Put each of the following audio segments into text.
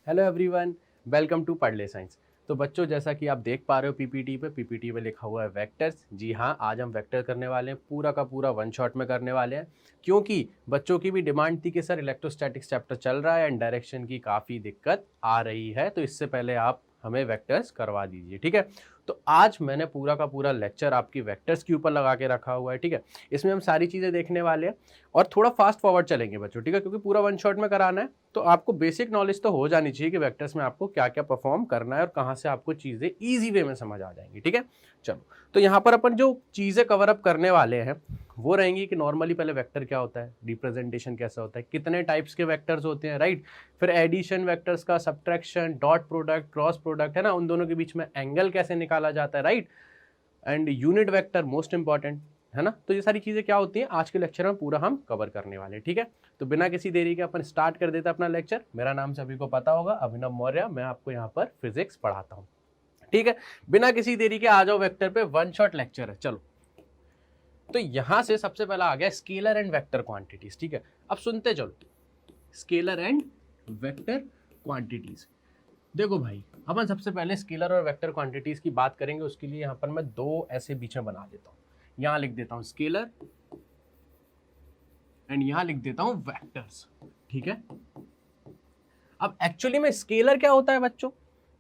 Hello everyone, welcome to पढ़ ले science. तो बच्चों, जैसा कि आप देख पा रहे हो पीपीटी पे लिखा हुआ है वेक्टर्स। जी हाँ, आज हम वेक्टर करने वाले हैं, पूरा का पूरा वन शॉट में करने वाले हैं, क्योंकि बच्चों की भी डिमांड थी कि सर इलेक्ट्रोस्टैटिक्स चैप्टर चल रहा है एंड डायरेक्शन की काफ़ी दिक्कत आ रही है, तो इससे पहले आप हमें वेक्टर्स करवा दीजिए। ठीक है, तो आज मैंने पूरा का पूरा लेक्चर आपकी वेक्टर्स के ऊपर लगा के रखा हुआ है। ठीक है, इसमें हम सारी चीज़ें देखने वाले हैं और थोड़ा फास्ट फॉरवर्ड चलेंगे बच्चों। ठीक है, क्योंकि पूरा वन शॉट में कराना है, तो आपको बेसिक नॉलेज तो हो जानी चाहिए कि वेक्टर्स में आपको क्या क्या परफॉर्म करना है और कहाँ से आपको चीज़ें ईजी वे में समझ आ जाएंगी। ठीक है, चलो, तो यहाँ पर अपन जो चीज़ें कवर अप करने वाले हैं वो रहेंगी कि नॉर्मली पहले वेक्टर क्या होता है, रिप्रेजेंटेशन कैसा होता है, कितने टाइप्स के वेक्टर्स होते हैं, राइट। फिर एडिशन वेक्टर्स का, subtraction, dot product, cross product, है ना, उन दोनों के बीच में एंगल कैसे निकाला जाता है, right. And unit vector most important, है ना। तो ये सारी चीज़ें क्या होती हैं आज के लेक्चर में पूरा हम कवर करने वाले हैं। ठीक है, तो बिना किसी देरी के अपन स्टार्ट कर देते हैं अपना लेक्चर। मेरा नाम सभी को पता होगा, अभिनव मौर्य, मैं आपको यहाँ पर फिजिक्स पढ़ाता हूँ। ठीक है, बिना किसी देरी के आ जाओ वेक्टर पे, वन शॉट लेक्चर है। चलो, तो यहां से सबसे पहला आ गया स्केलर एंड वेक्टर क्वांटिटीज। ठीक है, अब सुनते चलो, स्केलर एंड वेक्टर क्वांटिटीज। देखो भाई, अपन सबसे पहले स्केलर और वेक्टर क्वांटिटीज की बात करेंगे। उसके लिए यहाँ पर मैं दो ऐसे बीच में बना देता हूँ, यहाँ लिख देता हूँ स्केलर एंड यहाँ लिख देता हूँ वेक्टर्स। ठीक है, अब एक्चुअली में स्केलर क्या होता है बच्चों?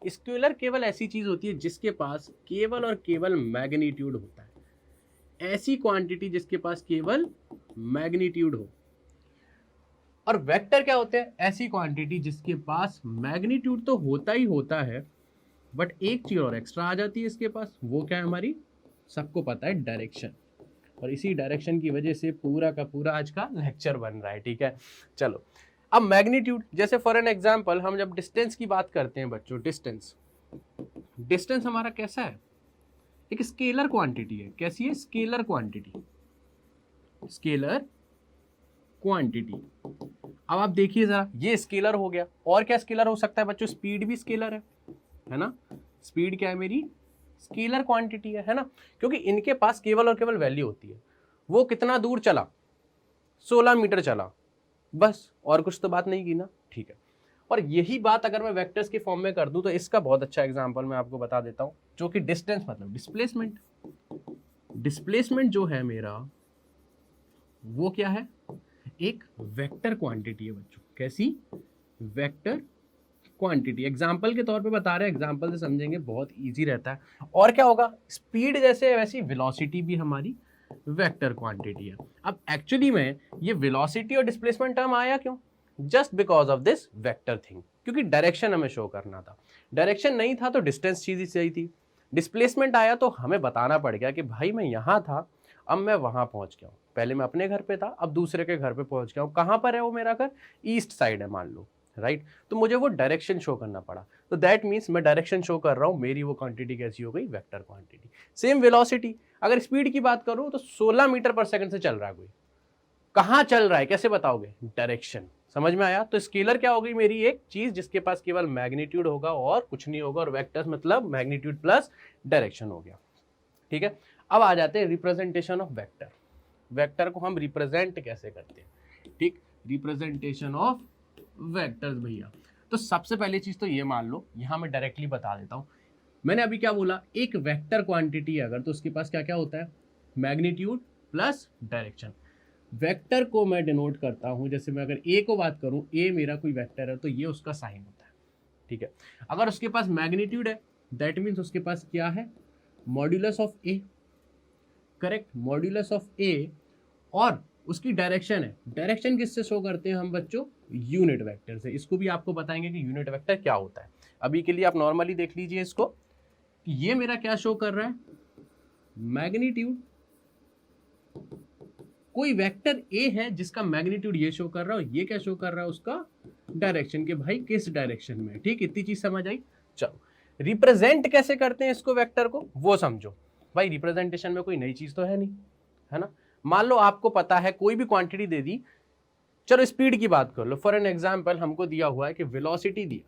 स्केलर केवल ऐसी चीज होती है जिसके पास केवल और केवल मैग्नीट्यूड होता है, ऐसी क्वांटिटी जिसके पास केवल मैग्नीट्यूड हो। और वेक्टर क्या होते हैं? ऐसी क्वांटिटी जिसके पास मैग्नीट्यूड तो होता ही होता है, बट एक चीज और एक्स्ट्रा आ जाती है इसके पास। वो क्या है हमारी? सबको पता है, डायरेक्शन। और इसी डायरेक्शन की वजह से पूरा का पूरा आज का लेक्चर बन रहा है। ठीक है, चलो, अब मैग्नीट्यूड, जैसे फॉर एन एग्जांपल हम जब डिस्टेंस की बात करते हैं बच्चों, डिस्टेंस, डिस्टेंस हमारा कैसा है? एक स्केलर क्वांटिटी है। कैसी है? Scalar quantity, scalar quantity. अब आप देखिए जरा, ये स्केलर हो गया, और क्या स्केलर हो सकता है बच्चों? स्पीड भी स्केलर है ना। स्पीड क्या है मेरी? स्केलर क्वांटिटी है ना, क्योंकि इनके पास केवल और केवल वैल्यू होती है। वो कितना दूर चला? 16 मीटर चला, बस, और कुछ तो बात नहीं की ना। ठीक है, और यही बात अगर मैं वेक्टर्स के फॉर्म में कर दूं तो इसका बहुत अच्छा एग्जांपल मैं आपको बता देता हूं, जो कि डिस्टेंस मतलब डिस्प्लेसमेंट। डिस्प्लेसमेंट जो है मेरा, वो क्या है? एक वेक्टर क्वांटिटी है बच्चों। कैसी? Vector quantity. एग्जाम्पल के तौर पे बता रहे हैं, एग्जाम्पल से समझेंगे, बहुत इजी रहता है। और क्या होगा? स्पीड जैसे वैसी वेलोसिटी भी हमारी वेक्टर क्वांटिटी है। अब एक्चुअली में ये वेलोसिटी और डिस्प्लेसमेंट टर्म आया क्यों? Just because of this vector thing, क्योंकि डायरेक्शन हमें शो करना था। डायरेक्शन नहीं था तो डिस्टेंस चीज ही सही थी। डिस्प्लेसमेंट आया तो हमें बताना पड़ गया कि भाई मैं यहां था, अब मैं वहां पहुंच गया हूं। पहले मैं अपने घर पे था, अब दूसरे के घर पे पहुंच गया हूं। कहां पर है वो मेरा घर? ईस्ट साइड है मान लो, राइट। तो मुझे वो डायरेक्शन शो करना पड़ा, तो दैट मीन्स मैं डायरेक्शन शो कर रहा हूं, मेरी वो क्वांटिटी कैसी हो गई? Vector quantity. सेम वेलोसिटी, अगर स्पीड की बात करूं तो 16 मीटर पर सेकंड से चल रहा है कोई, कहां चल रहा है कैसे बताओगे? डायरेक्शन। समझ में आया? तो स्केलर क्या हो गई मेरी? एक चीज जिसके पास केवल मैग्नीट्यूड होगा और कुछ नहीं होगा, और वेक्टर्स मतलब मैग्नीट्यूड प्लस डायरेक्शन हो गया। ठीक है, अब आ जाते हैं रिप्रेजेंटेशन ऑफ वेक्टर। वेक्टर को हम रिप्रेजेंट कैसे करते हैं? ठीक, रिप्रेजेंटेशन ऑफ वेक्टर्स भैया। तो सबसे पहली चीज तो ये मान लो, यहां मैं डायरेक्टली बता देता हूं। मैंने अभी क्या बोला? एक वेक्टर क्वांटिटी अगर, तो उसके पास क्या क्या होता है? Magnitude plus direction. वेक्टर को मैं डिनोट करता हूं, जैसे मैं अगर ए को बात करूं, ए मेरा कोई वेक्टर है तो ये उसका साइन होता है। ठीक है, अगर उसके पास मैग्नीट्यूड है दैट मीन्स उसके पास क्या है? Modulus of A, correct, modulus of A. और उसकी डायरेक्शन है। डायरेक्शन किससे शो करते हैं हम बच्चों? यूनिट वेक्टर से। इसको भी आपको बताएंगे कि यूनिट वेक्टर क्या होता है। अभी के लिए आप नॉर्मली देख लीजिए इसको, कि ये मेरा क्या शो कर रहा है? मैग्नीट्यूड। कोई वेक्टर ए है जिसका मैग्नीट्यूड ये शो कर रहा है, और ये क्या शो कर रहा है? उसका डायरेक्शन, के भाई किस डायरेक्शन में। ठीक, इतनी चीज समझ आई। चलो, रिप्रेजेंट कैसे करते हैं इसको, वेक्टर को, वो समझो। भाई रिप्रेजेंटेशन में कोई नई चीज तो है नहीं, है ना। मान लो आपको पता है, कोई भी क्वांटिटी दे दी, चलो स्पीड की बात कर लो। फॉर एन एग्जांपल हमको दिया हुआ है कि वेलोसिटी दी,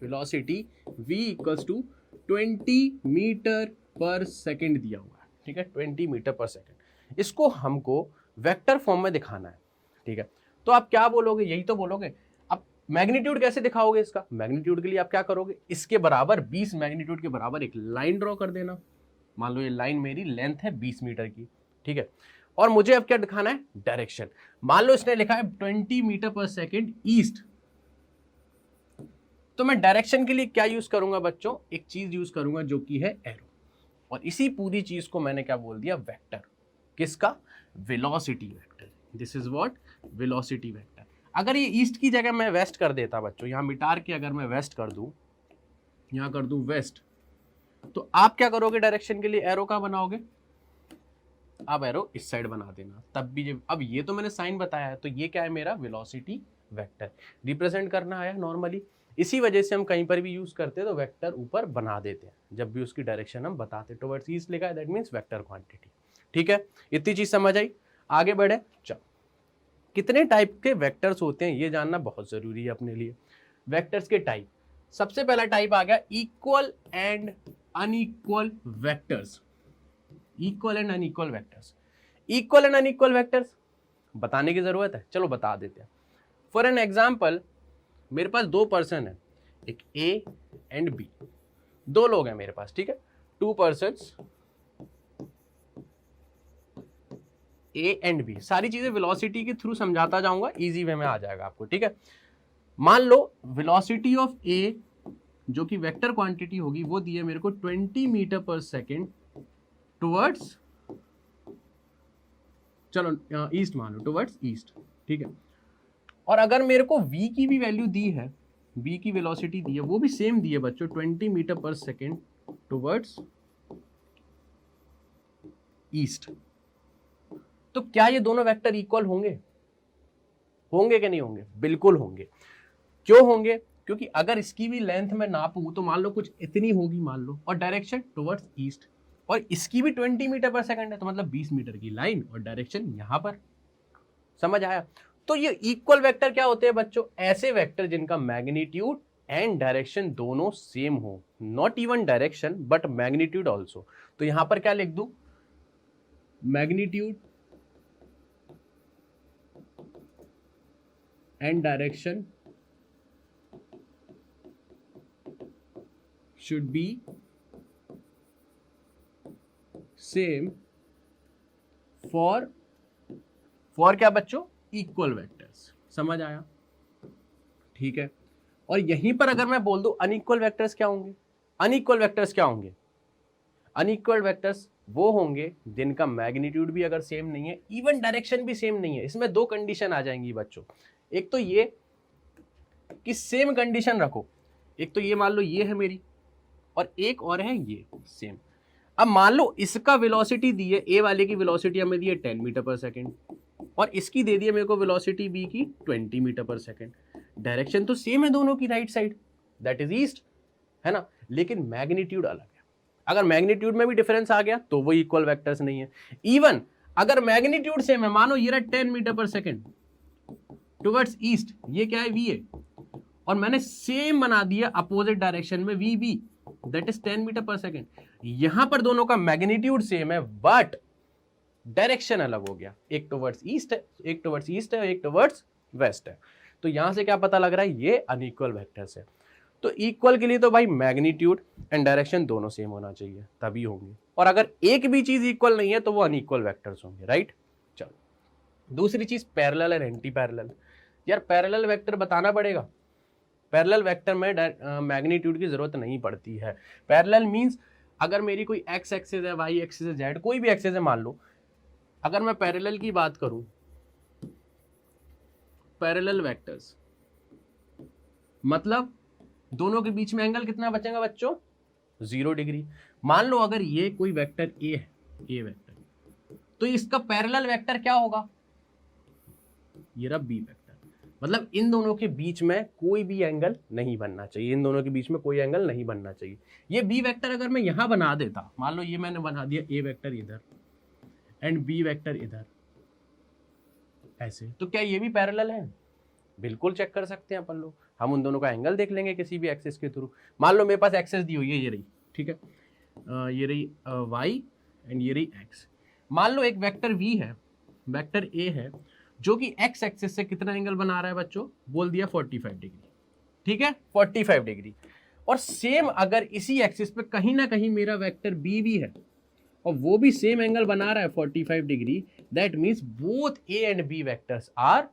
velocity v equals to 20 metre per second दिया हुआ है। ठीक है, 20 मीटर पर सेकंड। इसको हमको वेक्टर फॉर्म में दिखाना है। ठीक है, तो आप क्या बोलोगे? यही तो बोलोगे। अब मैग्नीट्यूड कैसे दिखाओगे इसका? मैग्नीट्यूड के लिए आप क्या करोगे, इसके बराबर 20 मैग्नीट्यूड के बराबर एक लाइन ड्रॉ कर देना। मान लो ये लाइन मेरी लेंथ है 20 मीटर की, ठीक है, और मुझे अब क्या दिखाना है, डायरेक्शन। मान लो इसने लिखा है 20 मीटर पर सेकेंड ईस्ट, तो मैं डायरेक्शन के लिए क्या यूज करूंगा बच्चों, एक चीज यूज करूंगा जो कि है एरो, और इसी पूरी चीज को मैंने क्या बोल दिया, वेक्टर। किसका? Velocity vector. This is what, velocity vector. अगर ये ईस्ट की जगह मैं वेस्ट कर देता बच्चों, यहां मिटार के अगर मैं वेस्ट कर दूं, यहां कर दूं वेस्ट, तो आप क्या करोगे डायरेक्शन के लिए, एरो का बनाओगे, आप एरो इस साइड बना देना, तब भी अब ये तो मैंने साइन बताया है, तो ये क्या है मेरा वेलोसिटी वेक्टर, रिप्रेजेंट करना आया नॉर्मली। इसी वजह से हम कहीं पर भी यूज करते हैं तो वेक्टर ऊपर बना देते हैं जब भी उसकी डायरेक्शन हम बताते हैं। टुवर्ड्स ईस्ट लिखा है, दैट मींस वेक्टर क्वांटिटी। ठीक है, इतनी चीज समझ आई, आगे बढ़े। चलो, कितने टाइप के वेक्टर्स होते हैं ये जानना बहुत जरूरी है अपने लिए। वेक्टर्स के टाइप, सबसे पहला टाइप आ गया equal and unequal vectors. Equal and unequal vectors, equal and unequal vectors बताने की जरूरत है, चलो बता देते हैं। फॉर एन एग्जाम्पल, मेरे पास दो पर्सन है, एक ए एंड बी, दो लोग हैं मेरे पास, ठीक है, two persons A and B. सारी चीजें वेलोसिटी के थ्रू समझाता जाऊंगा, इजी वे में आ जाएगा आपको, ठीक है। मान लो वेलोसिटी ऑफ ए जो कि वेक्टर क्वांटिटी होगी वो दी है मेरे को 20 मीटर पर सेकेंड टुवर्ड्स, चलो ईस्ट मान लो, टुवर्ड्स ईस्ट, ठीक है। और अगर मेरे को v की भी वैल्यू दी है, v की वेलोसिटी दी है, वो भी सेम दी है बच्चों 20 metre per second towards east, तो क्या ये दोनों वेक्टर इक्वल होंगे? होंगे कि नहीं होंगे? बिल्कुल होंगे। क्यों होंगे? क्योंकि अगर इसकी भी लेंथ में नापूं तो मान लो कुछ इतनी होगी मान लो, और डायरेक्शन टुवर्ड्स ईस्ट, और इसकी भी 20 मीटर पर सेकंड है, तो मतलब 20 मीटर की लाइन और डायरेक्शन यहां पर। समझ आया? तो ये इक्वल वेक्टर क्या होते हैं बच्चों? ऐसे वेक्टर जिनका मैग्नीट्यूड एंड डायरेक्शन दोनों सेम हो, not even direction but magnitude also. तो यहां पर क्या लिख दूं? Magnitude and direction should be same for क्या बच्चों? Equal vectors. समझ आया? ठीक है। और यहीं पर अगर मैं बोल दूं अनइक्वल वेक्टर्स क्या होंगे? अनइक्वल वेक्टर्स क्या होंगे? अनइक्वल वेक्टर्स वो होंगे जिनका मैग्नीट्यूड भी अगर सेम नहीं है, इवन डायरेक्शन भी सेम नहीं है। इसमें दो कंडीशन आ जाएंगी बच्चों, एक तो ये कि सेम कंडीशन रखो, एक तो ये मान लो ये है मेरी, और एक और है ये सेम। अब मान लो इसका वेलोसिटी दी है, ए वाले की वेलोसिटी हमें दी है 10 मीटर पर सेकेंड, और इसकी दे दी है मेरे को वेलोसिटी बी की 20 मीटर पर सेकेंड। डायरेक्शन तो सेम है दोनों की, right side, that is east, है ना, लेकिन मैग्नीट्यूड अलग है। अगर मैग्नीट्यूड में भी डिफरेंस आ गया तो वो इक्वल वेक्टर्स नहीं है। इवन अगर मैग्नीट्यूड सेम है, मानो ये रहा 10 metre per second towards east, ये क्या है, वी है, और मैंने सेम बना दिया अपोजिट डायरेक्शन में V B, that is 10 metre per second. यहां पर दोनों का मैग्नीट्यूड सेम है बट डायरेक्शन अलग हो गया, एक टुवर्ड्स ईस्ट है, एक टुवर्ड्स ईस्ट है, एक टुवर्ड्स वेस्ट है। तो यहां से क्या पता लग रहा है? ये अनइक्वल वेक्टर्स है। तो इक्वल के लिए तो भाई मैग्नीट्यूड एंड डायरेक्शन दोनों सेम होना चाहिए, तभी होंगे। और अगर एक भी चीज इक्वल नहीं है तो वो अनइक्वल वेक्टर्स होंगे, राइट। चलो, दूसरी चीज पैरेलल और एंटी पैरेलल। यार पैरेलल वेक्टर बताना पड़ेगा। पैरेलल वेक्टर में मैग्नीट्यूड की जरूरत नहीं पड़ती है। पैरेलल मींस अगर मेरी कोई एक्स एक्सिस है, वाई एक्सिस है, जेड कोई भी एक्सिस है, मान लो अगर मैं पैरेलल की बात करूं, पैरेलल वेक्टर्स मतलब दोनों के बीच में एंगल कितना बचेगा बच्चों? 0 डिग्री। मान लो अगर ये कोई वेक्टर ए है, ए वेक्टर, तो इसका पैरेलल वेक्टर क्या होगा? ये रहा बी वेक्टर। मतलब इन दोनों के बीच में कोई भी एंगल नहीं बनना चाहिए, इन दोनों के बीच में कोई एंगल नहीं बनना चाहिए। ये बी वेक्टर अगर मैं यहां बना देता, मान लो ये मैंने बना दिया ए वेक्टर इधर एंड बी वेक्टर इधर, ऐसे, तो क्या ये भी पैरेलल है? बिल्कुल चेक कर सकते हैं अपन लोग। हम उन दोनों का एंगल देख लेंगे किसी भी एक्सिस के थ्रू। मान लो मेरे पास एक्सिस दी हुई है, ये रही, ठीक है, ये रही वाई एंड ये रही एक्स। मान लो एक वेक्टर वी है, वेक्टर ए है, जो कि एक्स एक्सिस से कितना एंगल बना रहा है बच्चों, बोल दिया 45 डिग्री, ठीक है 45 डिग्री। और सेम अगर इसी एक्सिस पे कहीं ना कहीं मेरा वेक्टर बी भी है और वो भी सेम एंगल बना रहा है 45 degree, that means both A and B vectors are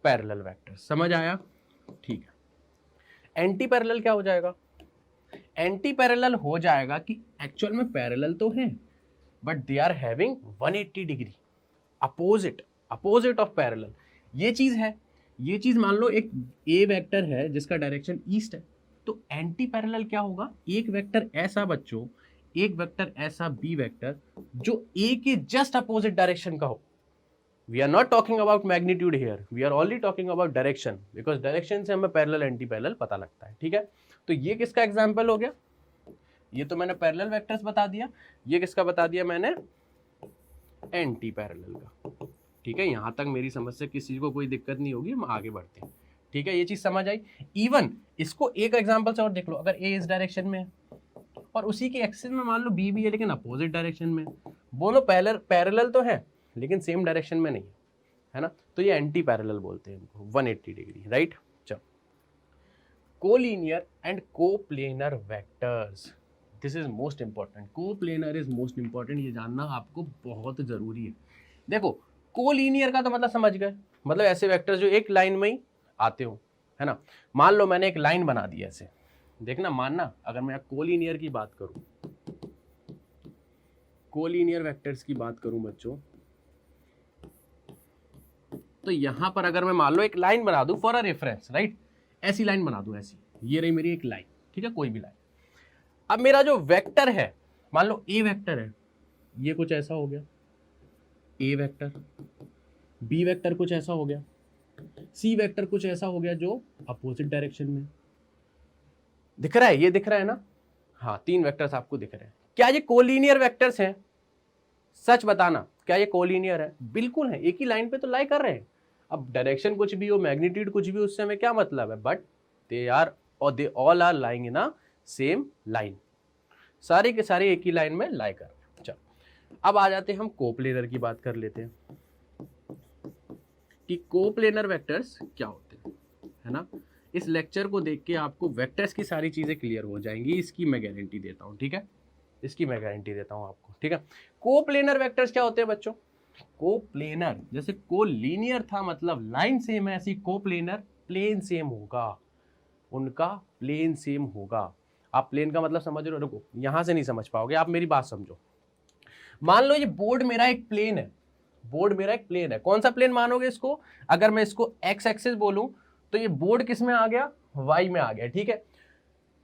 parallel vectors. समझ आया? ठीक है। एंटी पैरेलल क्या हो जाएगा? एंटी पैरेलल हो जाएगा कि एक्चुअल में पैरेलल तो है but they are having 180 degree opposite of parallel. ये चीज है, ये चीज मान लो एक ए वेक्टर है जिसका डायरेक्शन ईस्ट है, तो एंटी पैरेलल क्या होगा? एक वेक्टर ऐसा बच्चों, एक वेक्टर ऐसा बी वेक्टर जो ए के जस्ट अपोजिट डायरेक्शन का हो। We are not talking about magnitude here, we are only talking about direction, because direction से हमें पैरेलल एंटी पैरेलल पता लगता है। ठीक है, तो ये किसका एग्जाम्पल हो गया? ये तो मैंने पैरेलल वेक्टर्स बता दिया, ये किसका बता दिया मैंने? एंटी पैरेलल का। ठीक है, यहां तक मेरी समझ से किसी को कोई दिक्कत नहीं होगी, हम आगे बढ़ते हैं। ठीक है, ये चीज समझ आई। इवन इसको एक एग्जांपल से और देख लो, अगर ए इस डायरेक्शन में है और उसी के एक्सिस में मान लो बी भी है लेकिन अपोजिट डायरेक्शन में, बोलो पैरेलल तो है लेकिन सेम डायरेक्शन में नहीं है ना, तो ये एंटी पैरेलल बोलते हैं इनको, 180 डिग्री। राइट, चलो collinear and coplanar vectors, this is most important. Coplanar is most important, ये जानना आपको बहुत जरूरी है। देखो कोलिनियर का तो मतलब समझ गए, मतलब ऐसे वेक्टर्स जो एक लाइन में ही आते हो, है ना। मान लो मैंने एक लाइन बना दी ऐसे, देखना मानना, अगर मैं कोलिनियर की बात करूं, कोलिनियर वेक्टर्स की बात करूं बच्चों, तो यहां पर अगर मैं मान लो एक लाइन बना दूं फॉर अ रेफरेंस, राइट, ऐसी लाइन बना दूं, ऐसी, ये रही मेरी एक लाइन, ठीक है, कोई भी लाइन। अब मेरा जो वेक्टर है, मान लो ए वेक्टर है, ये कुछ ऐसा हो गया ए वेक्टर, बी वेक्टर कुछ ऐसा हो गया, सी वेक्टर कुछ ऐसा हो गया जो अपोजिट डायरेक्शन में। दिख रहा है, ये दिख रहा है ना? हाँ, तीन वेक्टर्स आपको दिख रहे हैं। क्या ये कोलिनियर वेक्टर्स हैं? सच बताना, क्या ये कोलिनियर है? बिल्कुल है, एक ही लाइन पे तो लाई कर रहे हैं। अब डायरेक्शन कुछ भी हो, मैग्नीट्यूड कुछ भी, उससे हमें क्या मतलब है, बट दे आर और they all are lying in a same line, सारे के सारे एक ही लाइन में लाई कर रहे हैं। चलो अब आ जाते हैं हम कोप्लेनर की बात कर लेते हैं कि कोप्लेनर वेक्टर्स क्या होते हैं, है ना। इस लेक्चर को देख के आपको वेक्टर्स की सारी चीजें क्लियर हो जाएंगी, इसकी मैं गारंटी देता हूं। ठीक है, इसकी मैं गारंटी देता हूं आपको। ठीक है, कोप्लेनर वेक्टर्स क्या होते हैं बच्चों? कोप्लेनर, जैसे कोलिनियर था मतलब लाइन सेम है, ऐसी कोप्लेनर प्लेन सेम होगा, उनका प्लेन सेम होगा। आप प्लेन का मतलब समझ रहे हो? रुको, यहां से नहीं समझ पाओगे, आप मेरी बात समझो। मान लो ये बोर्ड मेरा एक प्लेन है, बोर्ड मेरा एक प्लेन है। कौन सा प्लेन मानोगे इसको? अगर मैं इसको एक्स एक्सिस बोलूं तो ये बोर्ड किस में आ गया? वाई में आ गया। ठीक है,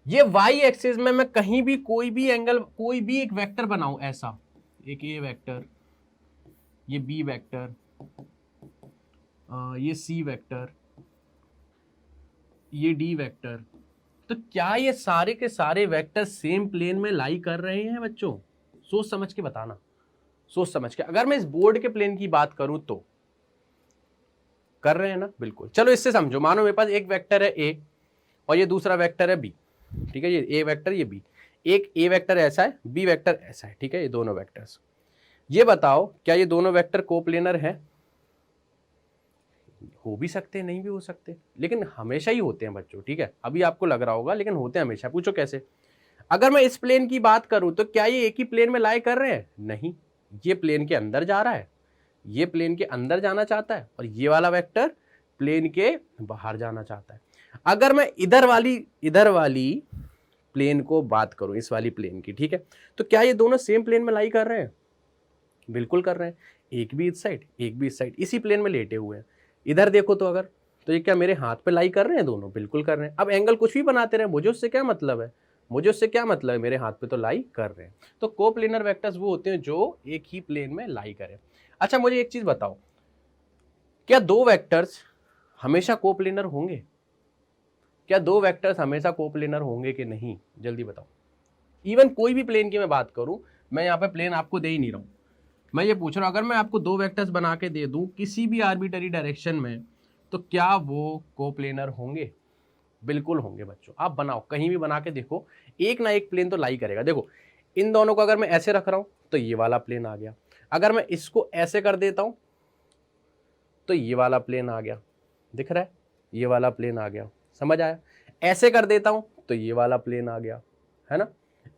ये वाई एक्सिस में मैं कहीं भी कोई भी एंगल, कोई भी एक वेक्टर बनाऊं, ऐसा एक ए वेक्टर, ये बी वेक्टर, ये सी वेक्टर, ये डी वेक्टर, तो क्या ये सारे के सारे वेक्टर सेम प्लेन में लाई कर रहे हैं बच्चों? सोच समझ के बताना, सोच समझ के। अगर मैं इस बोर्ड के प्लेन की बात करूं तो कर रहे हैं ना? बिल्कुल। चलो इससे समझो, मानो मेरे पास एक वेक्टर है ए और ये दूसरा वेक्टर है बी। ठीक है, ये ए वेक्टर, ये बी, एक ए वेक्टर ऐसा है, बी वेक्टर ऐसा है। ठीक है, ये दोनों वेक्टर्स, ये बताओ क्या ये दोनों वेक्टर कोप्लेनर है? हो भी सकते हैं, नहीं भी हो सकते, लेकिन हमेशा ही होते हैं बच्चों। ठीक है, अभी आपको लग रहा होगा लेकिन होते हैं हमेशा। पूछो कैसे? अगर मैं इस प्लेन की बात करूं तो क्या ये एक ही प्लेन में लाई कर रहे हैं? नहीं, ये प्लेन के अंदर जा रहा है, ये प्लेन के अंदर जाना चाहता है और ये वाला वेक्टर प्लेन के बाहर जाना चाहता है। अगर मैं इधर वाली प्लेन को बात करूं, इस वाली प्लेन की, ठीक है, तो क्या ये दोनों सेम प्लेन में लाई कर रहे हैं? बिल्कुल कर रहे हैं, एक भी इस साइड एक भी इस साइड, इसी प्लेन में लेटे हुए हैं। इधर देखो तो अगर, तो ये क्या मेरे हाथ पे लाई कर रहे हैं? दोनों बिल्कुल कर रहे हैं। अब एंगल कुछ भी बनाते रहे, मुझे उससे क्या मतलब है? मुझे उससे क्या मतलब है? मेरे हाथ पे तो लाई कर रहे हैं। तो कोप्लेनर वेक्टर्स वो होते हैं जो एक ही प्लेन में लाई करें। अच्छा मुझे एक चीज बताओ, क्या दो वेक्टर्स हमेशा कोप्लेनर होंगे? क्या दो वेक्टर्स हमेशा कोप्लेनर होंगे कि नहीं? जल्दी बताओ। इवन कोई भी प्लेन की मैं बात करूं, मैं यहाँ पे प्लेन आपको दे ही नहीं रहा हूं, मैं ये पूछ रहा हूं, अगर मैं आपको दो वेक्टर्स बना के दे दूं किसी भी आर्बिटरी डायरेक्शन में, तो क्या वो कोप्लेनर होंगे? बिल्कुल होंगे बच्चों। आप बनाओ, कहीं भी बना के देखो, एक ना एक प्लेन तो लाई करेगा। देखो इन दोनों को अगर मैं ऐसे रख रहा हूं तो ये वाला प्लेन आ गया, अगर मैं इसको ऐसे कर देता हूं तो ये वाला प्लेन आ गया, दिख रहा है, ये वाला प्लेन आ गया, समझ आया। ऐसे कर देता हूं तो ये वाला प्लेन आ गया, है ना,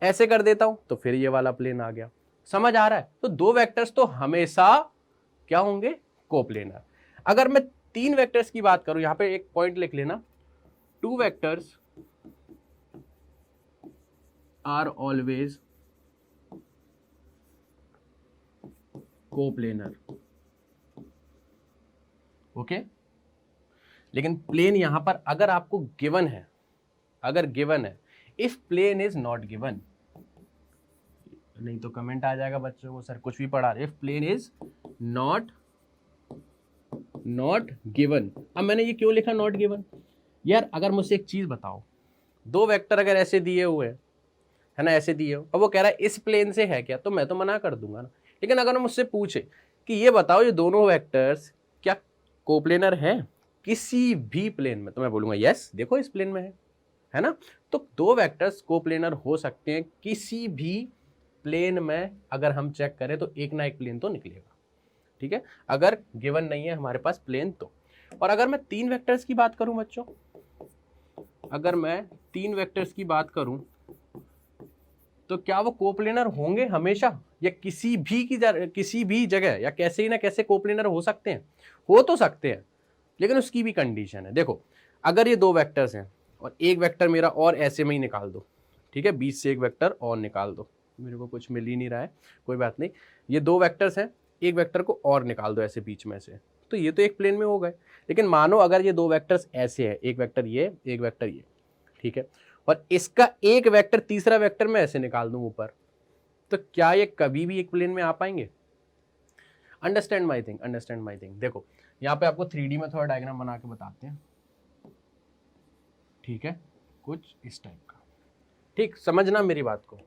ऐसे कर देता हूं तो फिर ये वाला प्लेन आ गया, समझ आ रहा है। तो दो वेक्टर्स तो हमेशा क्या होंगे, कोप्लेनर। अगर मैं तीन वेक्टर्स की बात करूं, यहां पे एक पॉइंट लिख लेना, two vectors are always coplanar, okay. लेकिन प्लेन यहां पर अगर आपको गिवन है, अगर गिवन है, if plane is not given, नहीं तो कमेंट आ जाएगा बच्चों को, सर कुछ भी पढ़ा रहे, if plane is not given. अब मैंने ये क्यों लिखा नॉट गिवन, यार अगर मुझसे एक चीज बताओ, दो वेक्टर अगर ऐसे दिए हुए हैं, है ना, ऐसे दिए हो, और वो कह रहा है इस प्लेन से है क्या, तो मैं तो मना कर दूंगा ना। लेकिन अगर मुझसे पूछे कि ये बताओ ये दोनों वेक्टर्स क्या कोप्लेनर हैं किसी भी प्लेन में, तो मैं बोलूंगा यस, देखो इस प्लेन में है ना। तो दो वेक्टर्स कोप्लेनर हो सकते हैं किसी भी प्लेन में, अगर हम चेक करें तो एक ना एक प्लेन तो निकलेगा, ठीक है, अगर गिवन नहीं है हमारे पास प्लेन तो। और अगर मैं तीन वेक्टर्स की बात करूं बच्चों, अगर मैं तीन वेक्टर्स की बात करूं तो क्या वो कोप्लेनर होंगे हमेशा, या किसी भी जगह या कैसे ही ना कैसे कोप्लेनर हो सकते हैं, हो तो सकते हैं, लेकिन उसकी भी कंडीशन है। देखो अगर ये दो वेक्टर्स हैं और एक वेक्टर मेरा और ऐसे में ही निकाल दो, ठीक है, बीच से एक वेक्टर और निकाल दो, मेरे को कुछ मिल ही नहीं रहा है, कोई बात नहीं, ये दो वेक्टर्स हैं, एक वेक्टर को और निकाल दो ऐसे बीच में से, तो ये तो एक प्लेन में हो गए। लेकिन मानो अगर ये दो वेक्टर्स ऐसे हैं, एक वेक्टर ये, एक वेक्टर ये, ठीक है, और इसका एक वेक्टर तीसरा वेक्टर मैं ऐसे निकाल दूं ऊपर, तो क्या ये कभी भी एक प्लेन में आ पाएंगे? Understand my thing. देखो यहाँ पे आपको 3D में थोड़ा डायग्राम बना के बताते हैं, ठीक है, कुछ इस टाइप का, ठीक, समझना मेरी बात को।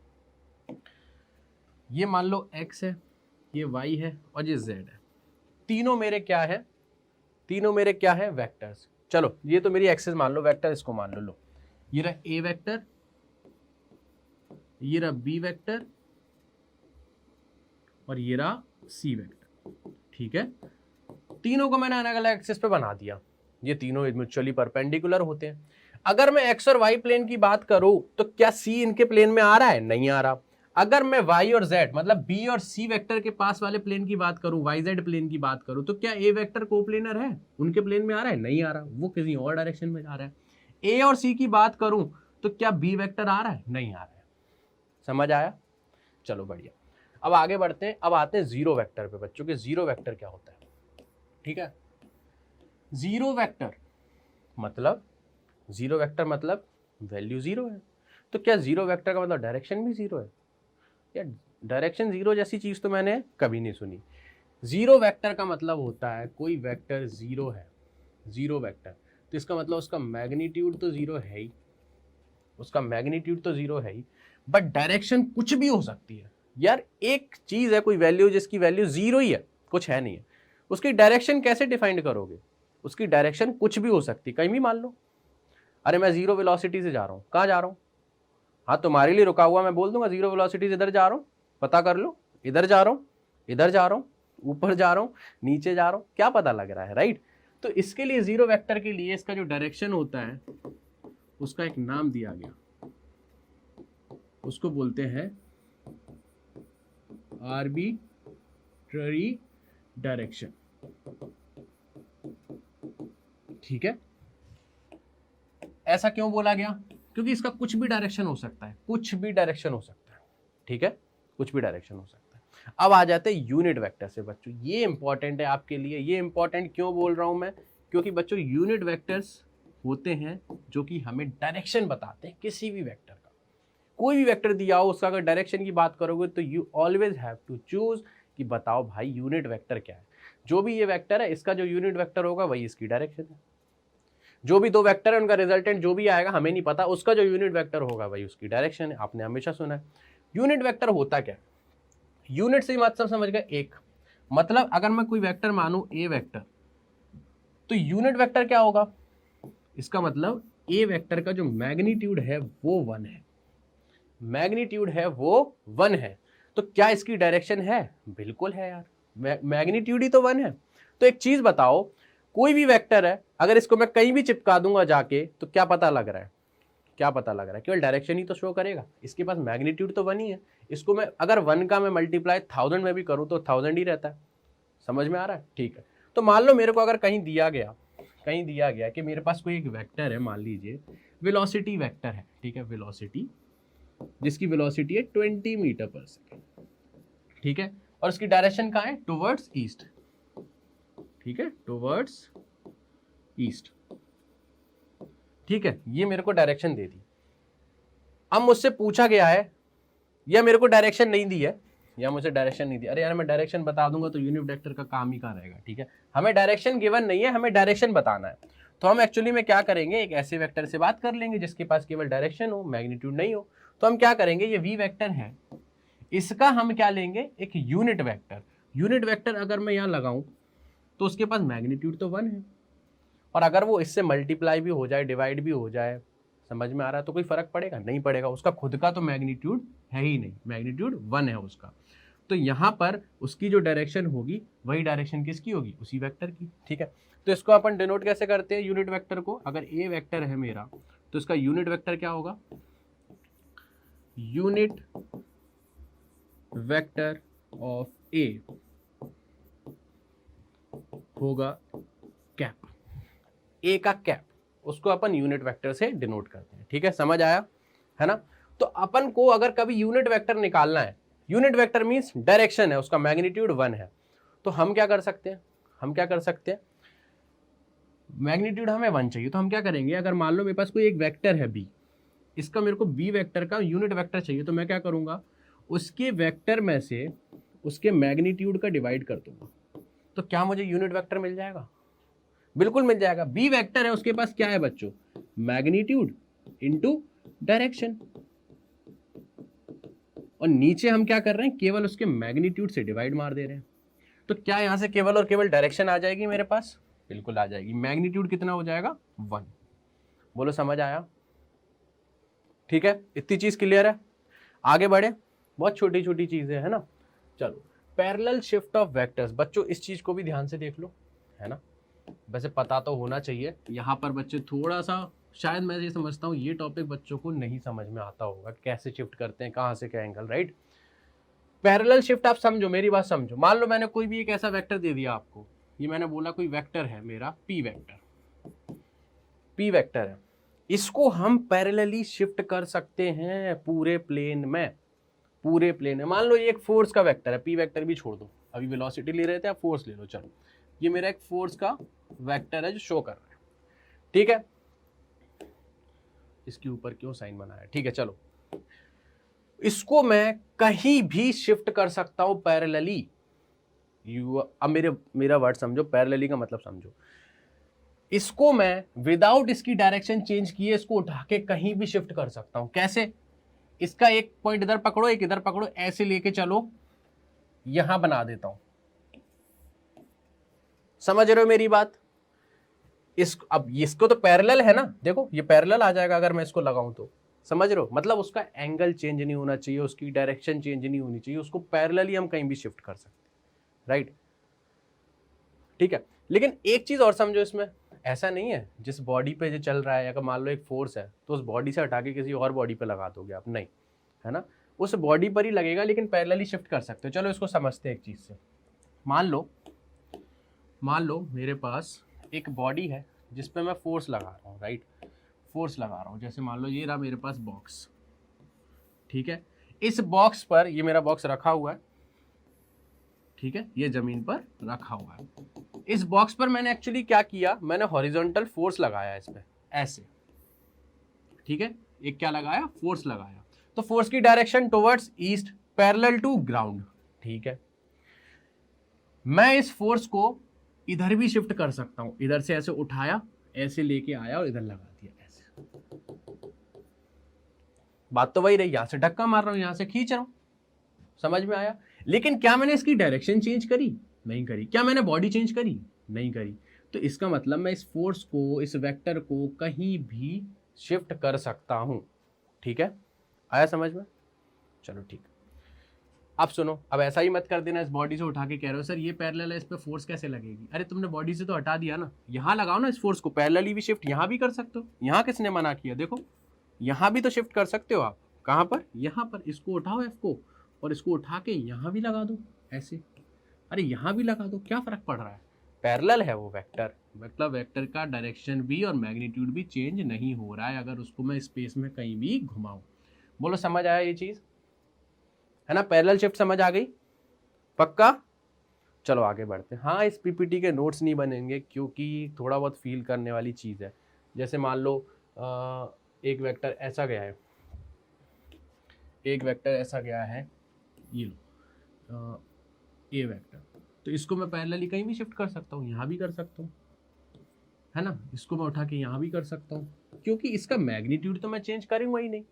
ये मान लो x है, ये y है और ये z है, तीनों मेरे क्या है, तीनों मेरे क्या है, वेक्टर्स। चलो ये तो मेरी एक्सेस मान लो, वेक्टर इसको मान लो, ये रहा a वेक्टर, ये रहा b वेक्टर और ये रहा c वेक्टर, ठीक है। तीनों को मैंने अलग अलग एक्सिस पे बना दिया, ये तीनों म्यूचुअली परपेंडिकुलर होते हैं। अगर मैं x और y प्लेन की बात करूं तो क्या c इनके प्लेन में आ रहा है? नहीं आ रहा। अगर मैं y और z मतलब b और c वेक्टर के पास वाले प्लेन की बात करूं, yz प्लेन की बात करूं, तो क्या a वेक्टर कोप्लेनर है? उनके प्लेन में आ रहा है? नहीं आ रहा, वो किसी और डायरेक्शन में जा रहा है। a और c की बात करूं तो क्या b वेक्टर आ रहा है? नहीं आ रहा है। समझ आया? चलो बढ़िया, अब आगे बढ़ते हैं। अब आते हैं जीरो वेक्टर पे बच्चों के। जीरो वेक्टर क्या होता है? ठीक है, जीरो वेक्टर मतलब वैल्यू जीरो है। तो क्या जीरो वेक्टर का मतलब डायरेक्शन भी जीरो है? या डायरेक्शन जीरो जैसी चीज तो मैंने कभी नहीं सुनी। जीरो वेक्टर का मतलब होता है कोई वेक्टर जीरो है, जीरो वेक्टर, तो इसका मतलब उसका मैग्नीट्यूड तो जीरो है ही, उसका मैग्नीट्यूड तो जीरो है ही, बट डायरेक्शन कुछ भी हो सकती है। यार एक चीज है, कोई वैल्यू जिसकी वैल्यू जीरो ही है, कुछ है नहीं है, उसकी डायरेक्शन कैसे डिफाइन करोगे? उसकी डायरेक्शन कुछ भी हो सकती, कहीं भी मान लो, अरे मैं जीरो वेलोसिटी से जा रहा हूँ, कहाँ जा रहा हूँ? हाँ तुम्हारे लिए रुका हुआ, मैं बोल दूंगा जीरो वेलोसिटी से इधर जा रहा हूँ, पता कर लो, इधर जा रहा हूँ, इधर जा रहा हूँ, ऊपर जा रहा हूँ, नीचे जा रहा हूँ, क्या पता लग रहा है, राइट? तो इसके लिए जीरो वेक्टर के लिए इसका जो डायरेक्शन होता है उसका एक नाम दिया गया, उसको बोलते हैं आर्बिट्ररी डायरेक्शन। ठीक है, ऐसा क्यों बोला गया? क्योंकि इसका कुछ भी डायरेक्शन हो सकता है, कुछ भी डायरेक्शन हो सकता है, ठीक है, कुछ भी डायरेक्शन हो सकता है। अब आ जाते हैं यूनिट वेक्टर से बच्चों, ये इंपॉर्टेंट है आपके लिए। ये इंपॉर्टेंट क्यों बोल रहा हूं मैं? क्योंकि बच्चों यूनिट वेक्टर्स होते हैं जो कि हमें डायरेक्शन बताते हैं किसी भी वेक्टर का। कोई भी वेक्टर दिया हो उसका अगर डायरेक्शन की बात करोगे तो you always have to choose कि बताओ भाई यूनिट वेक्टर क्या है। जो भी ये वेक्टर है इसका जो यूनिट वेक्टर होगा वही इसकी डायरेक्शन है। जो भी दो वेक्टर है उनका रिजल्टेंट जो भी आएगा हमें नहीं पता, उसका जो यूनिट वेक्टर होगा वही उसकी डायरेक्शन है। आपने हमेशा सुना है। यूनिट वेक्टर होता क्या? यूनिट से मतलब समझ गए, एक मतलब अगर मैं कोई वेक्टर मानूं ए वेक्टर, तो यूनिट वेक्टर क्या होगा? इसका मतलब ए वेक्टर का जो मैग्नीट्यूड है वो 1 है, मैग्नीट्यूड है वो 1 है। तो क्या इसकी डायरेक्शन है? बिल्कुल है यार, मैग्नीट्यूड ही तो 1 है। तो एक चीज बताओ, कोई भी वेक्टर है, अगर इसको मैं कहीं भी चिपका दूंगा जाके, तो क्या पता लग रहा है, क्या पता लग रहा है, केवल डायरेक्शन ही तो शो करेगा। इसके पास मैग्नीट्यूड तो 1 ही है। इसको मैं अगर 1 का मैं मल्टीप्लाई 1000 में भी करूं तो 1000 ही रहता है। समझ में आ रहा है? ठीक है। तो मान लो मेरे को अगर कहीं दिया गया कि मेरे पास कोई एक वेक्टर है, मान लीजिए वेलोसिटी वेक्टर है, ठीक है, वेलोसिटी, जिसकी वेलोसिटी है 20 मीटर पर सेकेंड, ठीक है, और उसकी डायरेक्शन कहाँ है, टुवर्ड्स ईस्ट, ठीक है, टुवर्ड्स ईस्ट, ठीक है, ये मेरे को डायरेक्शन दे दी। अब मुझसे पूछा गया है, या मेरे को डायरेक्शन नहीं दी है, या मुझे डायरेक्शन नहीं दी, अरे यार मैं डायरेक्शन बता दूंगा तो यूनिट वेक्टर का काम ही कहाँ रहेगा, ठीक है, हमें डायरेक्शन गिवन नहीं है, हमें डायरेक्शन बताना है। तो हम एक्चुअली में क्या करेंगे, एक ऐसे वेक्टर से बात कर लेंगे जिसके पास केवल डायरेक्शन हो, मैग्नीट्यूड नहीं हो। तो हम क्या करेंगे, ये वी वेक्टर है, इसका हम क्या लेंगे, एक यूनिट वेक्टर। यूनिट वेक्टर अगर मैं यहाँ लगाऊं तो उसके पास मैग्नीट्यूड तो 1 है, और अगर वो इससे मल्टीप्लाई भी हो जाए, डिवाइड भी हो जाए, समझ में आ रहा है, तो कोई फर्क पड़ेगा नहीं पड़ेगा, उसका खुद का तो मैग्नीट्यूड है ही नहीं, मैग्नीट्यूड 1 है उसका। तो यहाँ पर उसकी जो डायरेक्शन होगी वही डायरेक्शन किसकी होगी, उसी वेक्टर की, ठीक है। तो इसको अपन डिनोट कैसे करते हैं यूनिट वेक्टर को, अगर ए वेक्टर है मेरा तो इसका यूनिट वेक्टर क्या होगा, यूनिट वेक्टर ऑफ ए होगा कैप, ए का कैप, उसको अपन यूनिट वेक्टर से डिनोट करते हैं, ठीक है, समझ आया है ना। तो अपन को अगर कभी यूनिट वेक्टर निकालना है, यूनिट वेक्टर मींस डायरेक्शन है, उसका मैग्नीट्यूड 1 है, तो हम क्या कर सकते हैं, मैग्नीट्यूड हमें 1 चाहिए, तो हम क्या करेंगे, अगर मान लो मेरे पास कोई एक वेक्टर है बी, इसका मेरे को बी वेक्टर का यूनिट वेक्टर चाहिए, तो मैं क्या करूंगा, उसके वेक्टर में से उसके मैग्नीट्यूड का डिवाइड कर दूंगा, तो क्या मुझे यूनिट वेक्टर मिल जाएगा, बिल्कुल मिल जाएगा। बी वेक्टर है, उसके पास क्या है बच्चों, मैग्नीट्यूड इनटू डायरेक्शन, और नीचे हम क्या कर रहे हैं, केवल उसके मैग्नीट्यूड से डिवाइड मार दे रहे हैं। तो क्या यहां से केवल और केवल डायरेक्शन आ जाएगी मेरे पास, बिल्कुल आ जाएगी। मैग्नीट्यूड कितना हो जाएगा, 1। बोलो समझ आया, ठीक है, इतनी चीज क्लियर है। आगे बढ़े, बहुत छोटी छोटी चीजें है ना। चलो, पैरेलल शिफ्ट ऑफ वेक्टर्स, बच्चों इस चीज को भी ध्यान से देख लो, है ना, वैसे पता तो होना चाहिए। यहाँ पर बच्चे थोड़ा सा, शायद मैं ये समझता हूँ ये टॉपिक बच्चों को नहीं समझ में आता होगा, कैसे शिफ्ट करते हैं, कहाँ से क्या एंगल, राइट। पैरेलल शिफ्ट आप समझो, मेरी बात समझो। मान लो मैंने कोई भी एक ऐसा वेक्टर दे दिया आपको, ये मैंने बोला कोई वेक्टर है मेरा पी वेक्टर है, इसको हम पैरेलली शिफ्ट कर सकते हैं पूरे प्लेन में, मान लो ये एक फोर्स का वेक्टर है, पी वेक्टर भी छोड़ दो, अभी वेलोसिटी ले रहे थे, आप फोर्स ले लो। चलो, ये मेरा एक फोर्स का वेक्टर है जो शो कर रहा है, ठीक है, इसके ऊपर क्यों साइन बनाया, ठीक है। चलो, इसको मैं कहीं भी शिफ्ट कर सकता हूं पैरेलली। अब मेरा वर्ड समझो, पैरेलली का मतलब समझो। इसको मैं विदाउट इसकी डायरेक्शन चेंज किए इसको उठा के कहीं भी शिफ्ट कर सकता हूं। कैसे, इसका एक पॉइंट इधर पकड़ो, एक इधर पकड़ो, ऐसे लेके चलो, यहां बना देता हूं। समझ रहे हो मेरी बात? अब इसको तो पैरेलल है ना, देखो ये पैरेलल आ जाएगा अगर मैं इसको लगाऊं तो, समझ रहे हो, मतलब उसका एंगल चेंज नहीं होना चाहिए, उसकी डायरेक्शन चेंज नहीं होनी चाहिए, उसको पैरेलली हम कहीं भी शिफ्ट कर सकते हैं, राइट, ठीक है। लेकिन एक चीज और समझो इसमें, ऐसा नहीं है जिस बॉडी पे जो चल रहा है, अगर मान लो एक फोर्स है तो उस बॉडी से हटा के किसी और बॉडी पे लगा दोगे आप, नहीं, है ना, उस बॉडी पर ही लगेगा, लेकिन पैरेलली शिफ्ट कर सकते हो। चलो इसको समझते हैं एक चीज से। मान लो मेरे पास एक बॉडी है जिस पे मैं फोर्स लगा रहा हूँ, राइट, फोर्स लगा रहा हूँ, जैसे मान लो ये रहा मेरे पास बॉक्स, ठीक है, इस बॉक्स पर, ये मेरा बॉक्स रखा हुआ है, ठीक है, ये जमीन पर रखा हुआ है, इस बॉक्स पर मैंने एक्चुअली क्या किया, मैंने हॉरिजॉन्टल फोर्स लगाया इस पे, ऐसे, ठीक है, एक क्या लगाया, फोर्स लगाया, तो फोर्स की direction towards east, parallel to ground, ठीक है। मैं इस फोर्स को इधर भी शिफ्ट कर सकता हूं, इधर से ऐसे उठाया, ऐसे लेके आया और इधर लगा दिया, ऐसे, बात तो वही रही, यहां से धक्का मार रहा हूं, यहां से खींच रहा हूं, समझ में आया। लेकिन क्या मैंने इसकी डायरेक्शन चेंज करी, नहीं करी। क्या मैंने बॉडी चेंज करी, नहीं करी। तो इसका मतलब मैं इस फोर्स को, इस वेक्टर को कहीं भी शिफ्ट कर सकता हूं, ठीक है, आया समझ में, चलो ठीक। अब सुनो, अब ऐसा ही मत कर देना इस बॉडी से उठा के कह रहे हो सर ये पैरेलल है, इस पे फोर्स कैसे लगेगी। अरे तुमने बॉडी से तो हटा दिया ना, यहाँ लगाओ ना इस फोर्स को, पैरेलली भी शिफ्ट यहाँ भी कर सकते हो। यहाँ किसने मना किया, देखो यहाँ भी तो शिफ्ट कर सकते हो आप। कहाँ पर, यहाँ पर। इसको उठाओ एफ को, और इसको उठा के यहाँ भी लगा दो ऐसे। अरे यहाँ भी लगा दो, क्या फर्क पड़ रहा है, पैरेलल है वो वेक्टर। मतलब वेक्टर का डायरेक्शन भी और मैग्नीट्यूड भी चेंज नहीं हो रहा है अगर उसको मैं स्पेस में कहीं भी घुमाऊं। बोलो समझ आया ये चीज, है ना। पैरेलल शिफ्ट समझ आ गई, पक्का। चलो आगे बढ़ते हैं। हाँ, इस पीपीटी के नोट्स नहीं बनेंगे क्योंकि थोड़ा बहुत फील करने वाली चीज़ है। जैसे मान लो एक वेक्टर ऐसा गया है, एक वेक्टर ऐसा गया है, ये लो ए वेक्टर, तो इसको मैं पैरेलली कहीं भी शिफ्ट कर सकता हूँ, यहाँ भी कर सकता हूँ, है ना। इसको मैं उठा के यहाँ भी कर सकता हूँ, क्योंकि इसका मैग्नीट्यूड तो मैं चेंज करूँगा ही नहीं,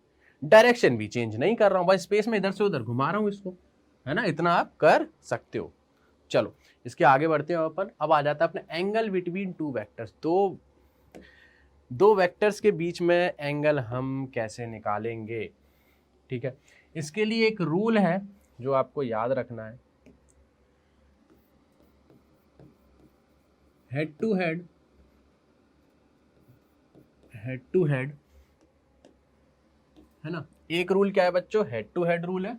डायरेक्शन भी चेंज नहीं कर रहा हूँ, बस स्पेस में इधर से उधर घुमा रहा हूँ इसको, है ना। इतना आप कर सकते हो। चलो इसके आगे बढ़ते हैं अपन। अब आ जाता है अपने एंगल बिटवीन टू वेक्टर्स। दो वेक्टर्स के बीच में एंगल हम कैसे निकालेंगे, ठीक है। इसके लिए एक रूल है जो आपको याद रखना है। Head to head, head to head, है ना। एक रूल क्या है बच्चों, हेड टू हेड रूल है,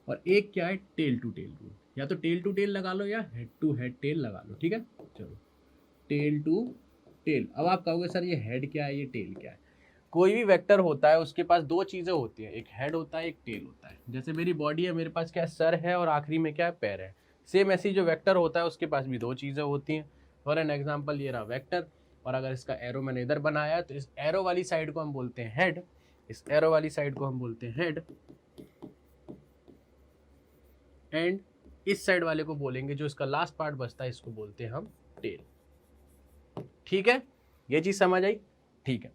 और एक क्या है, टेल टू टेल रूल। या तो टेल टू टेल लगा लो या हेड टू हेड टेल लगा लो, ठीक है। चलो टेल टू टेल। अब आप कहोगे सर ये हेड क्या है, ये टेल क्या है। कोई भी वेक्टर होता है उसके पास दो चीजें होती हैं, एक हेड होता है, एक टेल होता है। जैसे मेरी बॉडी है, मेरे पास क्या है, सर है, और आखिरी में क्या है, पैर है। सेम ऐसी जो वेक्टर होता है उसके पास भी दो चीजें होती हैं। फॉर एन एग्जाम्पल ये रहा वेक्टर, और अगर इसका एरो मैंने इधर बनाया तो इस एरो वाली साइड को हम बोलते हैं हेड, इस एरो वाली साइड को हम बोलते हैं हेड, एंड इस साइड वाले को बोलेंगे, जो इसका लास्ट पार्ट बचता है, इसको बोलते हैं हम टेल। ठीक है, ये चीज समझ आई, ठीक है।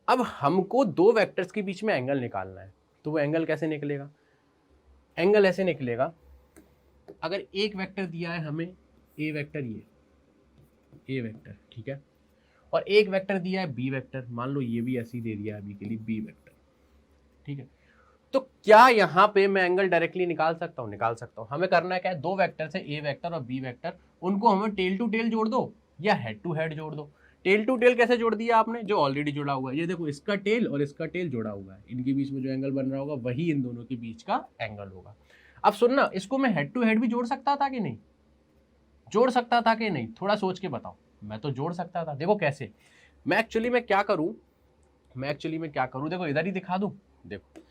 अब हमको दो वेक्टर्स के बीच में एंगल निकालना है, तो वो एंगल कैसे निकलेगा, एंगल ऐसे निकलेगा। अगर एक वेक्टर दिया है हमें, ए वेक्टर, ये ए वेक्टर, ठीक है, और एक वेक्टर दिया है बी वेक्टर, मान लो ये भी ऐसे ही दे दिया है अभी के लिए बी वेक्टर, ठीक है। तो क्या यहाँ पे मैं एंगल डायरेक्टली निकाल सकता हूँ, निकाल सकता हूँ। हमें करना क्या है, दो वेक्टर से ए वेक्टर और बी वेक्टर, उनको हमें टेल टू टेल जोड़ दो या हेड टू हेड जोड़ दो। टेल टू टेल कैसे जोड़ दिया आपने, जो ऑलरेडी जुड़ा हुआ है, ये देखो इसका टेल और इसका टेल जुड़ा हुआ है, इनके बीच में जो एंगल बन रहा होगा वही इन दोनों के बीच का एंगल होगा। अब सुनना, इसको मैं हेड टू हेड भी जोड़ सकता था कि नहीं, जोड़ सकता था कि नहीं, थोड़ा सोच के बताओ। मैं तो जोड़ सकता था, देखो कैसे। मैं एक्चुअली में क्या करूं, देखो इधर ही दिखा दूं। देखो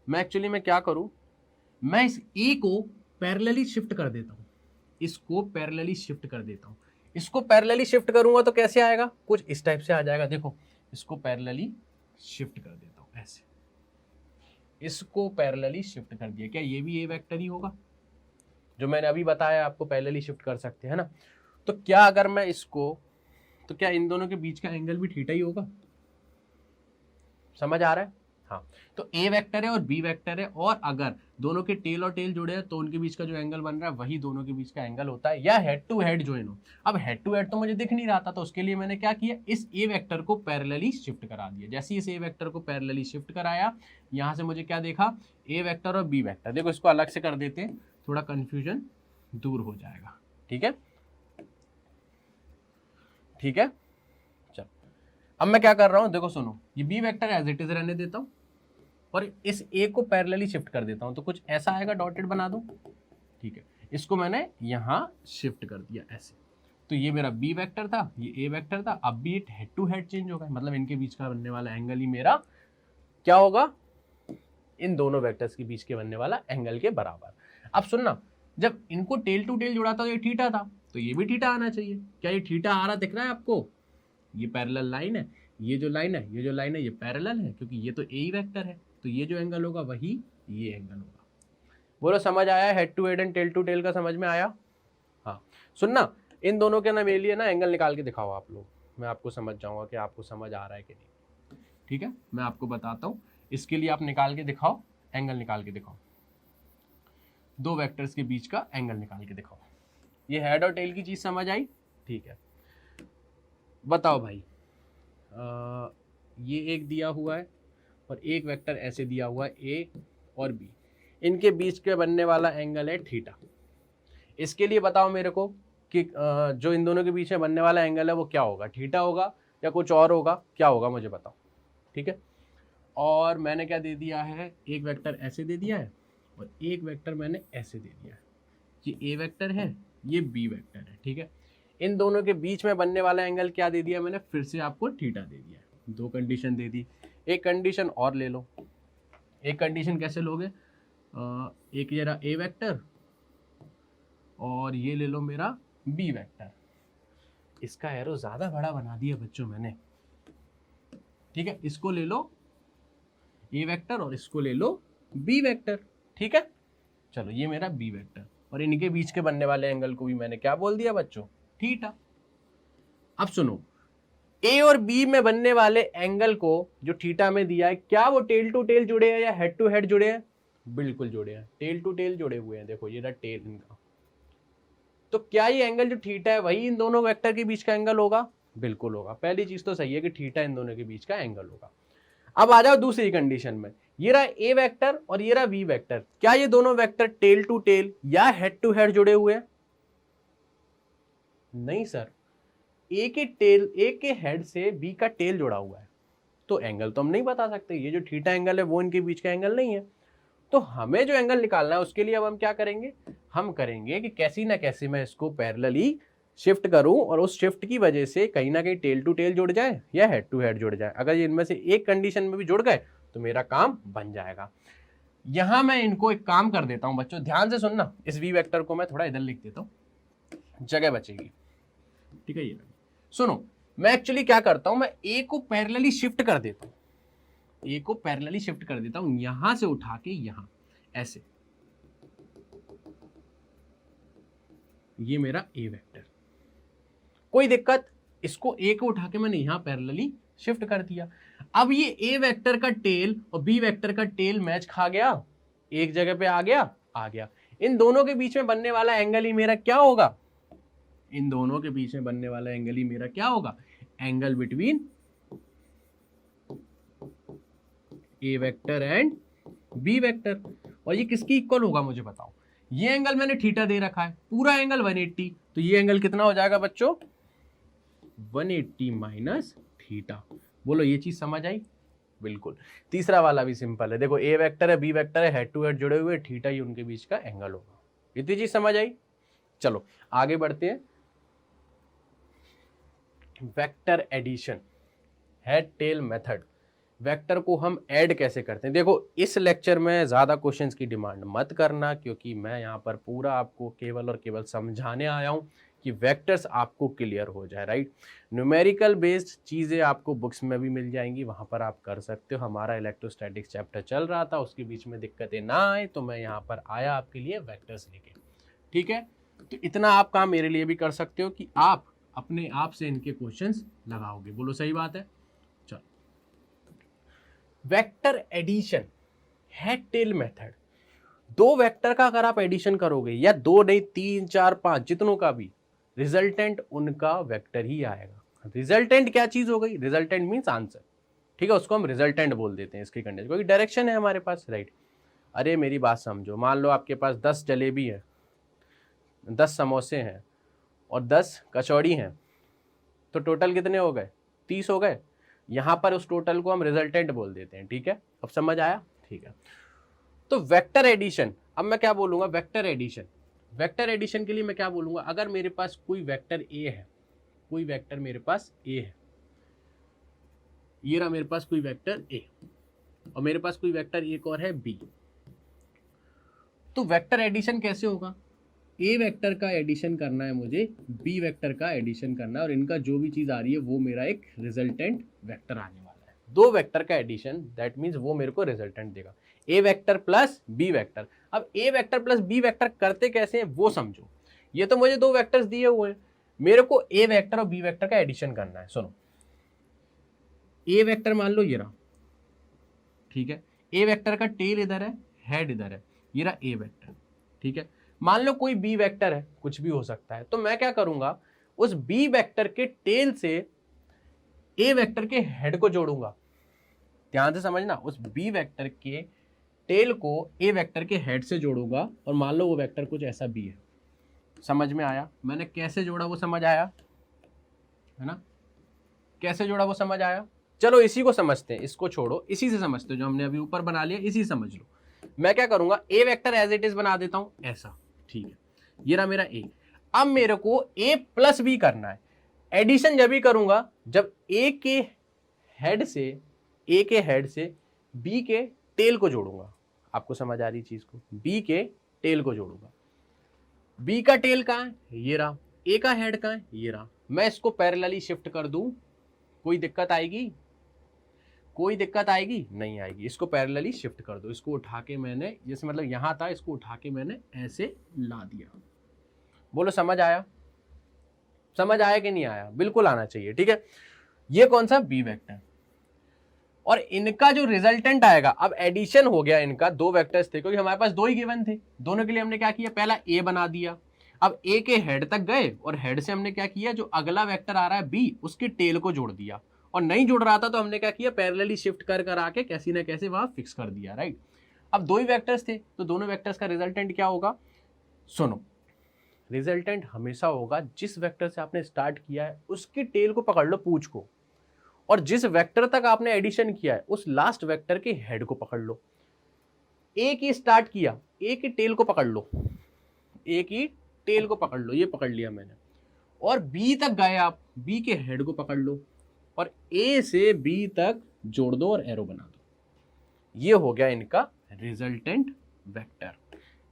मैं एक्चुअली में क्या करूं, मैं इस ए को पैरेलली शिफ्ट कर देता हूं, इसको पैरेलली शिफ्ट कर देता हूं। इसको पैरेलली शिफ्ट करूंगा तो कैसे आएगा, कुछ इस टाइप से आ जाएगा। देखो इसको पैरेलली शिफ्ट कर देता हूं ऐसे, इसको पैरेलली शिफ्ट कर दिया, क्या ये भी ए वेक्टर ही होगा, जो मैंने अभी बताया आपको पैरेलली शिफ्ट कर सकते हैं ना। तो क्या अगर मैं इसको, तो क्या इन दोनों के बीच का एंगल भी थीटा ही होगा, समझ आ रहा है। हाँ, तो ए वेक्टर है और बी वेक्टर है, और अगर दोनों के टेल और टेल जुड़े हैं तो उनके बीच का जो एंगल बन रहा है वही दोनों के बीच का एंगल होता है, या हेड टू हेड ज्वाइन हो। अब हेड टू हेड तो मुझे दिख नहीं रहा था, तो उसके लिए मैंने क्या किया, इस ए वेक्टर को पैरेलली शिफ्ट करा दिया। जैसे इस ए वेक्टर को पैरेलली शिफ्ट कराया, यहाँ से मुझे क्या देखा, ए वेक्टर और बी वेक्टर। देखो इसको अलग से कर देते हैं, थोड़ा कंफ्यूजन दूर हो जाएगा, ठीक है, ठीक है। चलो अब मैं क्या कर रहा हूँ, देखो सुनो, ये B vector as it is रहने देता हूँ, और इस ए को पैरेलली शिफ्ट कर देता हूं, तो कुछ ऐसा आएगा, डॉटेड बना दूं, ठीक है। इसको मैंने यहां शिफ्ट कर दिया ऐसे, तो ये मेरा बी वेक्टर था, ये ए वेक्टर था। अब भी हेड टू हेड चेंज होगा, मतलब इनके बीच का बनने वाला एंगल ही मेरा क्या होगा, इन दोनों वेक्टर्स के बीच के बनने वाला एंगल के बराबर। अब सुनना, जब इनको टेल टू टेल जुड़ा था तो ये थीटा था, तो ये भी थीटा आना चाहिए। क्या ये थीटा आ रहा दिख रहा है आपको, ये पैरेलल लाइन है, ये जो लाइन है, ये पैरेलल है, क्योंकि ये तो ए ही वेक्टर है, तो ये जो एंगल होगा वही ये एंगल होगा। बोलो समझ आया, head to head and tail to tail का समझ में आया। हाँ सुनना, इन दोनों के ना मेरे लिए ना एंगल निकाल के दिखाओ आप लोग, मैं आपको समझ जाऊंगा कि आपको समझ आ रहा है कि नहीं, ठीक है। मैं आपको बताता हूँ, इसके लिए आप निकाल के दिखाओ, एंगल निकाल के दिखाओ, दो वेक्टर्स के बीच का एंगल निकाल के दिखाओ। ये हेड और टेल की चीज समझ आई, ठीक है। बताओ भाई, ये एक दिया हुआ है और एक वेक्टर ऐसे दिया हुआ है ए और बी, इनके बीच के बनने वाला एंगल है थीटा। इसके लिए बताओ मेरे को कि जो इन दोनों के बीच में बनने वाला एंगल है वो क्या होगा, थीटा होगा या कुछ और होगा, क्या होगा मुझे बताओ। ठीक है, और मैंने क्या दे दिया है, एक वेक्टर ऐसे दे दिया है और एक वेक्टर मैंने ऐसे दे दिया है। ये ए वेक्टर है, ये बी वेक्टर है। ठीक है, इन दोनों के बीच में बनने वाला एंगल क्या दे दिया मैंने, फिर से आपको थीटा दे दिया है। दो कंडीशन दे दी, एक कंडीशन और ले लो। एक कंडीशन कैसे लोगे, एक ये रहा ए वेक्टर और ये ले लो मेरा बी वेक्टर। इसका एरो ज्यादा बड़ा बना दिया बच्चों मैंने। ठीक है, इसको ले लो ए वेक्टर और इसको ले लो बी वेक्टर। ठीक है, चलो ये मेरा बी वेक्टर और इनके बीच के बनने वाले एंगल को भी मैंने क्या बोल दिया बच्चों, थीटा। अब सुनो, ए और बी में बनने वाले एंगल को जो थीटा में दिया है, क्या वो टेल टू टेल जुड़े हैं या हेड टू हेड जुड़े हैं? बिल्कुल जुड़े हैं, टेल टू टेल जुड़े हुए हैं। देखो ये रहा टेल इनका। तो क्या ये एंगल जो थीटा है वही इन दोनों वेक्टर के बीच का एंगल होगा? बिल्कुल होगा। पहली चीज तो सही है कि थीटा इन दोनों के बीच का एंगल होगा। अब आ जाओ दूसरी कंडीशन में, ये रहा ए वेक्टर और ये रहा बी वेक्टर। क्या ये दोनों वेक्टर टेल टू टेल या हेड टू हेड जुड़े हुए हैं? नहीं सर, ए के हेड से बी का टेल जुड़ा हुआ है, तो एंगल तो हम नहीं बता सकते। ये जो थीटा एंगल है वो इनके बीच का एंगल नहीं है। तो हमें जो एंगल निकालना है उसके लिए अब हम क्या करेंगे, हम करेंगे कि कैसी ना कैसी मैं इसको पैरेलली शिफ्ट करूं और उस शिफ्ट की वजह से कहीं ना कहीं टेल टू टेल जुड़ जाए या हेड टू हेड जुड़ जाए। अगर ये इनमें से एक कंडीशन में भी जुड़ गए तो मेरा काम बन जाएगा। यहां मैं इनको एक काम कर देता हूं बच्चों, ध्यान से सुनना। इस वी वेक्टर को मैं थोड़ा इधर लिख देता हूं, जगह बचेगी। ठीक है, ये सुनो, मैं एक्चुअली क्या करता हूं, मैं ए को पैरेलली शिफ्ट कर देता हूं, ए को पैरेलली शिफ्ट कर देता हूं यहां से उठा के यहां ऐसे। ये मेरा ए वेक्टर, कोई दिक्कत, इसको ए को उठा के मैंने यहां पैरेलली शिफ्ट कर दिया। अब ये ए वेक्टर का टेल और बी वेक्टर का टेल मैच खा गया, एक जगह पे आ गया। इन दोनों के बीच में बनने वाला एंगल ही मेरा क्या होगा, इन दोनों के बीच में बनने वाला एंगल ही मेरा क्या होगा, angle between A vector and B vector. और ये किसकी इक्वल होगा मुझे बताओ। ये एंगल मैंने थीटा दे रखा है, पूरा एंगल 180, तो ये एंगल कितना हो जाएगा बच्चों, 180 माइनस थीटा। बोलो ये चीज समझ आई? बिल्कुल। तीसरा वाला भी सिंपल है, देखो ए वेक्टर है बी वेक्टर है, हेड टू हेड जुड़े हुए, थीटा ही उनके बीच का एंगल होगा। इतनी चीज समझ आई? चलो आगे बढ़ते हैं। Vector addition, head tail method. Vector को हम ऐड कैसे करते हैं? देखो इस लेक्चर में ज़्यादा क्वेश्चंस की डिमांड मत करना, क्योंकि मैं यहाँ पर पूरा आपको केवल और केवल समझाने आया हूँ कि वेक्टर्स आपको क्लियर हो जाए, राइट। न्यूमेरिकल बेस्ड चीज़ें आपको बुक्स में भी मिल जाएंगी, वहाँ पर आप कर सकते हो। हमारा इलेक्ट्रोस्टैटिक्स चैप्टर चल रहा था, उसके बीच में दिक्कतें ना आए तो मैं यहाँ पर आया आपके लिए वेक्टर्स लेके। ठीक है, तो इतना आप काम मेरे लिए भी कर सकते हो कि आप अपने आप से इनके क्वेश्चंस लगाओगे। बोलो सही बात है? चलो, vector addition, head tail method. दो वेक्टर का अगर आप एडिशन करोगे, या दो नहीं 3 4 5 जितनों का भी, रिजल्टेंट उनका वेक्टर ही आएगा। रिजल्टेंट क्या चीज हो गई? Resultant means answer. ठीक है, उसको हम रिजल्टेंट बोल देते हैं इसकी कंडीशन, क्योंकि डायरेक्शन है हमारे पास, राइट। अरे मेरी बात समझो, मान लो आपके पास 10 जलेबी है, 10 समोसे हैं और 10 कचौड़ी हैं, तो टोटल कितने हो गए? 30 हो गए। यहां पर उस टोटल को हम रिजल्टेंट बोल देते हैं। ठीक है, अब समझ आया? ठीक है, तो वेक्टर एडिशन, अब मैं क्या बोलूंगा, वेक्टर एडिशन। वेक्टर एडिशन के लिए मैं क्या बोलूंगा, अगर मेरे पास कोई वेक्टर ए है, कोई वेक्टर मेरे पास ए है, ये रहा मेरे पास कोई वेक्टर ए, और मेरे पास कोई वेक्टर एक और है बी, तो वेक्टर एडिशन कैसे होगा? ए वेक्टर का एडिशन करना है मुझे, बी वेक्टर का एडिशन करना है, और इनका जो भी चीज आ रही है वो मेरा एक रिजल्टेंट वेक्टर आने वाला है। दो वेक्टर का एडिशन, दैट मींस वो मेरे को रिजल्टेंट देगा, ए वेक्टर प्लस बी वेक्टर। अब ए वेक्टर प्लस बी वेक्टर करते कैसे हैं वो समझो। ये तो मुझे दो वेक्टर्स दिए हुए हैं, मेरे को ए वेक्टर और बी वेक्टर का एडिशन करना है। सुनो, ए वेक्टर मान लो ये रहा, ठीक है, ए वेक्टर का टेल इधर है, हेड इधर है, ये रहा ए वेक्टर। ठीक है, मान लो कोई बी वेक्टर है, कुछ भी हो सकता है, तो मैं क्या करूंगा, उस बी वेक्टर के टेल से ए वेक्टर के हेड को जोड़ूंगा। ध्यान से समझना, उस बी वेक्टर के टेल को ए वेक्टर के हेड से जोड़ूंगा और मान लो वो वेक्टर कुछ ऐसा बी है। समझ में आया मैंने कैसे जोड़ा, वो समझ आया है ना, कैसे जोड़ा वो समझ आया। चलो इसी को समझते हैं, इसको छोड़ो, इसी से समझते हो, जो हमने अभी ऊपर बना लिया इसी समझ लो। मैं क्या करूंगा, ए वेक्टर एज इट इज बना देता हूं ऐसा, ठीक है, ये रहा मेरा ए। अब मेरे को ए प्लस बी करना है। एडिशन जब भी करूंगा जब ए के हेड से बी के टेल को जोड़ूंगा। आपको समझ आ रही चीज को, बी के टेल को जोड़ूंगा। बी का टेल कहां है, ये रहा, ए का हेड कहां है, ये रहा। मैं इसको पैरेलली शिफ्ट कर दूं, कोई दिक्कत आएगी, कोई दिक्कत आएगी नहीं आएगी। इसको पैरेलली शिफ्ट कर दो, इसको उठा के मैंने, जैसे मतलब यहां था, इसको उठा के मैंने ऐसे ला दिया। बोलो समझ आया, समझ आया कि नहीं आया, बिल्कुल आना चाहिए, ठीक है। ये कौन सा बी वेक्टर, और इनका जो रिजल्टेंट आएगा, अब एडिशन हो गया इनका, दो वेक्टर्स थे क्योंकि हमारे पास दो ही गिवन थे, दोनों के लिए हमने क्या किया, पहला ए बना दिया। अब ए के हेड तक गए और हेड से हमने क्या किया, जो अगला वेक्टर आ रहा है बी, उसके टेल को जोड़ दिया, और नहीं जुड़ रहा था तो हमने क्या किया, पैरेलली शिफ्ट कर आके कैसी ना कैसे वहां फिक्स कर दिया, राइट। अब दो ही वेक्टर्स थे तो दोनों वेक्टर्स का रिजल्टेंट क्या होगा, सुनो, रिजल्टेंट हमेशा होगा जिस वेक्टर से आपने स्टार्ट किया है उसकी टेल को पकड़ लो, पूंछ को, और जिस वेक्टर तक आपने एडिशन किया है उस लास्ट वेक्टर के हेड को पकड़ लो। ए की स्टार्ट किया, ए की टेल को पकड़ लो, ए की टेल को पकड़ लो, ये पकड़ लिया मैंने, और बी तक गए आप, बी के हेड को पकड़ लो और ए से बी तक जोड़ दो और एरो बना दो। ये हो गया इनका रिजल्टेंट वेक्टर।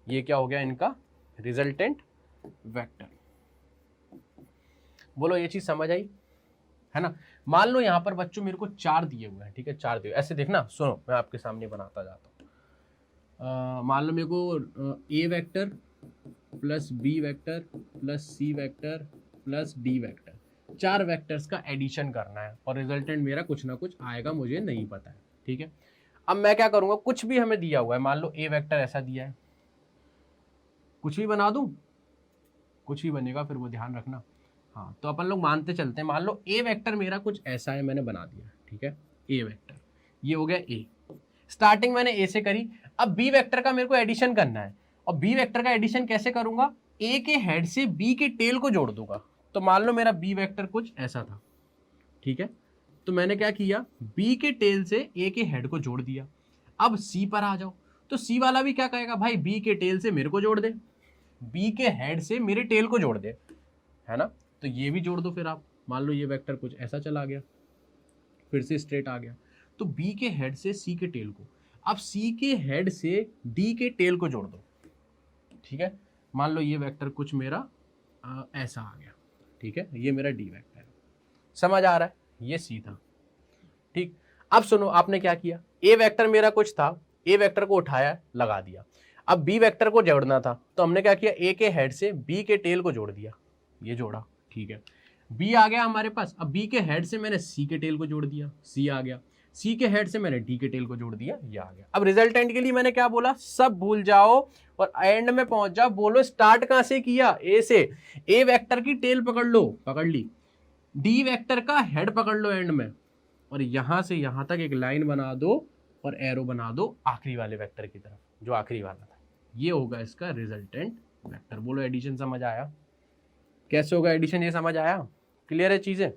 ये क्या हो गया इनका रिजल्टेंट वेक्टर। बोलो ये चीज समझ आई है ना। मान लो यहां पर बच्चों मेरे को 4 दिए हुए हैं, ठीक है, 4 दिए, ऐसे देखना, सुनो मैं आपके सामने बनाता जाता हूं। मान लो मेरे को A vector plus B vector plus C vector plus D vector, 4 vectors का एडिशन करना है और रिजल्टेंट मेरा कुछ ना कुछ आएगा, मुझे नहीं पता है, ठीक है। अब मैं क्या करूंगा, कुछ भी हमें दिया हुआ है, मान लो ए वेक्टर ऐसा दिया है, कुछ भी बना दूं, कुछ भी बनेगा, फिर वो ध्यान रखना। हाँ तो अपन लोग मानते चलते हैं, मान लो ए वेक्टर मेरा कुछ ऐसा है, मैंने बना दिया, ठीक है, ए वेक्टर, ये हो गया ए, स्टार्टिंग मैंने ए से करी। अब बी वेक्टर का मेरे को एडिशन करना है, और बी वेक्टर का एडिशन कैसे करूंगा, ए के हेड से बी के टेल को जोड़ दूंगा। तो मान लो मेरा बी वेक्टर कुछ ऐसा था, ठीक है, तो मैंने क्या किया, बी के टेल से ए के हेड को जोड़ दिया। अब सी पर आ जाओ, तो सी वाला भी क्या कहेगा, भाई बी के टेल से मेरे को जोड़ दे, बी के हेड से मेरे टेल को जोड़ दे, है ना। तो ये भी जोड़ दो फिर आप, मान लो ये वेक्टर कुछ ऐसा चला गया, फिर से स्ट्रेट आ गया, तो बी के हेड से सी के टेल को, अब सी के हेड से डी के टेल को जोड़ दो, ठीक है। मान लो ये वेक्टर कुछ मेरा ऐसा आ गया, ठीक है, ये मेरा डी वेक्टर है, समझ आ रहा है, ये सी था, ठीक। अब सुनो आपने क्या किया, ए वेक्टर मेरा कुछ था, ए वेक्टर को उठाया लगा दिया। अब बी वेक्टर को जोड़ना था तो हमने क्या किया, ए के हेड से बी के टेल को जोड़ दिया, ये जोड़ा, ठीक है, बी आ गया हमारे पास। अब बी के हेड से मैंने सी के टेल को जोड़ दिया, सी आ गया, सी के हेड से मैंने डी के टेल को जोड़ दिया, ये आ गया। अब रिजल्टेंट के लिए मैंने क्या बोला, सब भूल जाओ और एंड में पहुंच जाओ। बोलो स्टार्ट कहां से किया, ए से, ए वेक्टर की टेल पकड़ लो, पकड़ ली, डी वेक्टर का हेड पकड़ लो एंड में, और यहां से यहां तक एक लाइन बना दो और एरो बना दो आखिरी वाले वेक्टर की तरफ, जो आखिरी वाला था। ये होगा इसका रिजल्टेंट वेक्टर। बोलो एडिशन समझ आया, कैसे होगा एडिशन, ये समझ आया, क्लियर है चीजें,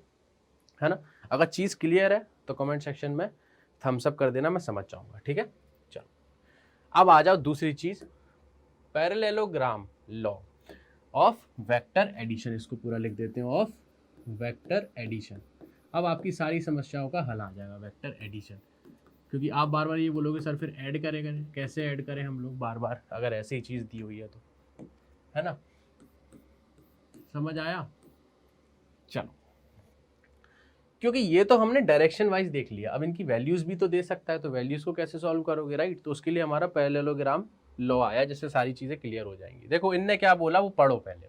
है ना। अगर चीज क्लियर है तो कमेंट सेक्शन में थम्स अप कर देना, मैं समझ जाऊंगा, ठीक है। चलो अब आ जाओ दूसरी चीज, parallelogram law of vector addition, इसको पूरा लिख देते हैं, ऑफ वेक्टर एडिशन। अब आपकी सारी समस्याओं का हल आ जाएगा, वेक्टर एडिशन, क्योंकि आप बार बार ये बोलोगे सर फिर ऐड करें, कैसे ऐड करें हम लोग बार बार, अगर ऐसी ही चीज दी हुई है तो, है ना, समझ आया। चलो क्योंकि ये तो हमने डायरेक्शन वाइज देख लिया, अब इनकी वैल्यूज भी तो दे सकता है, तो वैल्यूज को कैसे सॉल्व करोगे, राइट। तो उसके लिए हमारा पैरेललोग्राम लॉ आया, जिससे सारी चीजें क्लियर हो जाएंगी। देखो इनने क्या बोला वो पढ़ो पहले।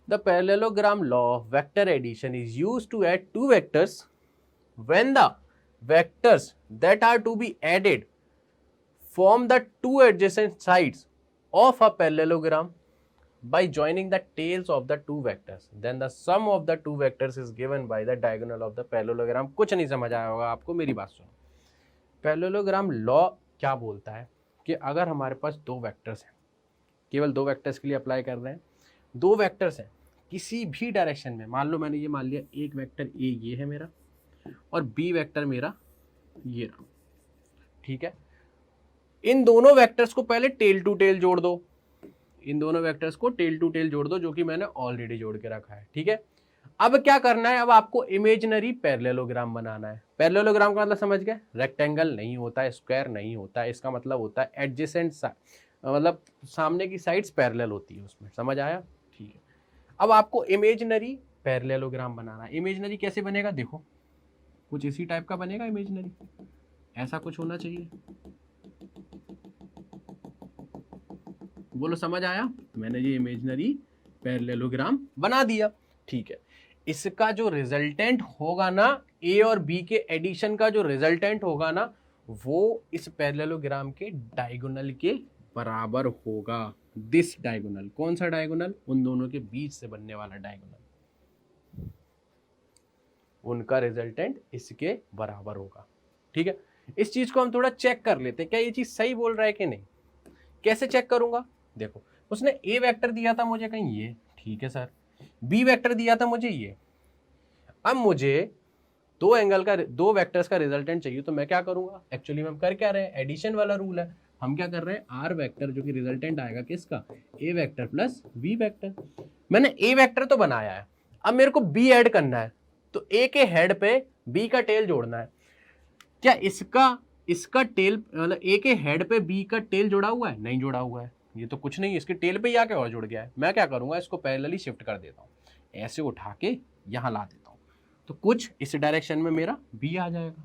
The parallelogram law of vector addition is used to add two vectors when the vectors that are to be added form the two adjacent sides of a parallelogram by joining the tails of the two vectors, then the sum of the two vectors is given by the diagonal of the parallelogram। कुछ नहीं समझ आया होगा आपको, मेरी बात सुनो, parallelogram law क्या बोलता है कि अगर हमारे पास दो वेक्टर्स हैं, केवल दो वेक्टर्स के लिए अप्लाई कर रहे हैं, दो वेक्टर्स हैं किसी भी डायरेक्शन में, मान लो मैंने ये मान लिया एक वेक्टर ए ये है मेरा और बी वेक्टर मेरा ये रहा, ठीक है। इन दोनों वेक्टर्स को पहले टेल टू टेल जोड़ दो, इन दोनों वेक्टर्स को टेल टू टेल जोड़ दो, जो कि मैंने ऑलरेडी जोड़ के रखा है, ठीक है। अब क्या करना है, अब आपको इमेजिनरी पैरेललोग्राम बनाना है। पैरेललोग्राम का मतलब समझ गए, रेक्टेंगल नहीं होता है, स्क्वायर नहीं होता है, इसका मतलब होता है एडजेसेंट, मतलब सामने की साइड्स पैरेलल होती है उसमें, समझ आया, ठीक है। अब आपको इमेजिनरी पैरेललोग्राम बनाना है। इमेजिनरी कैसे बनेगा, देखो कुछ इसी टाइप का बनेगा इमेजिनरी, ऐसा कुछ होना चाहिए, बोलो समझ आया। मैंने ये इमेजिनरी पैरेललोग्राम बना दिया, ठीक है। इसका जो रिजल्टेंट होगा ना, ए और बी के एडिशन का जो रिजल्टेंट होगा ना, वो इस पैरेललोग्राम के डायगोनल के बराबर होगा। दिस डायगोनल, कौन सा डायगोनल, उन दोनों के बीच से बनने वाला डायगोनल, उनका रिजल्टेंट इसके बराबर होगा, ठीक है। इस चीज को हम थोड़ा चेक कर लेते हैं, क्या ये चीज सही बोल रहा है कि नहीं। कैसे चेक करूंगा, देखो उसने ए वेक्टर दिया था मुझे कहीं ये, ठीक है सर, बी वेक्टर दिया था मुझे ये। अब मुझे दो एंगल का, दो वेक्टर्स का रिजल्टेंट चाहिए, तो मैं क्या करूंगा, एक्चुअली हम कर क्या रहे हैं, एडिशन वाला रूल है। हम क्या कर रहे हैं, आर वेक्टर जो कि रिजल्टेंट आएगा किसका, ए वेक्टर प्लस बी वेक्टर। मैंने ए वेक्टर तो बनाया है, अब मेरे को बी ऐड करना है, तो ए के हेड पे बी का टेल जोड़ना है। क्या इसका टेल, मतलब ए के हेड पे बी का टेल जुड़ा हुआ है, नहीं जुड़ा हुआ है, ये तो कुछ नहीं है, इसके टेल पे ही आके और जुड़ गया है। मैं क्या करूंगा, इसको पैरेलली शिफ्ट कर देता हूँ, ऐसे उठा के यहाँ ला देता हूँ, तो कुछ इस डायरेक्शन में मेरा बी आ जाएगा,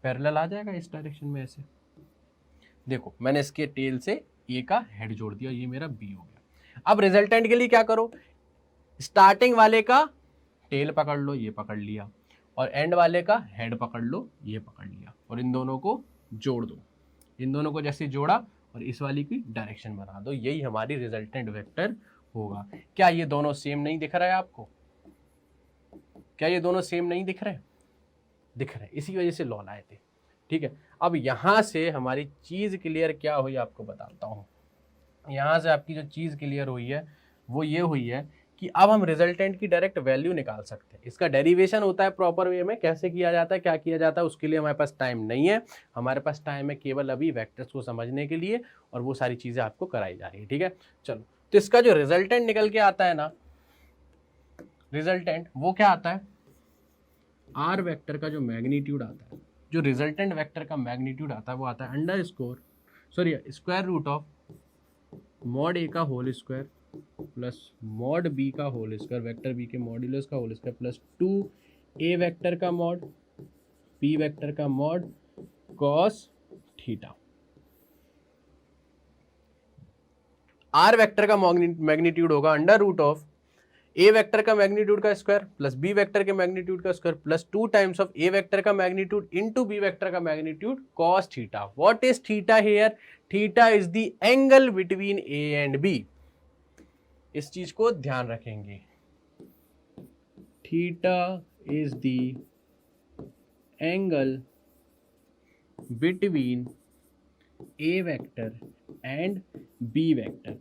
पैरेलल आ जाएगा इस डायरेक्शन में ऐसे। देखो मैंने इसके टेल से ए का हेड जोड़ दिया, ये मेरा बी हो गया। अब रिजल्टेंट के लिए क्या करो, स्टार्टिंग वाले का टेल पकड़ लो, ये पकड़ लिया, और एंड वाले का हेड पकड़ लो, ये पकड़ लिया, और इन दोनों को जोड़ दो। इन दोनों को जैसे जोड़ा और इस वाली की डायरेक्शन बना दो, यही हमारी रिजल्टेंट वेक्टर होगा। क्या ये दोनों सेम नहीं दिख रहा है आपको, क्या ये दोनों सेम नहीं दिख रहे, दिख रहे, इसी वजह से लॉ लाए थे, ठीक है। अब यहां से हमारी चीज क्लियर क्या हुई आपको बताता हूं। यहां से आपकी जो चीज क्लियर हुई है वो ये हुई है कि अब हम रिजल्टेंट की डायरेक्ट वैल्यू निकाल सकते हैं। इसका डेरिवेशन होता है प्रॉपर वे में, कैसे किया जाता है, क्या किया जाता है, उसके लिए हमारे पास टाइम नहीं है। हमारे पास टाइम है केवल अभी वेक्टर्स को समझने के लिए, और वो सारी चीजें आपको कराई जा रही है, ठीक है। चलो, तो इसका जो रिजल्टेंट निकल के आता है ना, रिजल्टेंट वो क्या आता है, आर वेक्टर का जो मैग्नीट्यूड आता है, जो रिजल्टेंट वेक्टर का मैग्नीट्यूड आता है, वो आता है square root of mod A का whole square plus mod B का होल स्क्वायर, वेक्टर बी के मॉड्यूलस का whole square plus 2 A vector का मॉड बी वेक्टर का mod cos theta. R vector का मैग्नीट्यूड होगा under root of A vector का magnitude का स्क्वायर प्लस बी वेक्टर के मैग्नीट्यूड का square plus 2 times of A vector का magnitude into B vector का magnitude cos theta. What is theta here, theta is the angle between A and B. इस चीज को ध्यान रखेंगे, theta is the angle between A vector and B vector.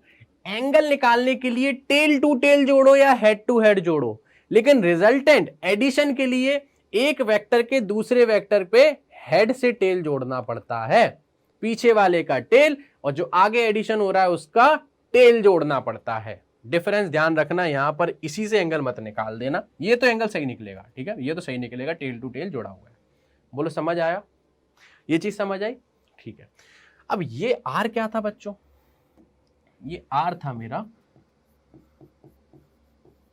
Angle निकालने के लिए टेल टू टेल जोड़ो या हेड टू हेड जोड़ो, लेकिन रिजल्टेंट एडिशन के लिए एक वेक्टर के दूसरे वेक्टर पे हेड से टेल जोड़ना पड़ता है, पीछे वाले का टेल और जो आगे एडिशन हो रहा है उसका टेल जोड़ना पड़ता है। डिफरेंस ध्यान रखना यहां पर, इसी से एंगल मत निकाल देना, ये तो एंगल सही निकलेगा, ठीक है, ये तो सही निकलेगा, टेल टू टेल जोड़ा हुआ है। बोलो समझ आया, ये चीज समझ आई, ठीक है। अब ये आर क्या था बच्चों, ये आर था मेरा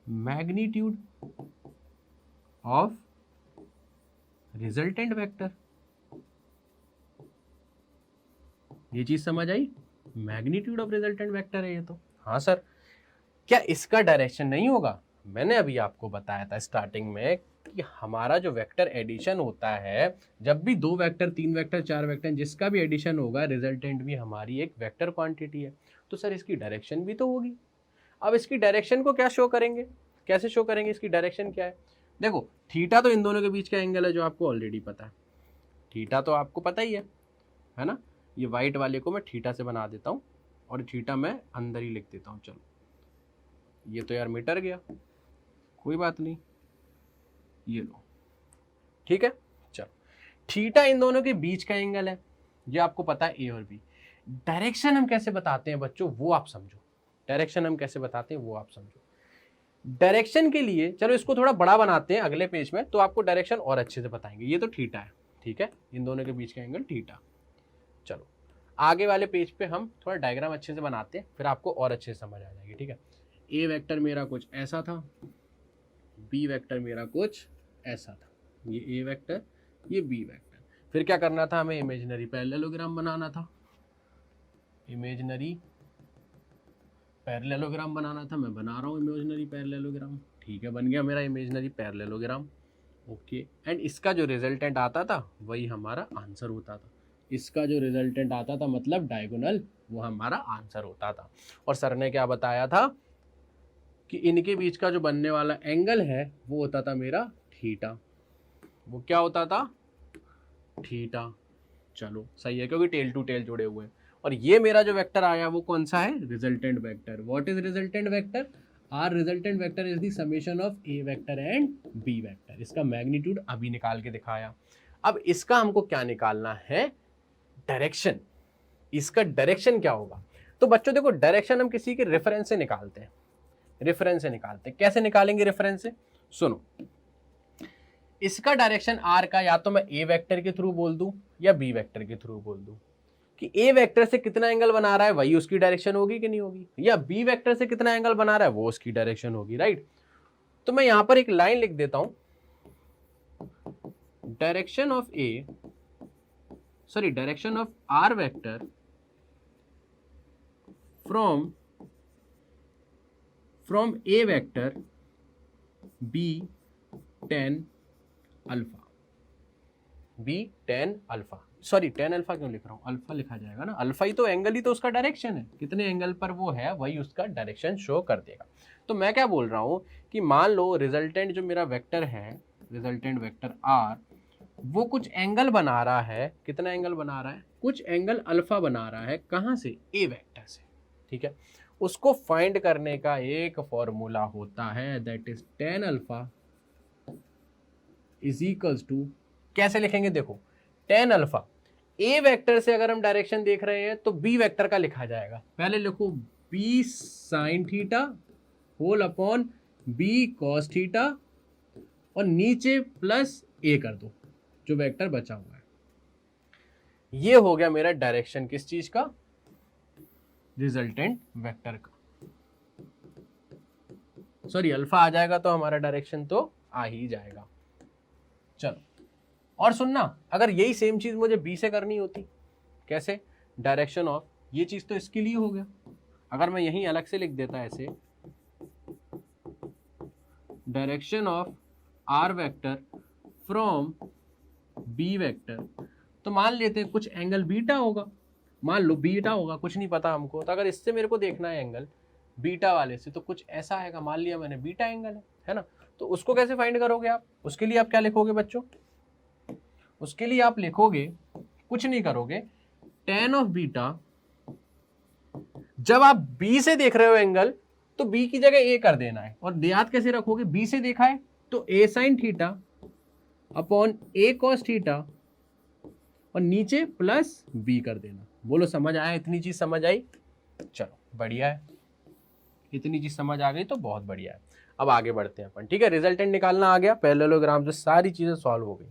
मैग्नीट्यूड ऑफ रिजल्टेंट वेक्टर। ये चीज समझ आई, मैग्नीट्यूड ऑफ रिजल्टेंट वेक्टर है ये तो। हाँ सर, क्या इसका डायरेक्शन नहीं होगा, मैंने अभी आपको बताया था स्टार्टिंग में कि हमारा जो वेक्टर एडिशन होता है, जब भी 2 वेक्टर 3 वेक्टर 4 वेक्टर जिसका भी एडिशन होगा, रिजल्टेंट भी हमारी एक वेक्टर क्वांटिटी है, तो सर इसकी डायरेक्शन भी तो होगी। अब इसकी डायरेक्शन को क्या शो करेंगे, कैसे शो करेंगे, इसकी डायरेक्शन क्या है, देखो थीटा तो इन दोनों के बीच का एंगल है जो आपको ऑलरेडी पता है, थीटा तो आपको पता ही है ना। ये वाइट वाले को मैं थीटा से बना देता हूँ और थीटा मैं अंदर ही लिख देता हूँ। चलो ये तो यार मीटर गया, कोई बात नहीं, ये लो, ठीक है। चलो थीटा इन दोनों के बीच का एंगल है, ये आपको पता है, ए और बी। डायरेक्शन हम कैसे बताते हैं बच्चों, वो आप समझो। डायरेक्शन हम कैसे बताते हैं वो आप समझो। डायरेक्शन के लिए चलो इसको थोड़ा बड़ा बनाते हैं अगले पेज में, तो आपको डायरेक्शन और अच्छे से बताएंगे। ये तो थीटा है, ठीक है, इन दोनों के बीच का एंगल थीटा। चलो आगे वाले पेज पे हम थोड़ा डायग्राम अच्छे से बनाते हैं, फिर आपको और अच्छे से समझ आ जाएगी, ठीक है। ए वेक्टर मेरा कुछ ऐसा था, बी वेक्टर मेरा कुछ ऐसा था, ये ए वेक्टर, ये बी वेक्टर। फिर क्या करना था, हमें इमेजिनरी पैरेललोग्राम बनाना था, इमेजिनरी पैरेललोग्राम बनाना था। मैं बना रहा हूँ इमेजिनरी पैरेललोग्राम, ठीक है, बन गया मेरा इमेजिनरी पैरेललोग्राम, ओके। एंड इसका जो रिजल्टेंट आता था वही हमारा आंसर होता था। इसका जो रिजल्टेंट आता था मतलब डायगोनल, वो हमारा आंसर होता था। और सर ने क्या बताया था कि इनके बीच का जो बनने वाला एंगल है वो होता था मेरा थीटा। वो क्या होता था, थीटा। चलो सही है, क्योंकि टेल टू टेल जुड़े हुए हैं। और ये मेरा जो वेक्टर आया वो कौन सा है, resultant vector. What is resultant vector, R resultant vector is the summation of A vector and B vector. इसका मैग्नीट्यूड अभी निकाल के दिखाया। अब इसका हमको क्या निकालना है, डायरेक्शन। इसका डायरेक्शन क्या होगा, तो बच्चों देखो डायरेक्शन हम किसी के रेफरेंस से निकालते हैं, रेफरेंस से निकालते हैं। कैसे निकालेंगे रेफरेंस से, सुनो। इसका डायरेक्शन आर का या तो मैं ए वेक्टर के थ्रू बोल दूं या बी वेक्टर के थ्रू बोल दूं कि ए वेक्टर से कितना एंगल बना रहा है वही उसकी डायरेक्शन होगी कि नहीं होगी, या बी वेक्टर से कितना एंगल बना रहा है वो उसकी डायरेक्शन होगी, राइट। तो मैं यहां पर एक लाइन लिख देता हूं, direction of A, sorry direction of R vector from A vector B tan alpha, B tan alpha, sorry tan alpha क्यों लिख रहा हूं, अल्फा लिखा जाएगा ना, अल्फा ही तो एंगल ही तो उसका डायरेक्शन है, कितने एंगल पर वो है वही उसका डायरेक्शन शो कर देगा। तो मैं क्या बोल रहा हूं कि मान लो रिजल्टेंट जो मेरा वेक्टर है, रिजल्टेंट वेक्टर आर, वो कुछ एंगल बना रहा है, कितना एंगल बना रहा है, कुछ एंगल अल्फा बना रहा है, कहां से, ए वेक्टर से, ठीक है। उसको फाइंड करने का एक फॉर्मूला होता है, that is tan alpha is equals to, कैसे लिखेंगे देखो, टेन अल्फा ए वेक्टर से अगर हम डायरेक्शन देख रहे हैं तो बी वेक्टर का लिखा जाएगा, पहले लिखो B sine theta whole upon B cos theta और नीचे प्लस ए कर दो जो वेक्टर बचा हुआ है। ये हो गया मेरा डायरेक्शन किस चीज का, रिजल्टेंट वेक्टर का। सॉरी अल्फा आ जाएगा तो हमारा डायरेक्शन तो आ ही जाएगा। चलो और सुनना, अगर यही सेम चीज मुझे बी से करनी होती, कैसे, डायरेक्शन ऑफ, ये चीज तो इसके लिए हो गया, अगर मैं यहीं अलग से लिख देता ऐसे, direction of R vector from B vector, तो मान लेते हैं कुछ एंगल बीटा होगा, मान लो बीटा होगा, कुछ नहीं पता हमको, तो अगर इससे मेरे को देखना है एंगल बीटा वाले से, तो कुछ ऐसा आएगा, मान लिया मैंने बीटा एंगल है ना। तो उसको कैसे फाइंड करोगे आप, उसके लिए आप क्या लिखोगे बच्चों, उसके लिए आप लिखोगे, कुछ नहीं करोगे, टेन ऑफ बीटा, जब आप बी से देख रहे हो एंगल तो बी की जगह ए कर देना है, और याद कैसे रखोगे, बी से देखा है तो ए साइन थीटा अपॉन ए कॉस थीटा और नीचे प्लस बी कर देना। बोलो समझ आया, इतनी चीज समझ आई, चलो बढ़िया है, इतनी चीज समझ आ गई तो बहुत बढ़िया है। अब आगे बढ़ते हैं अपन, ठीक है। रिजल्टेंट निकालना आ गया, पैरेललोग्राम से सारी चीजें सॉल्व हो गई,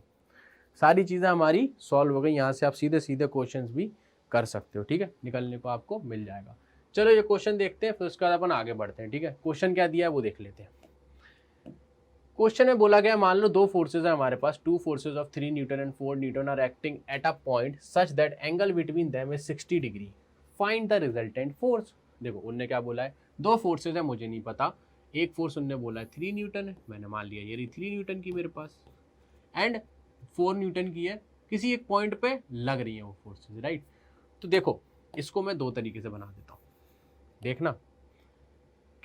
सारी चीजें हमारी सॉल्व हो गई। यहाँ से आप सीधे सीधे क्वेश्चंस भी कर सकते हो, ठीक है, निकलने को आपको मिल जाएगा। चलो ये क्वेश्चन देखते हैं, फिर उसके बाद अपन आगे बढ़ते हैं, ठीक है। क्वेश्चन क्या दिया है वो देख लेते हैं। क्वेश्चन में बोला गया, मान लो दो फोर्सेज है हमारे पास, two forces of 3 newton and 4 newton are acting at a point such that angle between them is 60 degree, find the resultant force. देखो उनने क्या बोला है, दो फोर्सेज है, मुझे नहीं पता, एक फोर्स उनने बोला है 3 न्यूटन है, मैंने मान लिया ये रही 3 न्यूटन की मेरे पास, एंड 4 न्यूटन की है, किसी एक पॉइंट पे लग रही है वो फोर्सेज, राइट। तो देखो इसको मैं दो तरीके से बना देता हूँ, देखना,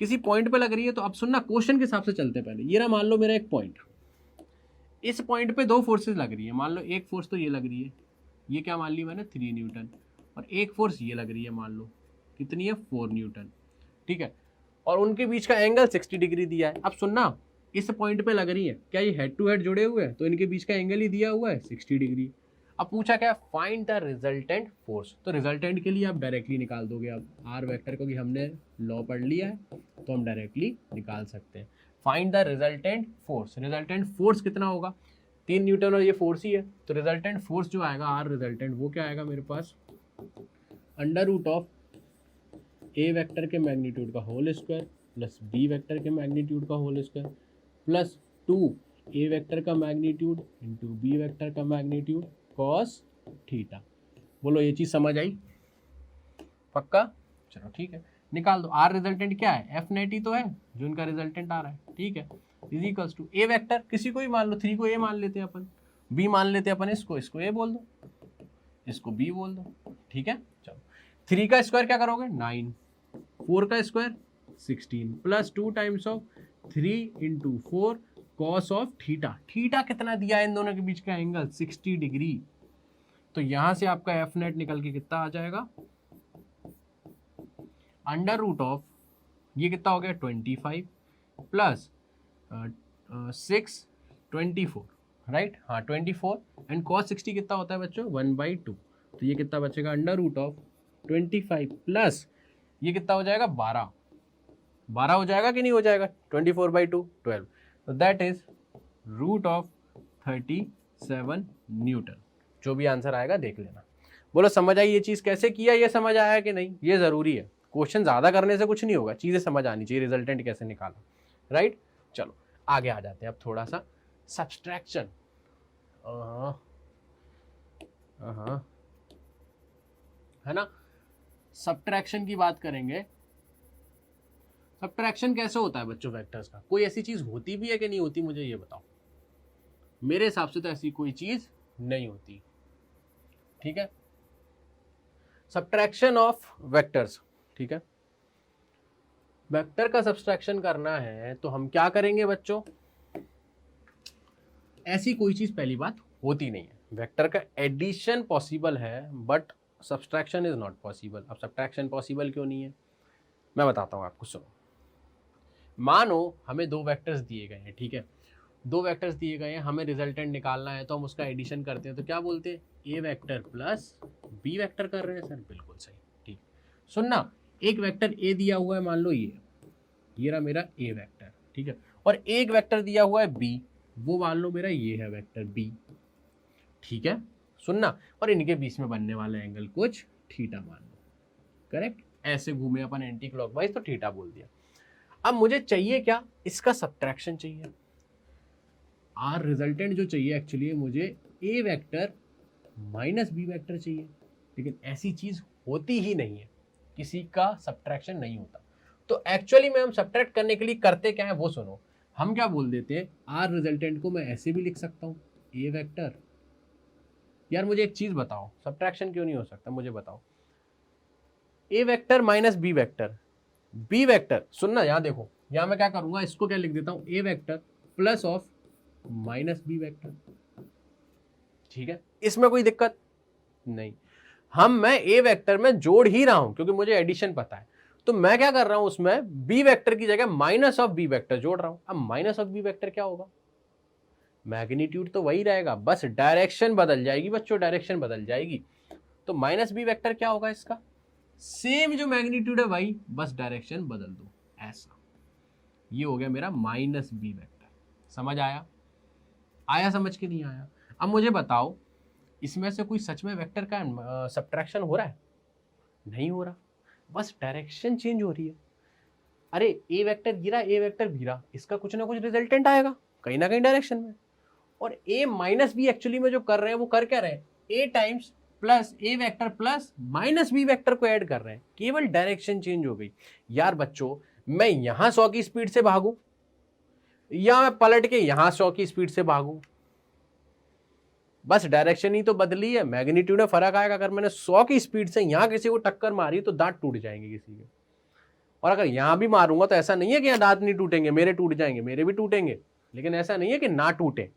किसी पॉइंट पे लग रही है तो अब सुनना, क्वेश्चन के हिसाब से चलते हैं। पहले ये रहा, मान लो मेरा एक पॉइंट, इस पॉइंट पे दो फोर्सेस लग रही है, मान लो एक फोर्स तो ये लग रही है, ये क्या मान ली मैंने 3 न्यूटन, और एक फोर्स ये लग रही है, मान लो कितनी है 4 न्यूटन, ठीक है, और उनके बीच का एंगल 60 डिग्री दिया है। अब सुनना, इस पॉइंट पे लग रही है, क्या ये हेड टू हेड जुड़े हुए हैं, तो इनके बीच का एंगल ही दिया हुआ है 60 डिग्री। अब पूछा क्या, फाइंड द रिजल्टेंट फोर्स, तो रिजल्टेंट के लिए आप डायरेक्टली निकाल दोगे। अब आर वेक्टर को कि हमने लॉ पढ़ लिया है तो हम डायरेक्टली निकाल सकते हैं। Find the resultant force, resultant force कितना होगा, 3 न्यूटन और ये फोर्स ही है, तो रिजल्टेंट फोर्स जो आएगा आर रिजल्टेंट, वो क्या आएगा मेरे पास, under root of A vector के मैग्नीट्यूड का whole square plus B vector के मैग्नीट्यूड का whole square plus 2 A vector का मैग्नीट्यूड इंटू बी वेक्टर का मैग्नीट्यूड कॉस थीटा। बोलो ये चीज समझ आई, पक्का, चलो ठीक है, निकाल दो। आर रिजल्टेंट क्या है, एफ नेट ही तो है जो इनका रिजल्टेंट आ रहा है, ठीक है, is equals to A vector, किसी को ही मान लो, 3 को ए मान लेते हैं अपन, बी मान लेते हैं अपन, इसको ए बोल दो, इसको बी बोल दो, ठीक है। चलो 3 का स्क्वायर क्या करोगे 9, 4 का square 16 plus 2 times of 3 into 4 cos of theta. Theta कितना दिया है इन दोनों के बीच का एंगल 60 डिग्री, तो यहां से आपका एफ नेट निकल के कितना आ जाएगा, अंडर रूट ऑफ ये कितना हो गया 25 प्लस 6 24, राइट, हाँ 24, एंड कॉस 60 कितना होता है बच्चों 1/2, तो ये कितना बचेगा अंडर रूट ऑफ 25 प्लस ये कितना हो जाएगा 12 हो जाएगा कि नहीं हो जाएगा, 24/2 12, तो that is root of 37 newton. जो भी आंसर आएगा देख लेना। बोलो समझ आई ये चीज कैसे किया, ये समझ आया कि नहीं, ये जरूरी है, क्वेश्चन ज्यादा करने से कुछ नहीं होगा, चीजें समझ आनी चाहिए, रिजल्टेंट कैसे निकाला, राइट। चलो आगे आ जाते हैं अब थोड़ा सा सब्सट्रैक्शन, है ना, सब्ट्रैक्शन की बात करेंगे। सब्ट्रैक्शन कैसे होता है बच्चों वेक्टर्स का, कोई ऐसी चीज होती भी है कि नहीं होती, मुझे ये बताओ। मेरे हिसाब से तो ऐसी कोई चीज नहीं होती, ठीक है। सब्ट्रैक्शन ऑफ वेक्टर्स, ठीक है, वेक्टर का सब्ट्रैक्शन करना है तो हम क्या करेंगे बच्चों, ऐसी कोई चीज पहली बात होती नहीं है, वेक्टर का एडिशन पॉसिबल है but subtraction is not possible. अब सब्ट्रैक्शन पॉसिबल क्यों नहीं है, मैं बताता हूं आपको, सुनो। मानो हमें 2 वेक्टर्स दिए गए हैं, ठीक है, 2 वेक्टर्स दिए गए हैं, हमें रिजल्टेंट निकालना है तो हम उसका एडिशन करते हैं, तो क्या बोलते हैं, ए वेक्टर प्लस बी वेक्टर कर रहे हैं सर, बिल्कुल सही, ठीक। सुनना, एक वेक्टर ए दिया हुआ है, मान लो ये रहा मेरा ए वेक्टर, ठीक है, और एक वेक्टर दिया हुआ है बी, वो मान लो मेरा ये है वेक्टर बी, ठीक है, सुनना, और इनके बीच में बनने वाला एंगल कुछ थीटा मान लो, करेक्ट, ऐसे घूमे अपन एंटी क्लॉकवाइज तो थीटा बोल दिया। अब मुझे चाहिए क्या, इसका सब्ट्रैक्शन चाहिए, आर रिजल्टेंट जो चाहिए एक्चुअली मुझे ए वेक्टर माइनस बी वेक्टर चाहिए, लेकिन ऐसी चीज होती ही नहीं है, किसी का सब्ट्रैक्शन नहीं होता। तो एक्चुअली में हम सब्ट्रैक्ट करने के लिए करते क्या है वो सुनो, हम क्या बोल देते हैं, आर रिजल्टेंट को मैं ऐसे भी लिख सकता हूँ, ए वेक्टर, यार मुझे एक चीज बताओ, सब्ट्रैक्शन क्यों नहीं हो सकता मुझे बताओ, A vector minus B vector, B vector, सुनना यहाँ देखो, यहाँ मैं क्या करूंगा, इसको क्या लिख देता हूँ, A vector plus of minus B vector, ठीक है, इसमें कोई दिक्कत नहीं, मैं ए वेक्टर में जोड़ ही रहा हूं क्योंकि मुझे एडिशन पता है, तो मैं क्या कर रहा हूं उसमें बी वेक्टर की जगह माइनस ऑफ बी वेक्टर जोड़ रहा हूं। अब माइनस ऑफ बी वेक्टर क्या होगा, मैग्नीट्यूड तो वही रहेगा, बस डायरेक्शन बदल जाएगी बच्चों, डायरेक्शन बदल जाएगी। तो माइनस बी वेक्टर क्या होगा, इसका सेम जो मैग्नीट्यूड है वही, बस डायरेक्शन बदल दो, ऐसा, ये हो गया मेरा माइनस बी वेक्टर। समझ आया समझ के नहीं आया। अब मुझे बताओ इसमें से कोई सच में वेक्टर का सब्ट्रैक्शन हो रहा है, नहीं हो रहा, बस डायरेक्शन चेंज हो रही है। अरे ए वेक्टर गिरा, ए वेक्टर गिरा, इसका कुछ ना कुछ रिजल्टेंट आएगा कहीं ना कहीं डायरेक्शन में, और ए माइनस बी एक्चुअली में जो कर रहे हैं वो कर क्या रहे हैं, A times plus A vector plus minus B vector को ऐड कर रहे हैं, केवल डायरेक्शन चेंज हो गई। यार बच्चों मैं यहां 100 की स्पीड से भागूं या मैं पलट के यहां 100 की स्पीड से भागूं, बस डायरेक्शन ही तो बदली है, मैग्नीट्यूड में फर्क आएगा। अगर मैंने 100 की स्पीड से यहां किसी को टक्कर मारी तो दांत टूट जाएंगे किसी के, और अगर यहां भी मारूंगा तो ऐसा नहीं है कि यहां दांत नहीं टूटेंगे, मेरे टूट जाएंगे, मेरे भी टूटेंगे, लेकिन ऐसा नहीं है कि ना टूटे,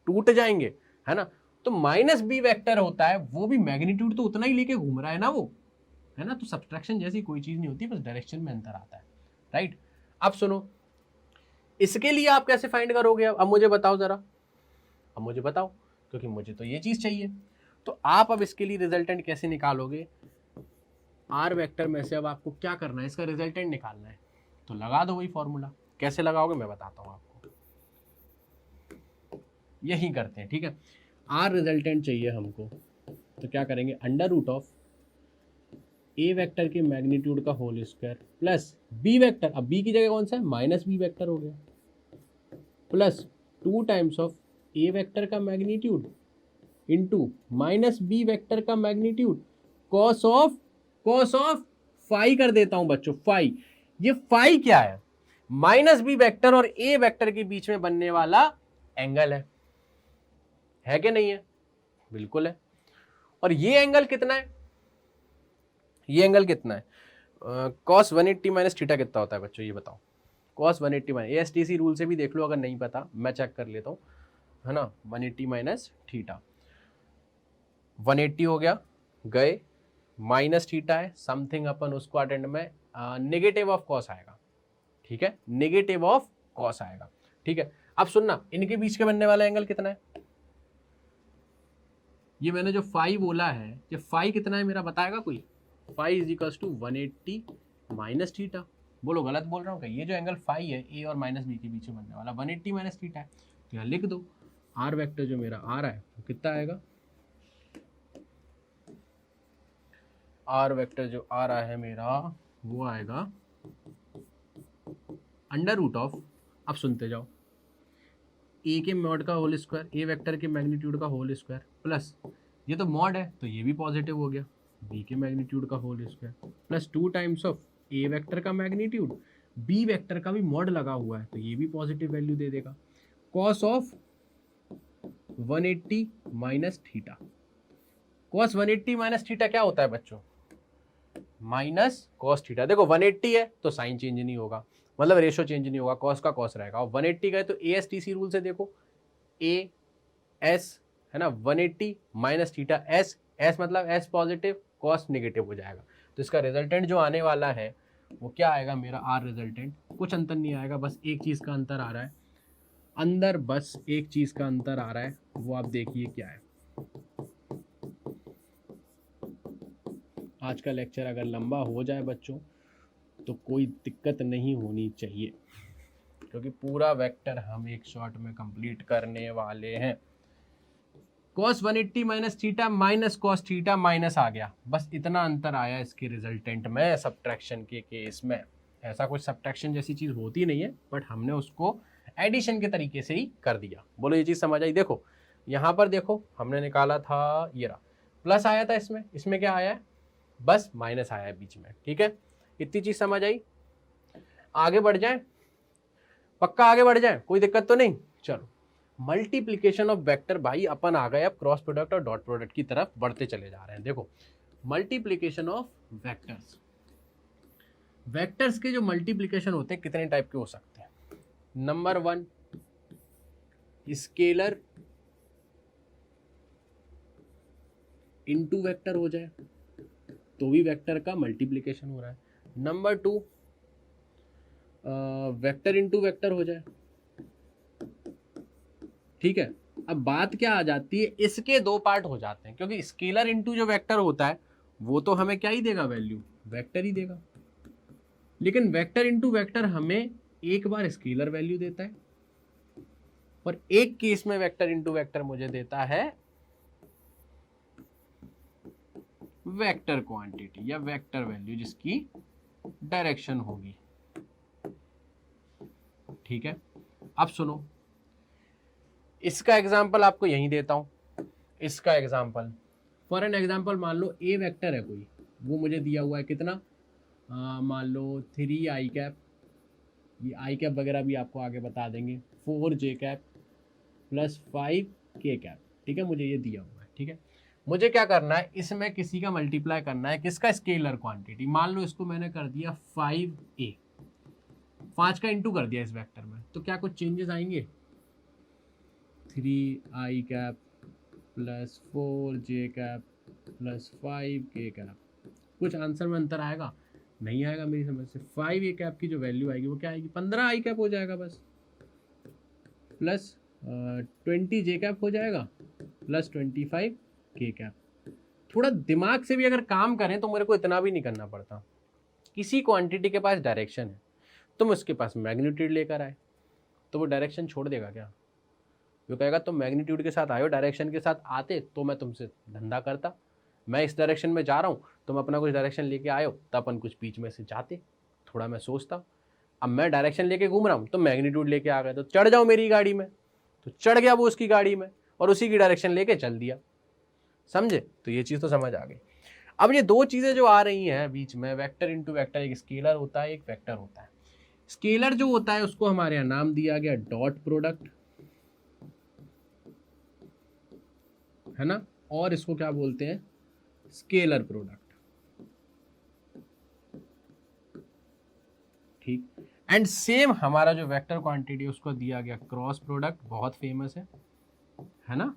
टूट जाएंगे, है ना। तो माइनस बी वेक्टर होता है, वो भी मैग्नीट्यूड तो उतना ही लेके घूम रहा है ना वो, है ना। तो सब्सट्रैक्शन जैसी कोई चीज नहीं होती, बस डायरेक्शन में अंतर आता है, राइट। अब सुनो, इसके लिए आप कैसे फाइंड करोगे? अब मुझे बताओ जरा, अब मुझे बताओ, क्योंकि मुझे तो ये चीज चाहिए। तो आप अब इसके लिए रिजल्टेंट कैसे निकालोगे? आर वेक्टर में से अब आपको क्या करना है, इसका रिजल्टेंट निकालना है, तो लगा दो वही फॉर्मूला। कैसे लगाओगे मैं बताता हूं आपको, यही करते हैं, ठीक है। आर रिजल्टेंट चाहिए हमको, तो क्या करेंगे, under root of A vector के मैग्नीट्यूड का whole square plus B vector, अब बी की जगह कौन सा है, माइनस बी वेक्टर हो गया, plus 2 times of A vector का magnitude into minus B vector का मैग्नीट्यूड कॉस ऑफ फाई कर देता हूं बच्चों, फाई। ये फाई क्या है? माइनस बी वेक्टर और ए वेक्टर के बीच में बनने वाला एंगल है कि नहीं है? बिल्कुल है। और ये एंगल कितना है? ये एंगल कितना है? कॉस 180 माइनस थीटा कितना होता है बच्चों, ये बताओ। कॉस 180 माइनस, ASTC रूल से भी देख लो, अगर नहीं पता मैं चेक कर लेता हूँ, है ना। 180 माइनस थीटा, 180 हो गया, गए, माइनस थीटा है समथिंग, अपन उसको अटेंड में नेगेटिव ऑफ कॉस आएगा, ठीक है, नेगेटिव ऑफ कॉस आएगा, ठीक है। अब सुनना, इनके बीच के बनने वाला एंगल कितना है? ये मैंने जो फाई बोला है, ये फाई कितना है मेरा बताएगा कोई? Phi is equals to 180 minus theta. बोलो गलत बोल रहा हूँ क्या? ये जो एंगल फाई है ए और माइनस बी के बीच में बनने वाला 180 माइनस थीटा है, तो यहाँ लिख दो। आर वेक्टर जो मेरा आ रहा है वो कितना आएगा? आर वेक्टर जो आ रहा है मेरा वो आएगा अंडर रूट ऑफ, अब सुनते जाओ, ए के मॉड का होल स्क्वायर, ए वेक्टर के मैग्नीट्यूड का होल स्क्वायर, प्लस ये तो मॉड है तो ये भी पॉजिटिव हो गया, बी के मैग्नीट्यूड का whole square, plus 2 times of A vector का मैग्नीट्यूड, बी वेक्टर का भी मॉड लगा हुआ है तो ये भी पॉजिटिव वैल्यू दे देगा, cos of 180 minus theta. Cos 180 minus theta क्या होता है बच्चों? Minus cos theta. देखो 180 है तो साइन चेंज नहीं होगा, मतलब रेशो चेंज नहीं होगा, कॉस का कॉस रहेगा। और 180 गए तो ASTC रूल से देखो, ए एस, है ना, 180 माइनस थीटा, एस एस मतलब एस पॉजिटिव, कॉस नेगेटिव हो जाएगा। तो इसका रिजल्टेंट जो आने वाला है वो क्या आएगा मेरा? Are resultant. कुछ अंतर नहीं आएगा, बस एक चीज़ का अंतर आ रहा है अंदर, बस एक चीज़ का अंतर आ रहा है, वो आप देखिए क्या है। आज का लेक्चर अगर लंबा हो जाए बच्चों तो कोई दिक्कत नहीं होनी चाहिए, क्योंकि पूरा वेक्टर हम एक शॉट में कंप्लीट करने वाले हैं। cos 180 minus theta minus cos theta minus आ गया, बस इतना अंतर आया इसके रिजल्टेंट में सब्ट्रैक्शन के केस में। ऐसा कुछ सब्ट्रैक्शन जैसी चीज़ होती नहीं है, बट हमने उसको एडिशन के तरीके से ही कर दिया। बोलो ये चीज़ समझ आई? देखो यहाँ पर देखो, हमने निकाला था ये रहा, प्लस आया था इसमें, इसमें क्या आया है? बस माइनस आया है बीच में, ठीक है। इतनी चीज़ समझ आई? आगे बढ़ जाए, पक्का आगे बढ़ जाए, कोई दिक्कत तो नहीं? चलो, मल्टीप्लीकेशन ऑफ वेक्टर, भाई अपन आ गए अब क्रॉस प्रोडक्ट और डॉट प्रोडक्ट की तरफ बढ़ते चले जा रहे हैं। देखो मल्टीप्लीकेशन ऑफ वेक्टर्स, वेक्टर्स के जो मल्टीप्लीकेशन होते हैं कितने टाइप के हो सकते हैं? नंबर 1, स्केलर इनटू वेक्टर हो जाए तो भी वेक्टर का मल्टीप्लीकेशन हो रहा है। नंबर 2, वेक्टर इनटू वेक्टर हो जाए, ठीक है। अब बात क्या आ जाती है, इसके दो पार्ट हो जाते हैं, क्योंकि स्केलर इनटू जो वेक्टर होता है वो तो हमें क्या ही देगा? वैल्यू वेक्टर ही देगा। लेकिन वेक्टर इनटू वेक्टर हमें एक बार स्केलर वैल्यू देता है, और एक केस में वेक्टर इनटू वेक्टर मुझे देता है वेक्टर क्वांटिटी या वेक्टर वैल्यू जिसकी डायरेक्शन होगी, ठीक है। अब सुनो, इसका एग्जांपल आपको यहीं देता हूं। इसका एग्जांपल, फॉर एन एग्जांपल मान लो ए वेक्टर है कोई, वो मुझे दिया हुआ है कितना, मान लो 3 आई कैप, ये आई कैप वगैरह भी आपको आगे बता देंगे, 4 जे कैप प्लस 5 के कैप, ठीक है, मुझे ये दिया हुआ है, ठीक है। मुझे क्या करना है, इसमें किसी का मल्टीप्लाई करना है, किसका? Scalar quantity. मान लो इसको मैंने कर दिया 5a, 5 का इंटू कर दिया इस वेक्टर में, तो क्या कुछ चेंजेस आएंगे? 3i cap plus 4j cap plus 5k cap. कुछ आंसर में अंतर आएगा? नहीं आएगा मेरी समझ से। 5a कैप की जो वैल्यू आएगी वो क्या आएगी? 15i कैप हो जाएगा बस, प्लस 20j कैप हो जाएगा प्लस 25k कैप। थोड़ा दिमाग से भी अगर काम करें तो मेरे को इतना भी नहीं करना पड़ता। किसी क्वांटिटी के पास डायरेक्शन है, तुम उसके पास मैग्नीट्यूड लेकर आए तो वो डायरेक्शन छोड़ देगा क्या? वो कहेगा तुम मैग्नीट्यूड के साथ आयो, डायरेक्शन के साथ आते तो मैं तुमसे धंधा करता। मैं इस डायरेक्शन में जा रहा हूँ, तुम अपना कुछ डायरेक्शन लेके आयो, तब अपन कुछ बीच में से जाते, थोड़ा मैं सोचता। अब मैं डायरेक्शन लेके घूम रहा हूँ, तुम मैग्नीट्यूड लेके आ गए, तो चढ़ जाओ मेरी गाड़ी में। तो चढ़ गया वो उसकी गाड़ी में और उसी की डायरेक्शन लेके चल दिया। समझे? तो ये चीज़ तो समझ आ गई। अब ये दो चीज़ें जो आ रही हैं बीच में, वेक्टर इंटू वेक्टर, एक स्केलर होता है, एक वेक्टर होता है। स्केलर जो होता है उसको हमारे यहाँ नाम दिया गया डॉट प्रोडक्ट, है ना, और इसको क्या बोलते हैं? Scalar product. ठीक। एंड सेम हमारा जो वेक्टर क्वांटिटी उसको दिया गया क्रॉस प्रोडक्ट, बहुत फेमस है ना,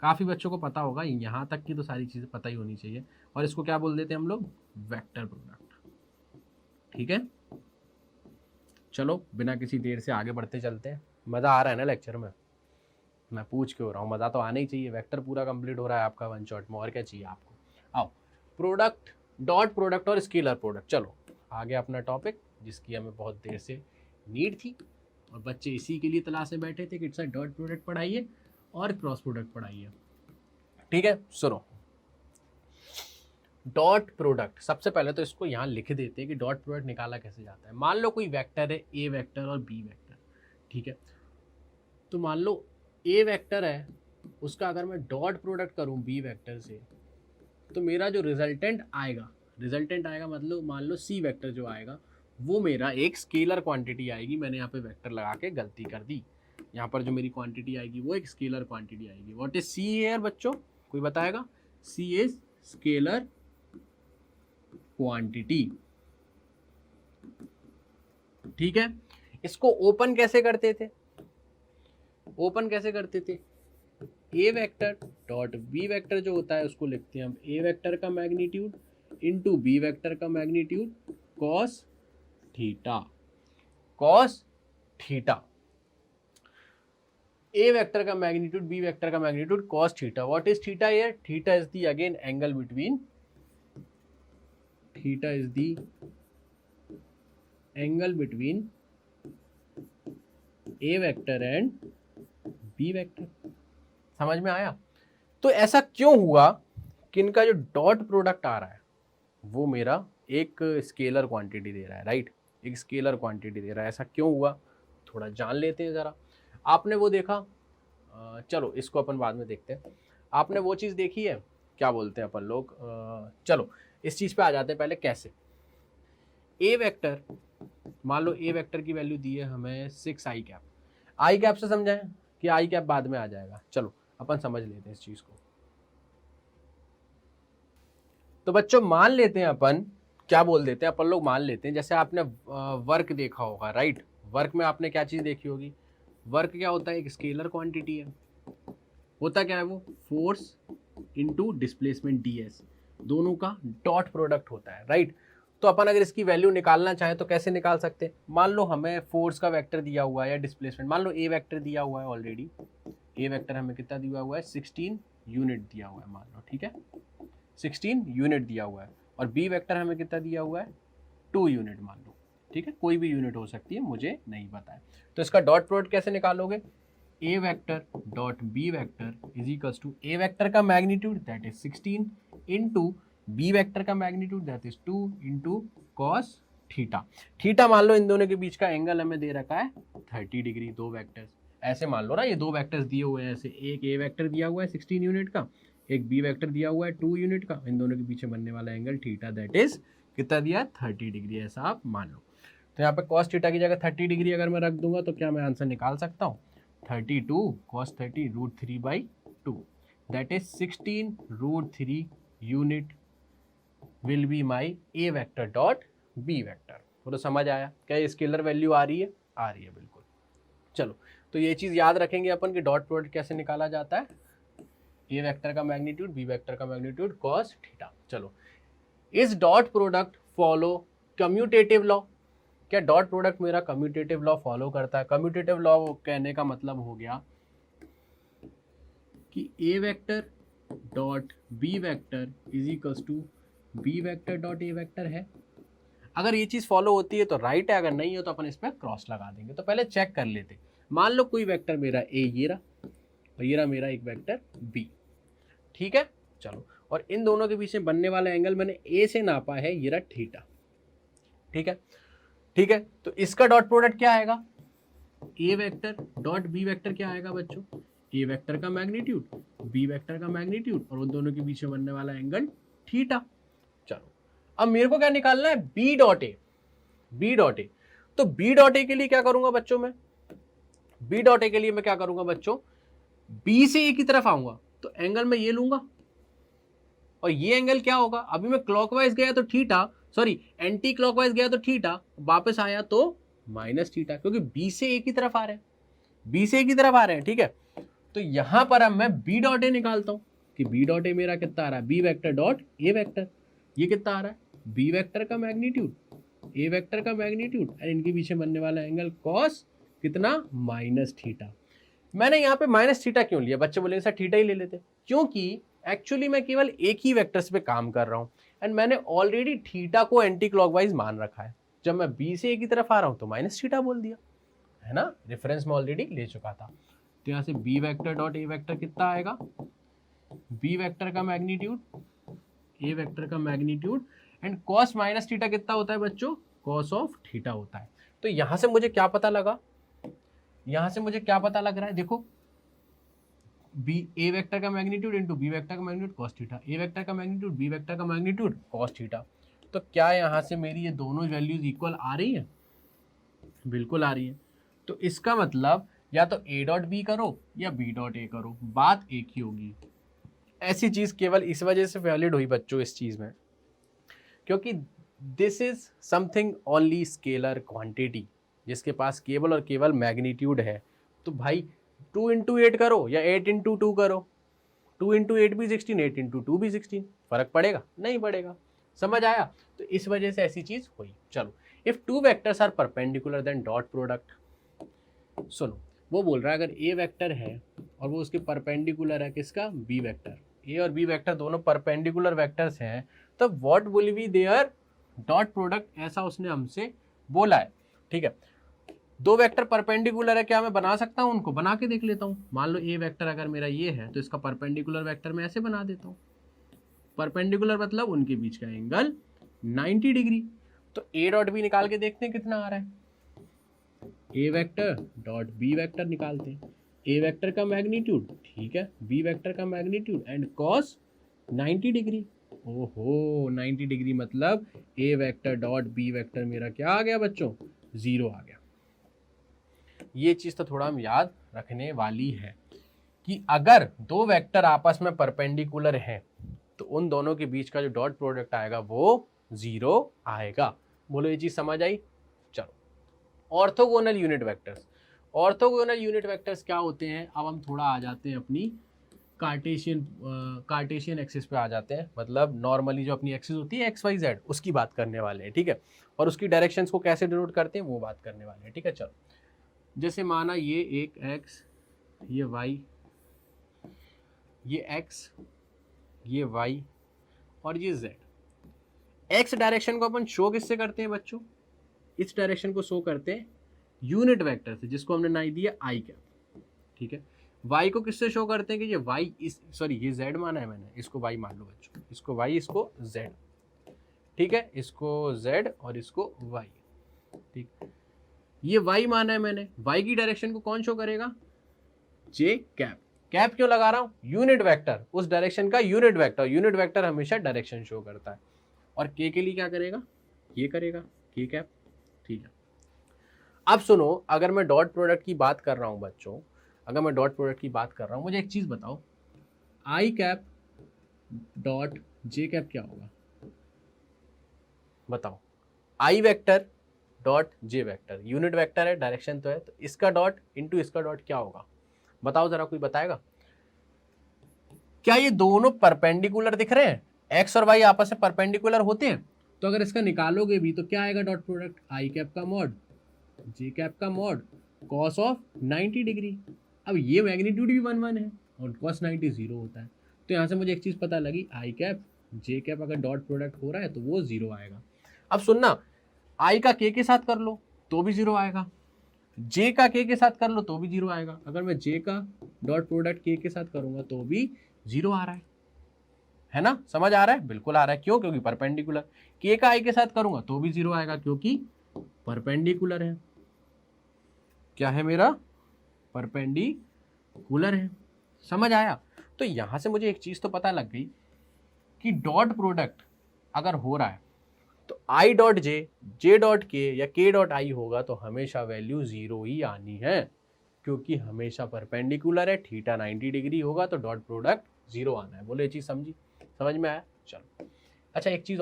काफी बच्चों को पता होगा, यहां तक की तो सारी चीजें पता ही होनी चाहिए। और इसको क्या बोल देते हैं हम लोग? Vector product. ठीक है, चलो बिना किसी देर से आगे बढ़ते चलते हैं। मजा आ रहा है ना लेक्चर में? मैं पूछ के हो रहा हूँ, मजा तो आना ही चाहिए। वेक्टर पूरा कंप्लीट हो रहा है आपका वन शॉट में, और क्या चाहिए आपको? आओ, प्रोडक्ट, डॉट प्रोडक्ट और स्केलर प्रोडक्ट। चलो आगे अपना टॉपिक, जिसकी हमें बहुत देर से नीड थी और बच्चे इसी के लिए तलाश में बैठे थे कि इट्स डॉट प्रोडक्ट पढ़ाइए और क्रॉस प्रोडक्ट पढ़ाइए। ठीक है, सुनो, डॉट प्रोडक्ट। सबसे पहले तो इसको यहाँ लिख देते हैं कि डॉट प्रोडक्ट निकाला कैसे जाता है। मान लो कोई वेक्टर है, ए वेक्टर और बी वेक्टर, ठीक है। तो मान लो ए वेक्टर है, उसका अगर मैं डॉट प्रोडक्ट करूँ बी वेक्टर से, तो मेरा जो रिजल्टेंट आएगा मतलब मान लो सी वेक्टर जो आएगा वो मेरा एक स्केलर क्वांटिटी आएगी। मैंने यहाँ पे वेक्टर लगा के गलती कर दी, यहाँ पर जो मेरी क्वांटिटी आएगी वो एक स्केलर क्वांटिटी आएगी। व्हाट इज सी हियर बच्चों? कोई बताएगा? सी इज स्केलर क्वांटिटी। ठीक है, इसको ओपन कैसे करते थे? ए वेक्टर डॉट बी वेक्टर जो होता है उसको लिखते हैं हम ए वेक्टर का मैग्नीट्यूड इंटू बी वेक्टर का मैग्नीट्यूड कॉस थीटा। ए वेक्टर का मैग्नीट्यूड, बी वेक्टर का magnitude cos theta. What is theta here? Theta is the again angle between A vector and B vector. समझ में आया? तो ऐसा क्यों हुआ कि इनका जो डॉट प्रोडक्ट आ रहा है वो मेरा एक स्केलर क्वांटिटी दे रहा है, राइट? एक स्केलर क्वांटिटी दे रहा है। ऐसा क्यों हुआ, थोड़ा जान लेते हैं ज़रा। आपने वो देखा, चलो इसको अपन बाद में देखते हैं। आपने वो चीज़ देखी है, क्या बोलते हैं अपन लोग, चलो इस चीज़ पे आ जाते हैं पहले। कैसे? ए वेक्टर, मान लो ए वेक्टर की वैल्यू दी है हमें 6i कैप। आई कैप से समझाएं कि आई कैप बाद में आ जाएगा? चलो अपन समझ लेते हैं इस चीज़ को। तो बच्चों मान लेते हैं अपन, क्या बोल देते हैं अपन लोग, मान लेते हैं जैसे आपने वर्क देखा होगा, राइट? वर्क में आपने क्या चीज़ देखी होगी? वर्क क्या होता है? एक स्केलर क्वांटिटी है। होता क्या है वो? फोर्स इनटू डिस्प्लेसमेंट ds, दोनों का डॉट प्रोडक्ट होता है, राइट? तो अपन अगर इसकी वैल्यू निकालना चाहें तो कैसे निकाल सकते हैं? मान लो हमें फोर्स का वेक्टर दिया हुआ है या डिस्प्लेसमेंट, मान लो ए वेक्टर दिया हुआ है ऑलरेडी। ए वेक्टर हमें कितना दिया हुआ है? 16 यूनिट दिया हुआ है, मान लो, ठीक है, 16 यूनिट दिया हुआ है। और बी वेक्टर हमें कितना दिया हुआ है? 2 यूनिट मान लो, ठीक है, कोई भी यूनिट हो सकती है, मुझे नहीं पता है। तो इसका डॉट प्रोडक्ट कैसे निकालोगे? A vector dot B vector is equals to A vector का magnitude that is 16 into B vector का magnitude that is 2 into cos theta. Theta मान लो इन दोनों के बीच का एंगल हमें दे रखा है 30 डिग्री। दो वेक्टर्स ऐसे मान लो ना, ये दो वेक्टर्स दिए हुए हैं ऐसे, एक ए वेक्टर दिया हुआ है 16 यूनिट का, एक बी वेक्टर दिया हुआ है 2 यूनिट का। इन दोनों के पीछे बनने वाला एंगल थीटा दैट इज कितना दिया? 30 डिग्री, ऐसा आप मान लो। तो यहाँ पे कॉस थीटा की जगह 30 डिग्री अगर मैं रख दूंगा तो क्या मैं आंसर निकाल सकता हूँ? 32 cos 30 √3/2 that is 16 √3 unit will be my a vector dot b vector। तो समझ आया क्या? ये स्केलर वैल्यू आ रही है? आ रही है, बिल्कुल। चलो तो ये चीज याद रखेंगे अपन कि डॉट प्रोडक्ट कैसे निकाला जाता है, ए वेक्टर का मैग्नीट्यूड बी वेक्टर का मैग्नीट्यूड कॉस थीटा। चलो, इस dot product follow commutative law, क्या डॉट प्रोडक्ट मेरा कम्यूटेटिव लॉ फॉलो करता है? कम्यूटेटिव लॉ कहने का मतलब हो गया कि A vector dot B vector is equals to B vector dot A vector है। अगर ये चीज फॉलो होती है तो राइट है, अगर नहीं हो तो अपन इस पर क्रॉस लगा देंगे। तो पहले चेक कर लेते, मान लो कोई वेक्टर मेरा ए ये रहा और ये रहा मेरा एक वेक्टर बी, ठीक है। चलो, और इन दोनों के बीच में बनने वाला एंगल मैंने ए से नापा है, ये रहा थीटा, ठीक है। ठीक है, तो इसका डॉट प्रोडक्ट क्या आएगा? A vector dot B vector क्या आएगा बच्चों? ए वेक्टर का मैग्नीट्यूड बी वेक्टर का मैग्नीट्यूड और उन दोनों के बीच में बनने वाला एंगल थीटा। चलो, अब मेरे को क्या निकालना है? B dot A. B dot A, तो बी डॉट ए के लिए क्या करूंगा बच्चों? मैं बी डॉट ए के लिए मैं क्या करूंगा बच्चों? बी से ए की तरफ आऊंगा तो एंगल मैं ये लूंगा और ये एंगल क्या होगा? अभी मैं क्लॉकवाइज गया तो थीटा, सॉरी एंटी क्लॉकवाइज गया तो थीटा, वापस आया तो माइनस थीटा, क्योंकि बी से ए की तरफ आ रहे हैं, बी से ए की तरफ आ रहे हैं, ठीक है। तो यहां पर अब मैं बी डॉट ए निकालता हूं कि बी डॉट ए मेरा कितना आ रहा है? B vector dot A vector, ये कितना आ रहा है? बी वेक्टर का मैग्नीट्यूड ए वेक्टर का मैग्नीट्यूड और इनके पीछे बनने वाला एंगल कॉस कितना? Minus theta. मैंने यहाँ पे माइनस थीटा क्यों लिया? बच्चे बोलेंगे सर थीटा ही ले लेते, क्योंकि एक्चुअली मैं केवल एक ही वेक्टर्स पे काम कर रहा हूँ एंड मैंने ऑलरेडी थीटा को एंटी क्लॉकवाइज मान रखा है। जब मैं बी से ए की तरफ आ रहा हूँ तो माइनस थीटा बोल दिया, है ना, रेफरेंस में ऑलरेडी ले चुका था। तो यहाँ से B vector dot A vector कितना आएगा? बी वेक्टर का मैग्नीट्यूड ए वेक्टर का magnitude and cos minus theta कितना होता है बच्चों? कॉस ऑफ थीटा होता है। तो यहां से मुझे क्या पता लगा? यहां से मुझे क्या पता लग रहा है? देखो, बी ए वेक्टर का मैग्नीट्यूड इंटू बी वेक्टर का मैग्नीट्यूड कॉस थीटा, ए वेक्टर का मैग्नीट्यूड बी वेक्टर का मैग्नीट्यूड कॉस थीटा। तो क्या यहाँ से मेरी ये दोनों वैल्यूज इक्वल आ रही है? बिल्कुल आ रही है। तो इसका मतलब या तो ए डॉट बी करो या बी डॉट ए करो, बात एक ही होगी। ऐसी चीज केवल इस वजह से वैलिड हुई बच्चों इस चीज में, क्योंकि this is something only scalar quantity, जिसके पास केवल और केवल मैग्नीट्यूड है। तो भाई 2 इंटू 8 करो या 8 इंटू 2 करो, 2 इंटू 8 भी 16, 8 इंटू 2 भी 16, फर्क पड़ेगा? नहीं पड़ेगा। समझ आया? तो इस वजह से ऐसी चीज हुई। चलो, if two vectors are perpendicular then dot product, सुनो, वो बोल रहा है अगर ए वेक्टर है और वो उसके परपेंडिकुलर है किसका? B vector. ए और बी वेक्टर दोनों परपेंडिकुलर वेक्टर्स हैं, तो what will be their dot product, ऐसा उसने हमसे बोला है, ठीक है। दो वेक्टर परपेंडिकुलर है, क्या मैं बना सकता हूं उनको? बना के देख लेता हूं। मान लो ए वेक्टर अगर मेरा ये है तो इसका परपेंडिकुलर वेक्टर मैं ऐसे बना देता हूं। परपेंडिकुलर मतलब उनके बीच का एंगल 90 डिग्री। तो ए डॉट बी निकाल के देखते हैं कितना आ रहा है। A vector dot B vector निकालते हैं। ए वेक्टर का मैग्नीट्यूड, ठीक है, बी वेक्टर का मैग्नीट्यूड एंड कॉस 90 डिग्री। ओहो, 90 डिग्री मतलब ए वेक्टर डॉट बी वेक्टर मेरा क्या आ गया बच्चों? 0 आ गया। ये चीज तो थोड़ा हम याद रखने वाली है कि अगर दो वेक्टर आपस में परपेंडिकुलर हैं तो उन दोनों के बीच का जो डॉट प्रोडक्ट आएगा वो 0 आएगा। बोलो, ये चीज समझ आई? चलो, orthogonal unit vectors. Orthogonal unit vectors क्या होते हैं? अब हम थोड़ा आ जाते हैं अपनी कार्टेशियन एक्सिस पे आ जाते हैं, मतलब नॉर्मली जो अपनी एक्सिस होती है एक्स वाई जेड, उसकी बात करने वाले हैं, ठीक है। और उसकी डायरेक्शंस को कैसे डिनोट करते हैं वो बात करने वाले हैं, ठीक है। चलो, जैसे माना ये एक x, ये y, ये x, ये y और ये z। x डायरेक्शन को अपन शो किससे करते हैं बच्चों? इस डायरेक्शन को शो करते हैं यूनिट वेक्टर से, जिसको हमने नाम दिया आई कैप, ठीक है। y को किससे शो करते हैं कि ये y इस, सॉरी ये z माना है मैंने, इसको y मान लो बच्चों, इसको y, इसको z, ठीक है, इसको z और इसको y, ठीक। ये y माना है मैंने, y की डायरेक्शन को कौन शो करेगा? j cap. कैप क्यों लगा रहा हूं? यूनिट वेक्टर, उस डायरेक्शन का यूनिट वेक्टर, यूनिट वेक्टर हमेशा डायरेक्शन शो करता है। और k के लिए क्या करेगा? ये करेगा k कैप, ठीक है। अब सुनो, अगर मैं डॉट प्रोडक्ट की बात कर रहा हूं बच्चों, अगर मैं डॉट प्रोडक्ट की बात कर रहा हूं, मुझे एक चीज बताओ, I cap dot J cap क्या होगा? बताओ। I vector dot J vector, unit vector है, डायरेक्शन तो है, तो इसका डॉट इंटू इसका डॉट क्या होगा बताओ जरा, कोई बताएगा? क्या ये दोनों परपेंडिकुलर दिख रहे हैं? एक्स और वाई आपस में परपेंडिकुलर होते हैं, तो अगर इसका निकालोगे भी तो क्या आएगा डॉट प्रोडक्ट, आई कैप का मॉड जे कैप का मॉड कॉस ऑफ 90 डिग्री। अब ये मैग्नीट्यूड भी 1 1 है और कॉस 90 0 होता है, तो यहाँ से मुझे एक चीज़ पता लगी, आई कैप जे कैप अगर डॉट प्रोडक्ट हो रहा है तो वो 0 आएगा। अब सुनना, आई का के साथ कर लो तो भी 0 आएगा, जे का के साथ कर लो तो भी 0 आएगा, अगर मैं जे का डॉट प्रोडक्ट के साथ करूंगा तो भी 0 आ रहा है ना? समझ आ रहा है? बिल्कुल आ रहा है। क्यों? क्योंकि परपेंडिकुलर। के का आई के साथ करूंगा तो भी 0 आएगा क्योंकि परपेंडिकुलर है। क्या है मेरा? परपेंडिकुलर है। समझ आया? तो यहां से मुझे एक चीज तो पता लग गई कि डॉट प्रोडक्ट अगर हो रहा है तो आई डॉट जे डॉट के या के डॉट आई होगा तो हमेशा वैल्यू 0 ही आनी है, क्योंकि हमेशा परपेंडिकुलर है, थीटा 90 डिग्री होगा तो डॉट प्रोडक्ट 0 आना है। बोलो ये चीज समझी? समझ में आया? चलो अच्छा, एक चीज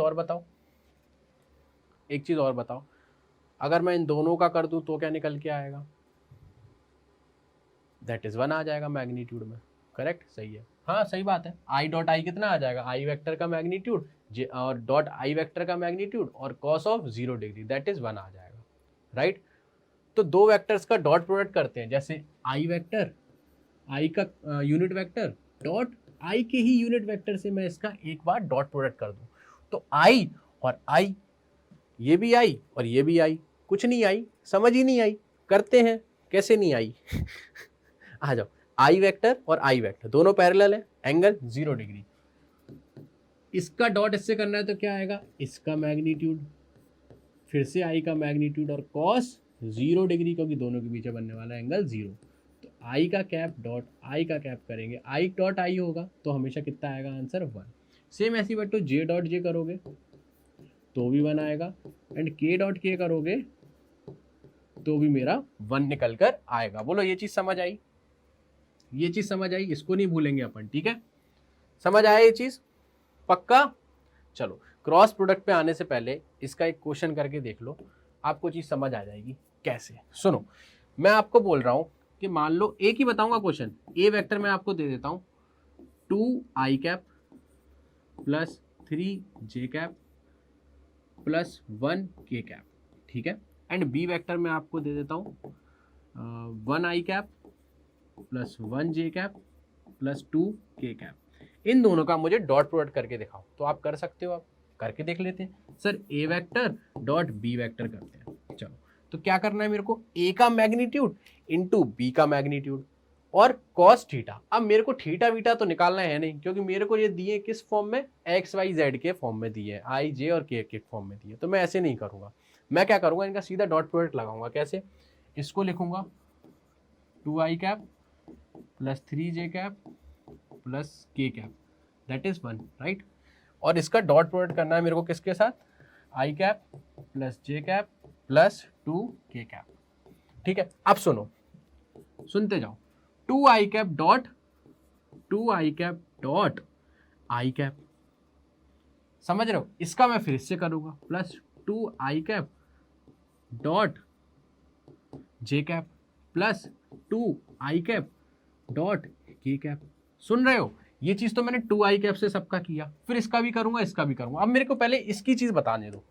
और बताओ, अगर मैं इन दोनों का कर दूं तो क्या निकल के आएगा? दैट इज 1 आ जाएगा मैग्नीट्यूड में। करेक्ट? सही है, हाँ सही बात है। आई डॉट आई कितना आ जाएगा? आई वेक्टर का मैग्नीट्यूड और डॉट आई वेक्टर का मैग्नीट्यूड और cos of 0 degree, that is 1 आ जाएगा। राइट? तो दो वेक्टर्स का डॉट प्रोडक्ट करते हैं, जैसे आई वेक्टर, आई का यूनिट वेक्टर डॉट आई के ही यूनिट वेक्टर से मैं इसका एक बार डॉट प्रोडक्ट कर दूं, तो आई और आई, ये भी आई और ये भी आई, कुछ नहीं आई, समझ ही नहीं आई। करते हैं, कैसे नहीं आई? आ जाओ, आई वेक्टर और आई वेक्टर दोनों पैरेलल है, एंगल 0 डिग्री, इसका डॉट इससे करना है तो क्या आएगा? इसका मैग्नीट्यूड फिर से आई का मैग्नीट्यूड और कॉस 0 डिग्री, क्योंकि दोनों के बीच बनने वाला एंगल 0। तो आई का कैप डॉट आई का कैप करेंगे, आई डॉट आई होगा तो हमेशा कितना आएगा आंसर? 1। सेम ऐसी बात तो जे डॉट जे करोगे तो भी 1 आएगा, एंड के डॉट के करोगे तो भी मेरा 1 निकल कर आएगा। बोलो ये चीज समझ आई? ये चीज समझ आई? इसको नहीं भूलेंगे अपन, ठीक है? समझ आया ये चीज? पक्का? चलो क्रॉस प्रोडक्ट पे आने से पहले इसका एक क्वेश्चन करके देख लो, आपको चीज समझ आ जाएगी कैसे। सुनो, मैं आपको बोल रहा हूं कि मान लो एक ही बताऊंगा क्वेश्चन, ए वेक्टर मैं आपको दे देता हूं 2 I cap plus 3 J cap plus 1 के कैप, ठीक है? एंड बी वेक्टर मैं आपको दे देता हूं 1 आई कैप प्लस 1 जे कैप प्लस 2 के कैप। इन दोनों का मुझे डॉट प्रोडक्ट करके दिखाओ, तो आप कर सकते हो, आप करके देख लेते हैं। सर ए वेक्टर डॉट बी वेक्टर करते हैं। चलो, तो क्या करना है मेरे को? ए का मैग्नीट्यूड इंटू बी का मैग्नीट्यूड और कॉस थीटा। अब मेरे को थीटा वीटा तो निकालना है नहीं, क्योंकि मेरे को ये दिए किस फॉर्म में? एक्स वाई जेड के फॉर्म में दिए, आई जे और के फॉर्म में दिए, तो मैं ऐसे नहीं करूंगा। मैं क्या करूंगा? इनका सीधा डॉट प्रोडक्ट लगाऊंगा। कैसे? इसको लिखूंगा 2 I cap plus 3 J cap plus के कैप, दैट इज 1, राइट? और इसका डॉट प्रोडक्ट करना है मेरे को किसके साथ? आई कैप प्लस जे कैप प्लस 2 के कैप, ठीक है? अब सुनो, सुनते जाओ। 2 I cap dot I cap, समझ रहे हो? इसका मैं फिर से करूंगा plus 2 I cap dot J cap plus 2 I cap dot K cap. सुन रहे हो? ये चीज तो मैंने 2 आई कैप से सबका किया, फिर इसका भी करूंगा, इसका भी करूंगा। अब मेरे को पहले इसकी चीज बताने दो।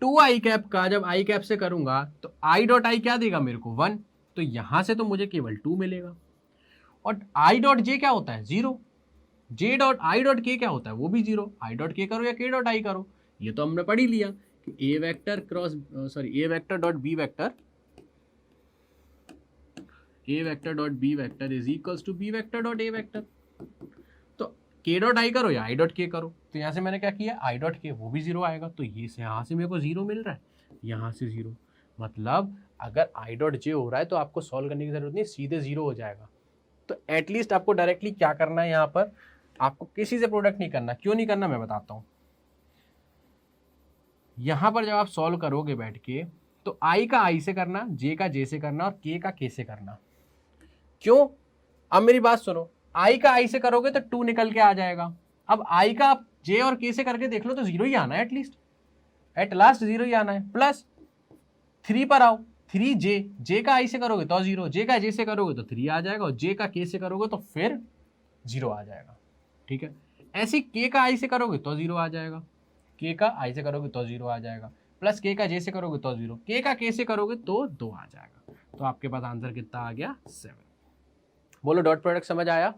2 आई कैप का जब आई कैप से करूंगा तो आई डॉट आई क्या देगा मेरे को? 1, तो यहां से तो मुझे केवल 2 मिलेगा। और आई डॉट जे क्या होता है? 0। जे डॉट आई डॉट के क्या होता है? वो भी 0। आई डॉट के करो या के डॉट आई करो, ये तो हमने पढ़ ही लिया कि A vector dot B vector, A vector dot B vector is equals to B vector dot A vector. तो के डॉट आई करो या आई डॉट के करो, तो यहाँ से मैंने क्या किया? आई डॉट के, वो भी 0 आएगा, तो ये से यहाँ से मेरे को 0 मिल रहा है, यहाँ से 0। मतलब अगर आई डॉट जे हो रहा है तो आपको सॉल्व करने की जरूरत नहीं, सीधे 0 हो जाएगा। तो एटलीस्ट आपको डायरेक्टली क्या करना है? यहाँ पर आपको किसी से प्रोडक्ट नहीं करना। क्यों नहीं करना मैं बताता हूँ। यहाँ पर जब आप सॉल्व करोगे बैठ के, तो आई का आई से करना, जे का जे से करना और के का के से करना। क्यों? अब मेरी बात सुनो, आई का आई से करोगे तो 2 निकल के आ जाएगा। अब आई का जे और के से करके देख लो तो 0 ही आना है, एटलीस्ट एट लास्ट 0 ही आना है। प्लस 3 पर आओ, 3j, j का i से करोगे तो 0, j का j से करोगे तो 3 आ जाएगा, और j का k से करोगे तो फिर 0 आ जाएगा। ठीक है, ऐसे k का i से करोगे तो 0 आ जाएगा, k का i से करोगे तो 0 आ जाएगा, प्लस k का j से करोगे तो 0, k का k से करोगे तो 2 आ जाएगा। तो आपके पास आंसर कितना आ गया? 7। बोलो डॉट प्रोडक्ट समझ आया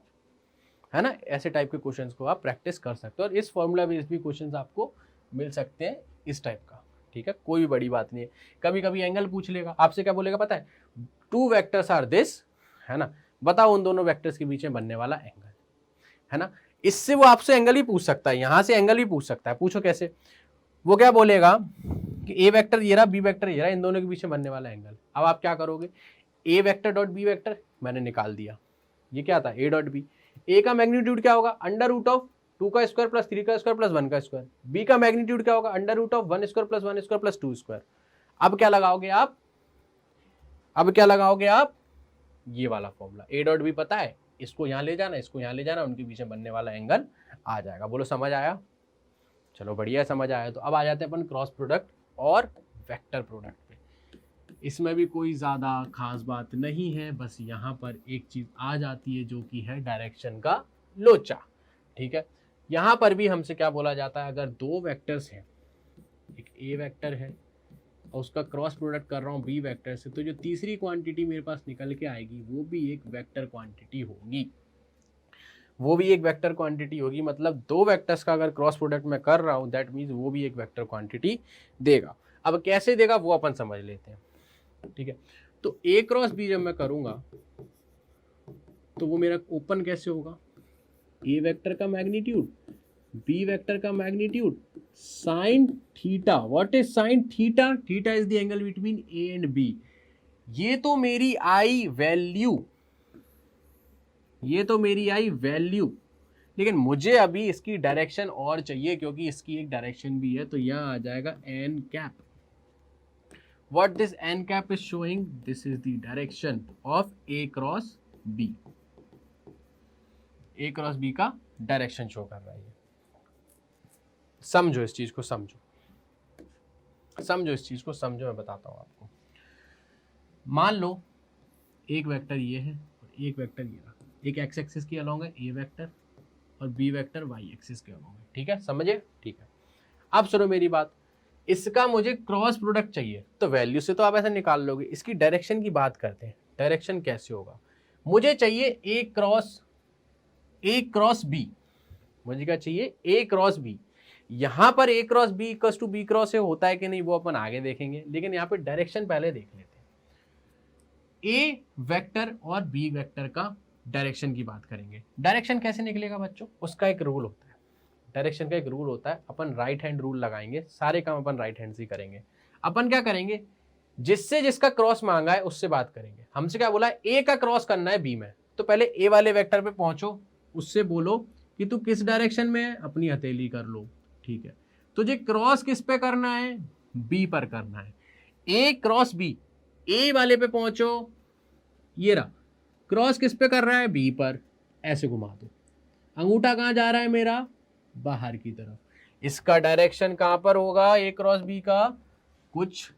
है ना? ऐसे टाइप के क्वेश्चंस को आप प्रैक्टिस कर सकते हो, और इस फॉर्मूला बेस्ड भी क्वेश्चंस आपको मिल सकते हैं इस टाइप का। ठीक है, कोई भी बड़ी बात नहीं है। कभी कभी एंगल पूछ लेगा आपसे, क्या बोलेगा पता है? 2 वेक्टर्स आर दिस, है ना, बताओ उन दोनों वेक्टर्स के बीच में बनने वाला एंगल, है ना। इससे वो आपसे एंगल ही पूछ सकता है, यहां से एंगल ही पूछ सकता है। पूछो कैसे? वो क्या बोलेगा कि ए वेक्टर ये रहा, बी वेक्टर ये रहा, इन दोनों के बीच में बनने वाला एंगल। अब आप क्या करोगे? A vector dot B vector मैंने निकाल दिया, ये क्या था? ए डॉट बी। ए का मैग्नीट्यूड क्या होगा? अंडर रूट ऑफ 2 का स्क्वायर प्लस 3 का स्क्वायर प्लस 1 का स्क्वायर। बी का मैग्नीट्यूड क्या होगा? Under root of 1 square plus 1 square plus 2 square. अब क्या लगाओगे आप? ये वाला फॉर्मूला। ए डॉट बी पता है, इसको यहां ले जाना, इसको यहां ले जाना, उनके बीच में बनने वाला एंगल आ जाएगा। बोलो समझ आया? चलो बढ़िया, समझ आया। तो अब आ जाते हैं अपन क्रॉस प्रोडक्ट और वेक्टर प्रोडक्ट पे। इसमें भी कोई ज़्यादा खास बात नहीं है, बस यहाँ पर एक चीज़ आ जाती है जो कि है डायरेक्शन का लोचा। ठीक है, यहाँ पर भी हमसे क्या बोला जाता है? अगर 2 वेक्टर्स हैं, एक ए वेक्टर है और उसका क्रॉस प्रोडक्ट कर रहा हूँ बी वेक्टर से, तो जो तीसरी क्वांटिटी मेरे पास निकल के आएगी वो भी एक वेक्टर क्वांटिटी होगी, मतलब 2 वेक्टर्स का अगर क्रॉस प्रोडक्ट मैं कर रहा हूँ, दैट मीन्स वो भी एक वेक्टर क्वांटिटी देगा। अब कैसे देगा वो अपन समझ लेते हैं। ठीक है, तो ए क्रॉस बी जब मैं करूंगा तो वो मेरा ओपन कैसे होगा? ए वेक्टर का मैग्नीट्यूड, बी वेक्टर का magnitude, sine theta. What is sine theta? Theta is the angle between A and B. ये तो मेरी आई वैल्यू, लेकिन मुझे अभी इसकी डायरेक्शन और चाहिए, क्योंकि इसकी एक डायरेक्शन भी है। तो यहां आ जाएगा N cap. What this n cap is showing? This is the direction of A cross B. A cross B का डायरेक्शन शो कर रहा है। समझो इस चीज को, समझो मैं बताता हूं आपको। मान लो एक वेक्टर ये है और एक वेक्टर ये रहा, एक एक्स एक्सिस के अलॉन्ग है ए वेक्टर और बी वेक्टर वाई एक्सिस के अलॉन्ग है। ठीक है, समझे? ठीक है, अब सुनो मेरी बात। इसका मुझे क्रॉस प्रोडक्ट चाहिए, तो वैल्यू से तो आप ऐसे निकाल लोगे। इसकी डायरेक्शन की बात करते हैं। डायरेक्शन कैसे होगा? मुझे चाहिए ए क्रॉस बी। मुझे क्या चाहिए? A cross B. यहां पर A cross B equals to B cross A होता है कि नहीं वो अपन आगे देखेंगे, लेकिन यहाँ पे डायरेक्शन पहले देख लेते हैं। ए वेक्टर और बी वेक्टर का डायरेक्शन की बात करेंगे। डायरेक्शन कैसे निकलेगा बच्चों? उसका एक रूल होता है। डायरेक्शन का एक रूल होता है, अपन राइट हैंड रूल लगाएंगे, सारे काम अपन राइट हैंड से ही करेंगे। अपन क्या करेंगे? जिससे जिसका क्रॉस मांगा है उससे बात करेंगे। हमसे क्या बोला है? ए का क्रॉस करना है बी में, तो पहले ए वाले वेक्टर पे पहुंचो, उससे बोलो कि तू किस डायरेक्शन में है, अपनी हथेली कर लो। ठीक है, तुझे क्रॉस किस पे करना है? बी पर करना है। ए क्रॉस बी, ए वाले पे पहुंचो, ये रहा, क्रॉस किस पे कर रहा है? बी पर। ऐसे घुमा दो, अंगूठा कहाँ जा रहा है मेरा? बाहर की तरफ। इसका डायरेक्शन कहां पर होगा? ए क्रॉस बी का कुछ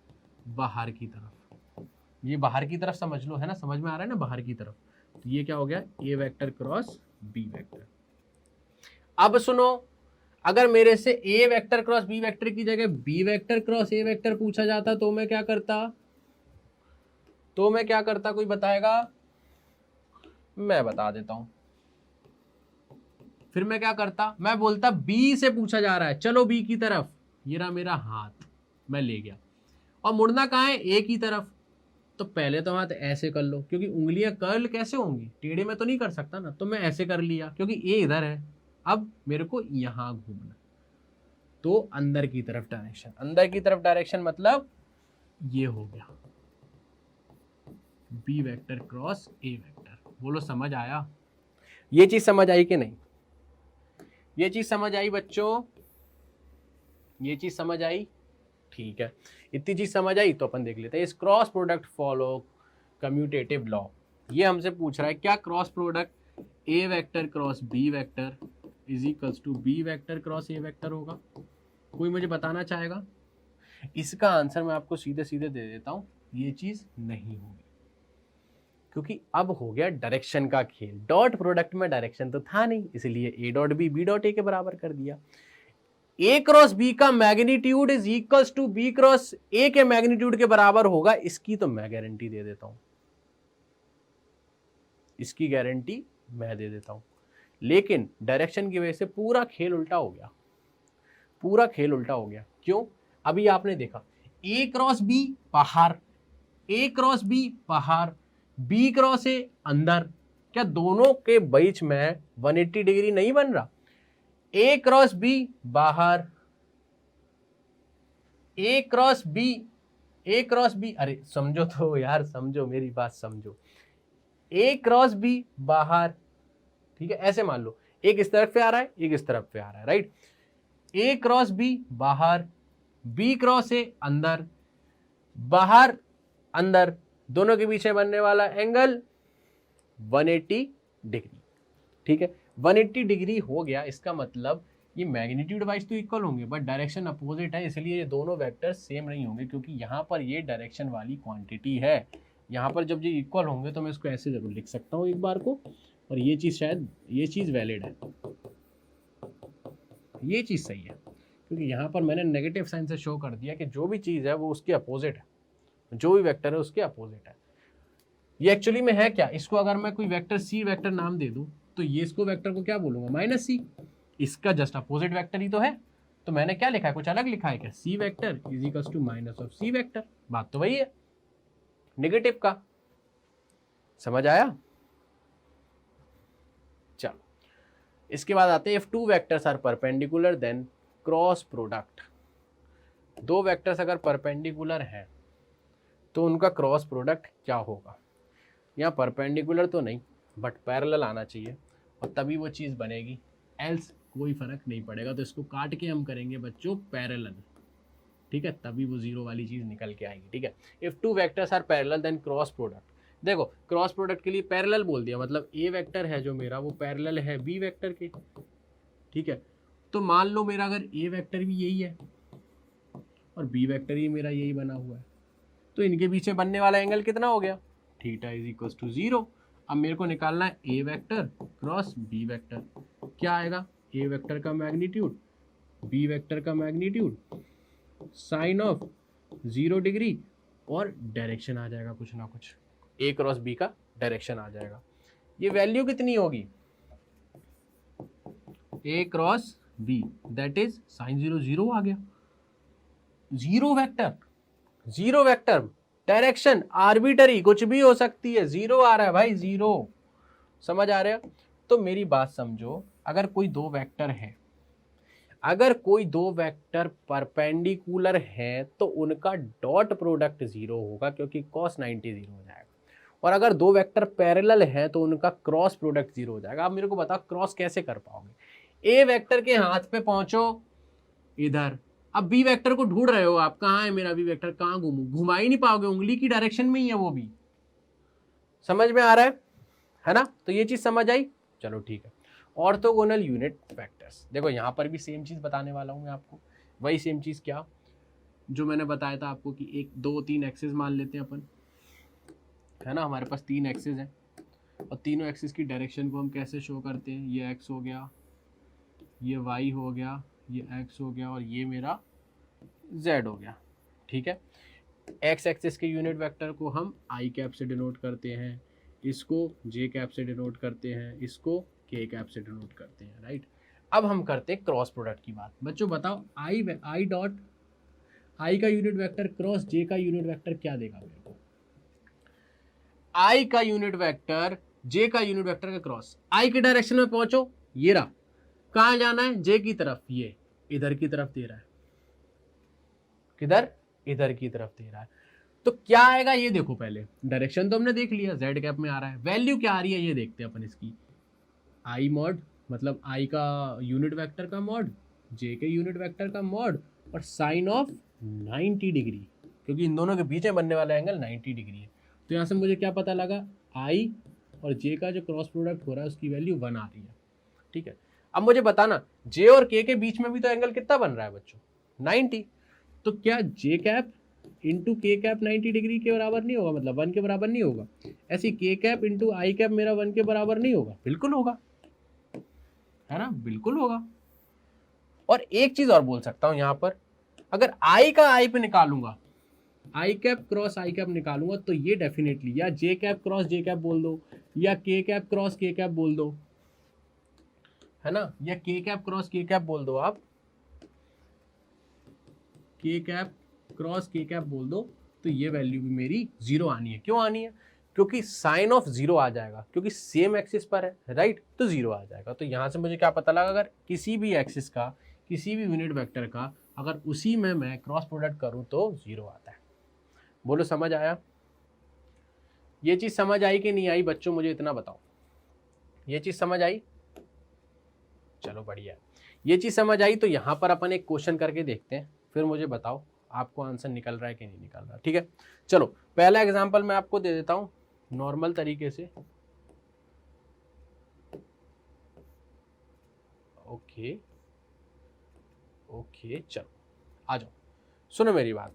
बाहर की तरफ। ये बाहर की तरफ समझ लो, है ना? समझ में आ रहा है ना? बाहर की तरफ। तो ये क्या हो गया? A vector cross B vector. अब सुनो, अगर मेरे से A vector cross B vector की जगह B vector cross A vector पूछा जाता तो मैं क्या करता? कोई बताएगा? मैं बता देता हूं। फिर मैं क्या करता? मैं बोलता बी से पूछा जा रहा है, चलो बी की तरफ। ये रहा मेरा हाथ, मैं ले गया। और मुड़ना कहाँ है? ए की तरफ। तो पहले तो हाथ ऐसे कर लो, क्योंकि उंगलियां कर्ल कैसे होंगी? टेढ़े में तो नहीं कर सकता ना, तो मैं ऐसे कर लिया, क्योंकि ए इधर है। अब मेरे को यहां घूमना, तो अंदर की तरफ डायरेक्शन मतलब ये हो गया B vector cross A vector. बोलो समझ आया? ये चीज समझ आई कि नहीं? ये चीज समझ आई बच्चों? ये चीज समझ आई? ठीक है, इतनी चीज समझ आई तो अपन देख लेते हैं। इस cross product follow commutative law. ये हमसे पूछ रहा है क्या cross product A vector cross B vector is equals to B vector cross A vector होगा? कोई मुझे बताना चाहेगा? इसका आंसर मैं आपको सीधे सीधे दे देता हूं, ये चीज नहीं होगी, क्योंकि अब हो गया डायरेक्शन का खेल। डॉट प्रोडक्ट में डायरेक्शन तो था नहीं, इसलिए A dot B B dot A के बराबर कर दिया। ए क्रॉस बी का magnitude is equals to B cross A के मैग्नीट्यूड के बराबर होगा, इसकी तो मैं गारंटी दे देता हूं, इसकी गारंटी मैं दे देता हूं। लेकिन डायरेक्शन की वजह से पूरा खेल उल्टा हो गया, पूरा खेल उल्टा हो गया। क्यों? अभी आपने देखा ए क्रॉस बी बाहर, ए क्रॉस बी बाहर, बी क्रॉस ए अंदर, क्या दोनों के बीच में 180 डिग्री नहीं बन रहा? ए क्रॉस बी बाहर, ए cross B, A cross B, अरे समझो तो यार, समझो मेरी बात समझो, ए क्रॉस बी बाहर, ठीक है, ऐसे मान लो एक इस तरफ पे आ रहा है, एक इस तरफ पे आ रहा है, राइट। ए क्रॉस बी बाहर, बी क्रॉस ए अंदर, बाहर अंदर, दोनों के पीछे बनने वाला एंगल 180 डिग्री, ठीक है। 180 डिग्री हो गया, इसका मतलब ये मैग्नीट्यूड वाइज तो इक्वल होंगे बट डायरेक्शन अपोजिट है, इसलिए ये दोनों वेक्टर सेम नहीं होंगे, क्योंकि यहाँ पर ये डायरेक्शन वाली क्वांटिटी है। यहाँ पर जब ये इक्वल होंगे तो मैं इसको ऐसे जरूर लिख सकता हूँ एक बार को, और ये चीज़ शायद ये चीज़ वैलिड है, ये चीज़ सही है, क्योंकि यहाँ पर मैंने नेगेटिव साइन से शो कर दिया कि जो भी चीज़ है वो उसके अपोजिट है, जो भी वेक्टर है उसके अपोजिट है। ये एक्चुअली में है क्या? इसको अगर मैं कोई वेक्टर सी वेक्टर नाम दे दूं तो ये इसको वेक्टर को क्या बोलूंगा? माइनस सी, इसका जस्ट अपोजिट वेक्टर ही तो है। तो मैंने क्या लिखा है? कुछ अलग लिखा है क्या? C vector is equals to minus of C vector, बात तो वही है नेगेटिव का। समझ आया? चलो इसके बाद आते हैं, if two vectors are perpendicular then cross product. दो वेक्टर्स अगर परपेंडिकुलर हैं तो उनका क्रॉस प्रोडक्ट क्या होगा? यहाँ परपेंडिकुलर तो नहीं बट पैरेलल आना चाहिए और तभी वो चीज़ बनेगी, एल्स कोई फर्क नहीं पड़ेगा। तो इसको काट के हम करेंगे बच्चों पैरेलल, ठीक है, तभी वो जीरो वाली चीज़ निकल के आएगी, ठीक है। If two vectors are parallel then cross product. देखो क्रॉस प्रोडक्ट के लिए पैरेलल बोल दिया, मतलब ए वेक्टर है जो मेरा वो पैरेलल है बी वेक्टर के, ठीक है। तो मान लो मेरा अगर ए वेक्टर भी यही है और बी वेक्टर ही मेरा यही बना हुआ है, तो इनके पीछे बनने वाला एंगल कितना हो गया? Theta is equal to 0। अब मेरे को निकालना है A vector cross B vector, क्या आएगा? ए वेक्टर का मैग्नीट्यूड बी वेक्टर का मैग्नीट्यूड साइन ऑफ 0 डिग्री और डायरेक्शन आ जाएगा कुछ ना कुछ, ए क्रॉस बी का डायरेक्शन आ जाएगा। ये वैल्यू कितनी होगी? A cross B that is sine 0 0 आ गया। जीरो वेक्टर डायरेक्शन आर्बिटरी कुछ भी हो सकती है, 0 आ रहा है भाई, 0। समझ आ रहा है? तो मेरी बात समझो, अगर कोई दो वेक्टर है, अगर कोई दो वेक्टर परपेंडिकुलर है तो उनका डॉट प्रोडक्ट 0 होगा, क्योंकि cos 90 0 हो जाएगा। और अगर दो वेक्टर पैरेलल है तो उनका क्रॉस प्रोडक्ट 0 हो जाएगा। आप मेरे को बताओ क्रॉस कैसे कर पाओगे? ए वेक्टर के हाथ पे पहुंचो इधर, अब बी वेक्टर को ढूंढ रहे हो आप, कहाँ है मेरा बी वेक्टर, कहाँ घूमू? घुमा ही नहीं पाओगे, उंगली की डायरेक्शन में ही है वो भी। समझ में आ रहा है ना? तो ये चीज समझ आई? चलो ठीक है। ऑर्थोगोनल यूनिट वेक्टर्स, देखो यहाँ पर भी सेम चीज बताने वाला हूँ मैं आपको, वही सेम चीज क्या जो मैंने बताया था आपको कि 1 2 3 एक्सिस मान लेते हैं अपन, है ना। हमारे पास 3 एक्सिस हैं और तीनों एक्सिस की डायरेक्शन को हम कैसे शो करते हैं? ये एक्स हो गया, ये वाई हो गया, ये एक्स हो गया और ये मेरा जेड हो गया, ठीक है। एक्स एक्सिस के यूनिट वेक्टर को हम आई कैप से डिनोट करते हैं, इसको जे कैप से डिनोट करते हैं, इसको के कैप से डिनोट करते हैं, राइट। अब हम करते हैं क्रॉस प्रोडक्ट की बात। बच्चों बताओ आई डॉट आई का यूनिट वेक्टर क्रॉस जे का यूनिट वेक्टर क्या देगा मेरे को? आई का यूनिट वेक्टर जे का यूनिट वेक्टर का क्रॉस, आई के डायरेक्शन में पहुंचो, ये रहा, कहाँ जाना है? जे की तरफ, ये इधर की तरफ दे रहा है, किधर? इधर की तरफ दे रहा है। तो क्या आएगा ये देखो, पहले डायरेक्शन तो हमने देख लिया, जेड कैप में आ रहा है, वैल्यू क्या आ रही है ये देखते हैं अपन इसकी। आई मॉड मतलब आई का यूनिट वेक्टर का मॉड, जे के यूनिट वेक्टर का मॉड और साइन ऑफ 90 डिग्री, क्योंकि इन दोनों के बीच में बनने वाला एंगल 90 डिग्री है। तो यहाँ से मुझे क्या पता लगा? आई और जे का जो क्रॉस प्रोडक्ट हो रहा है उसकी वैल्यू 1 आ रही है, ठीक है। अब मुझे बताना जे और के बीच में भी तो एंगल कितना बन रहा है बच्चों? 90। तो क्या जे कैप इंटू के कैप 90 डिग्री के बराबर नहीं होगा, मतलब 1 के बराबर नहीं होगा? ऐसी के कैप इंटू आई कैप मेरा 1 के बराबर नहीं होगा? बिल्कुल होगा, है ना, बिल्कुल होगा। और एक चीज और बोल सकता हूं यहां पर, अगर आई का आई पे निकालूंगा, आई कैप क्रॉस आई कैप निकालूंगा, तो ये डेफिनेटली या जे कैप क्रॉस जे कैप बोल दो, या के कैप क्रॉस के कैप बोल दो, है ना, या के कैप क्रॉस के कैप बोल दो, आप के कैप क्रॉस के कैप बोल दो, तो ये वैल्यू भी मेरी 0 आनी है। क्यों आनी है? क्योंकि साइन ऑफ 0 आ जाएगा, क्योंकि सेम एक्सिस पर है, राइट, तो 0 आ जाएगा। तो यहां से मुझे क्या पता लगा, अगर किसी भी एक्सिस का, किसी भी यूनिट वेक्टर का अगर उसी में मैं क्रॉस प्रोडक्ट करूं तो 0 आता है। बोलो समझ आया? ये चीज समझ आई कि नहीं आई बच्चों, मुझे इतना बताओ, ये चीज समझ आई? चलो बढ़िया, ये चीज समझ आई। तो यहां पर अपन एक क्वेश्चन करके देखते हैं, फिर मुझे बताओ आपको आंसर निकल रहा है कि नहीं निकल रहा। ठीक है, चलो पहला एग्जांपल मैं आपको दे देता हूं नॉर्मल तरीके से। ओके ओके, चलो आ जाओ, सुनो मेरी बात।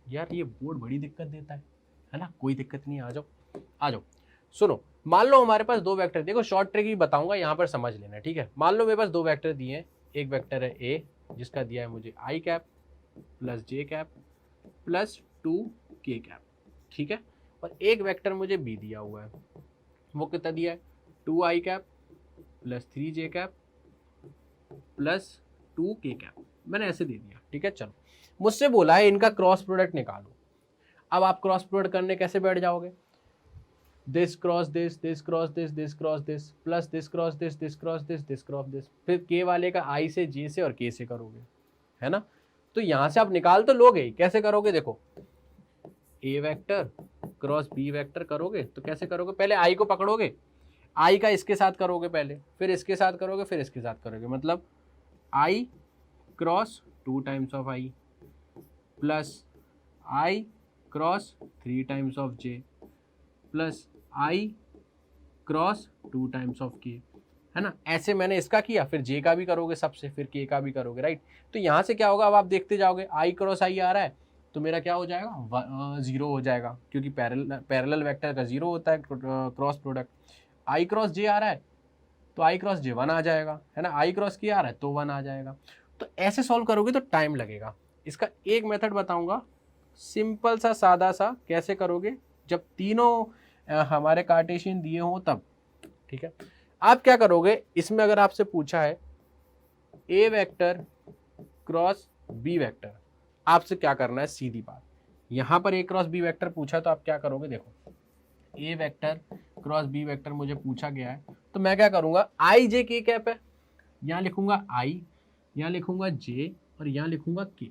यार ये बोर्ड बड़ी दिक्कत देता है ना, कोई दिक्कत नहीं, आ जाओ आ जाओ। सुनो, मान लो हमारे पास 2 वेक्टर, देखो शॉर्ट ट्रिक ही बताऊंगा यहाँ पर, समझ लेना, ठीक है। मान लो मेरे पास 2 वेक्टर दिए हैं, एक वेक्टर है ए जिसका दिया है मुझे आई कैप प्लस जे कैप प्लस 2 के कैप, ठीक है, और एक वेक्टर मुझे बी दिया हुआ है, वो कितना दिया है 2 I cap plus 3 J cap plus 2 के कैप, मैंने ऐसे दे दिया, ठीक है। चलो मुझसे बोला है इनका क्रॉस प्रोडक्ट निकालो। अब आप क्रॉस प्रोडक्ट करने कैसे बैठ जाओगे, this cross this, this cross this, this cross this, plus this cross this, this cross this, this cross this, फिर के वाले का आई से जे से और के से करोगे, है ना। तो यहां से आप निकाल तो लोगे ही, कैसे करोगे, देखो ए वेक्टर क्रॉस बी वेक्टर करोगे तो कैसे करोगे, पहले आई को पकड़ोगे, आई का इसके साथ करोगे पहले, फिर इसके साथ करोगे, फिर इसके साथ करोगे, मतलब I cross 2 times of I plus I cross 3 times of J plus I cross 2 times of K, है ना। ऐसे मैंने इसका किया, फिर जे का भी करोगे सबसे, फिर के का भी करोगे, राइट। तो यहाँ से क्या होगा, अब आप देखते जाओगे, आई क्रॉस आई आ रहा है तो मेरा क्या हो जाएगा 0 हो जाएगा, क्योंकि पैरेलल वेक्टर का 0 होता है क्रॉस प्रोडक्ट। आई क्रॉस जे आ रहा है तो आई क्रॉस जे 1 आ जाएगा, है ना, आई क्रॉस के आ रहा है तो 1 आ जाएगा। तो ऐसे सॉल्व करोगे तो टाइम लगेगा। इसका एक मेथड बताऊंगा, सिंपल सा सादा सा, कैसे करोगे जब तीनों हमारे कार्टेशियन दिए हों तब, ठीक है। आप क्या करोगे, इसमें अगर आपसे पूछा है A vector cross B vector, आपसे क्या करना है, सीधी बात, यहां पर ए क्रॉस बी वेक्टर पूछा तो आप क्या करोगे, देखो ए वेक्टर क्रॉस बी वेक्टर मुझे पूछा गया है, तो मैं क्या करूंगा, आई जे के कैप है, यहां लिखूंगा आई, यहां लिखूंगा जे और यहां लिखूंगा के,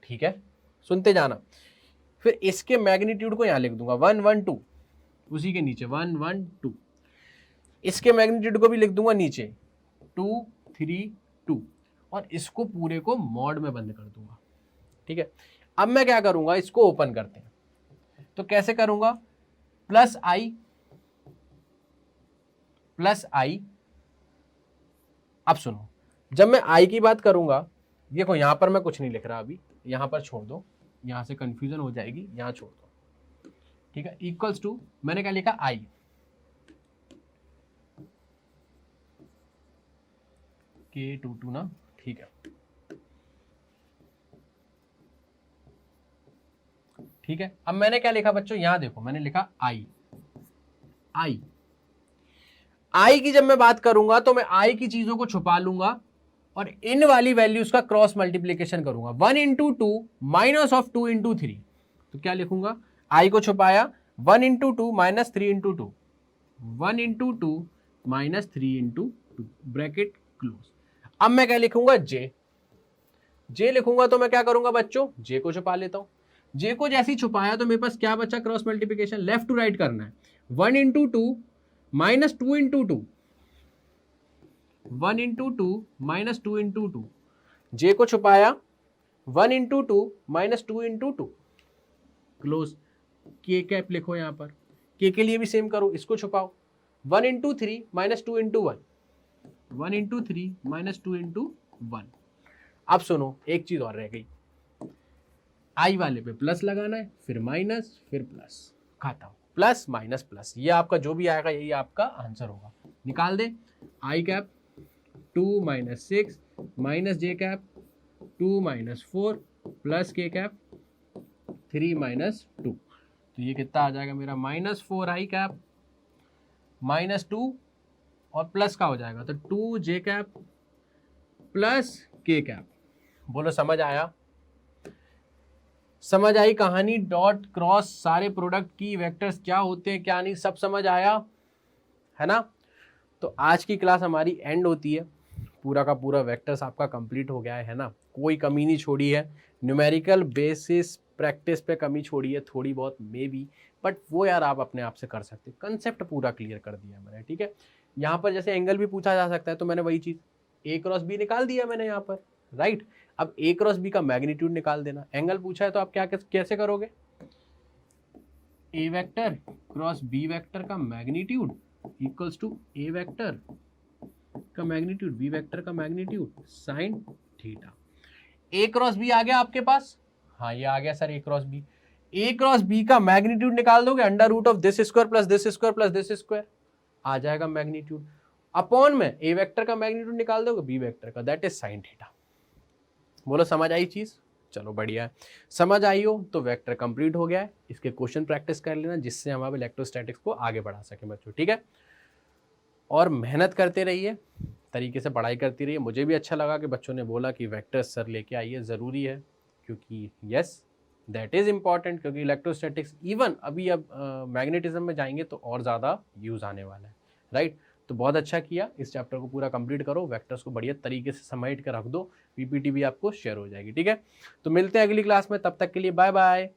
ठीक है, सुनते जाना। फिर इसके मैग्नीट्यूड को यहां लिख दूंगा 1 1 2, उसी के नीचे 1 1 2, इसके मैग्नीट्यूड को भी लिख दूंगा नीचे 2 3 2, और इसको पूरे को मॉड में बंद कर दूंगा, ठीक है। अब मैं क्या करूंगा, इसको ओपन करते हैं, तो कैसे करूंगा, प्लस आई, अब सुनो, जब मैं आई की बात करूंगा, देखो यहां पर मैं कुछ नहीं लिख रहा अभी, यहां पर छोड़ दो, यहां से कंफ्यूजन हो जाएगी, यहां छोड़ दो, ठीक है। इक्वल्स टू मैंने क्या लिखा, आई के 2 2 ना, ठीक है, ठीक है। अब मैंने क्या लिखा बच्चों, यहां देखो मैंने लिखा आई, आई की जब मैं बात करूंगा तो मैं आई की चीजों को छुपा लूंगा और इन वाली वैल्यूज का क्रॉस मल्टीप्लीकेशन करूंगा, 1 इंटू 2 माइनस ऑफ 2 इंटू 3, तो क्या लिखूंगा, आई को छुपाया 1 into 2 minus 3 into 2, 1 into 2 minus 3 into 2, bracket close. अब मैं क्या लिखूंगा, जे लिखूंगा, तो मैं क्या करूंगा बच्चों, जे को छुपा लेता हूं, जे को जैसे ही छुपाया तो मेरे पास क्या बचा, cross multiplication left to right करना है, 1 into 2 minus 2 into 2, 1 into 2 minus 2 into 2, J को छुपाया 1 into 2 minus 2 into 2, close. K cap लिखो यहां पर, के लिए भी सेम करो, इसको छुपाओ 1 into 3 minus 2 into 1, 1 into 3 minus 2 into 1। अब सुनो, एक चीज और रह गई, आई वाले पे प्लस लगाना है, फिर माइनस, फिर प्लस, खाता हूं प्लस माइनस प्लस, ये आपका जो भी आएगा यही आपका आंसर होगा। निकाल दे, आई कैप 2 माइनस 6 माइनस जे कैप 2 माइनस 4 प्लस के कैप 3 माइनस 2, तो ये कितना आ जाएगा मेरा -4 आई कैप -2 और प्लस का हो जाएगा तो 2 जे कैप प्लस के कैप। बोलो समझ आया? समझ आई कहानी? डॉट क्रॉस सारे प्रोडक्ट की वेक्टर्स क्या होते हैं क्या नहीं, सब समझ आया है ना? तो आज की क्लास हमारी एंड होती है, पूरा का पूरा वेक्टर्स आपका कंप्लीट हो गया है ना, कोई कमी नहीं छोड़ी है। न्यूमेरिकल बेसिस प्रैक्टिस पे कमी छोड़ी है थोड़ी बहुत मे बी, बट वो यार आप अपने आप से कर सकते, कंसेप्ट पूरा क्लियर कर दिया मैंने, ठीक है। यहाँ पर जैसे एंगल भी पूछा जा सकता है, तो मैंने वही चीज़ ए क्रॉस बी निकाल दिया मैंने यहाँ पर, राइट। अब ए क्रॉस बी का मैग्नीट्यूड निकाल देना, एंगल पूछा है तो आप क्या कैसे करोगे, A vector cross B vector का magnitude equals to A vector का मैग्नीट्यूड बी वेक्टर का magnitude sine theta. A cross B आ गया आपके पास, हाँ ये आ गया sir A cross B. A cross B का मैग्नीट्यूड निकाल दोगे, under root of this square plus this square plus this square आ जाएगा मैग्नीट्यूड, अपॉन में ए वेक्टर का मैग्नीट्यूड निकाल दोगे बी वेक्टर का, दैट इज साइन थीटा। बोलो समझ आई चीज? चलो बढ़िया है, समझ आई हो तो वेक्टर कंप्लीट हो गया है। इसके क्वेश्चन प्रैक्टिस कर लेना जिससे हम अब इलेक्ट्रोस्टैटिक्स को आगे बढ़ा सकें बच्चों, ठीक है। और मेहनत करते रहिए, तरीके से पढ़ाई करती रहिए। मुझे भी अच्छा लगा कि बच्चों ने बोला कि वेक्टर्स सर लेके आइए, ज़रूरी है, क्योंकि यस दैट इज़ इम्पॉर्टेंट, क्योंकि इलेक्ट्रोस्टैटिक्स इवन अभी अब मैग्नेटिज्म में जाएंगे तो और ज़्यादा यूज़ आने वाला है, राइट। तो बहुत अच्छा किया, इस चैप्टर को पूरा कंप्लीट करो, वेक्टर्स को बढ़िया तरीके से समेट कर रख दो, पीपीटी भी आपको शेयर हो जाएगी, ठीक है। तो मिलते हैं अगली क्लास में, तब तक के लिए बाय बाय।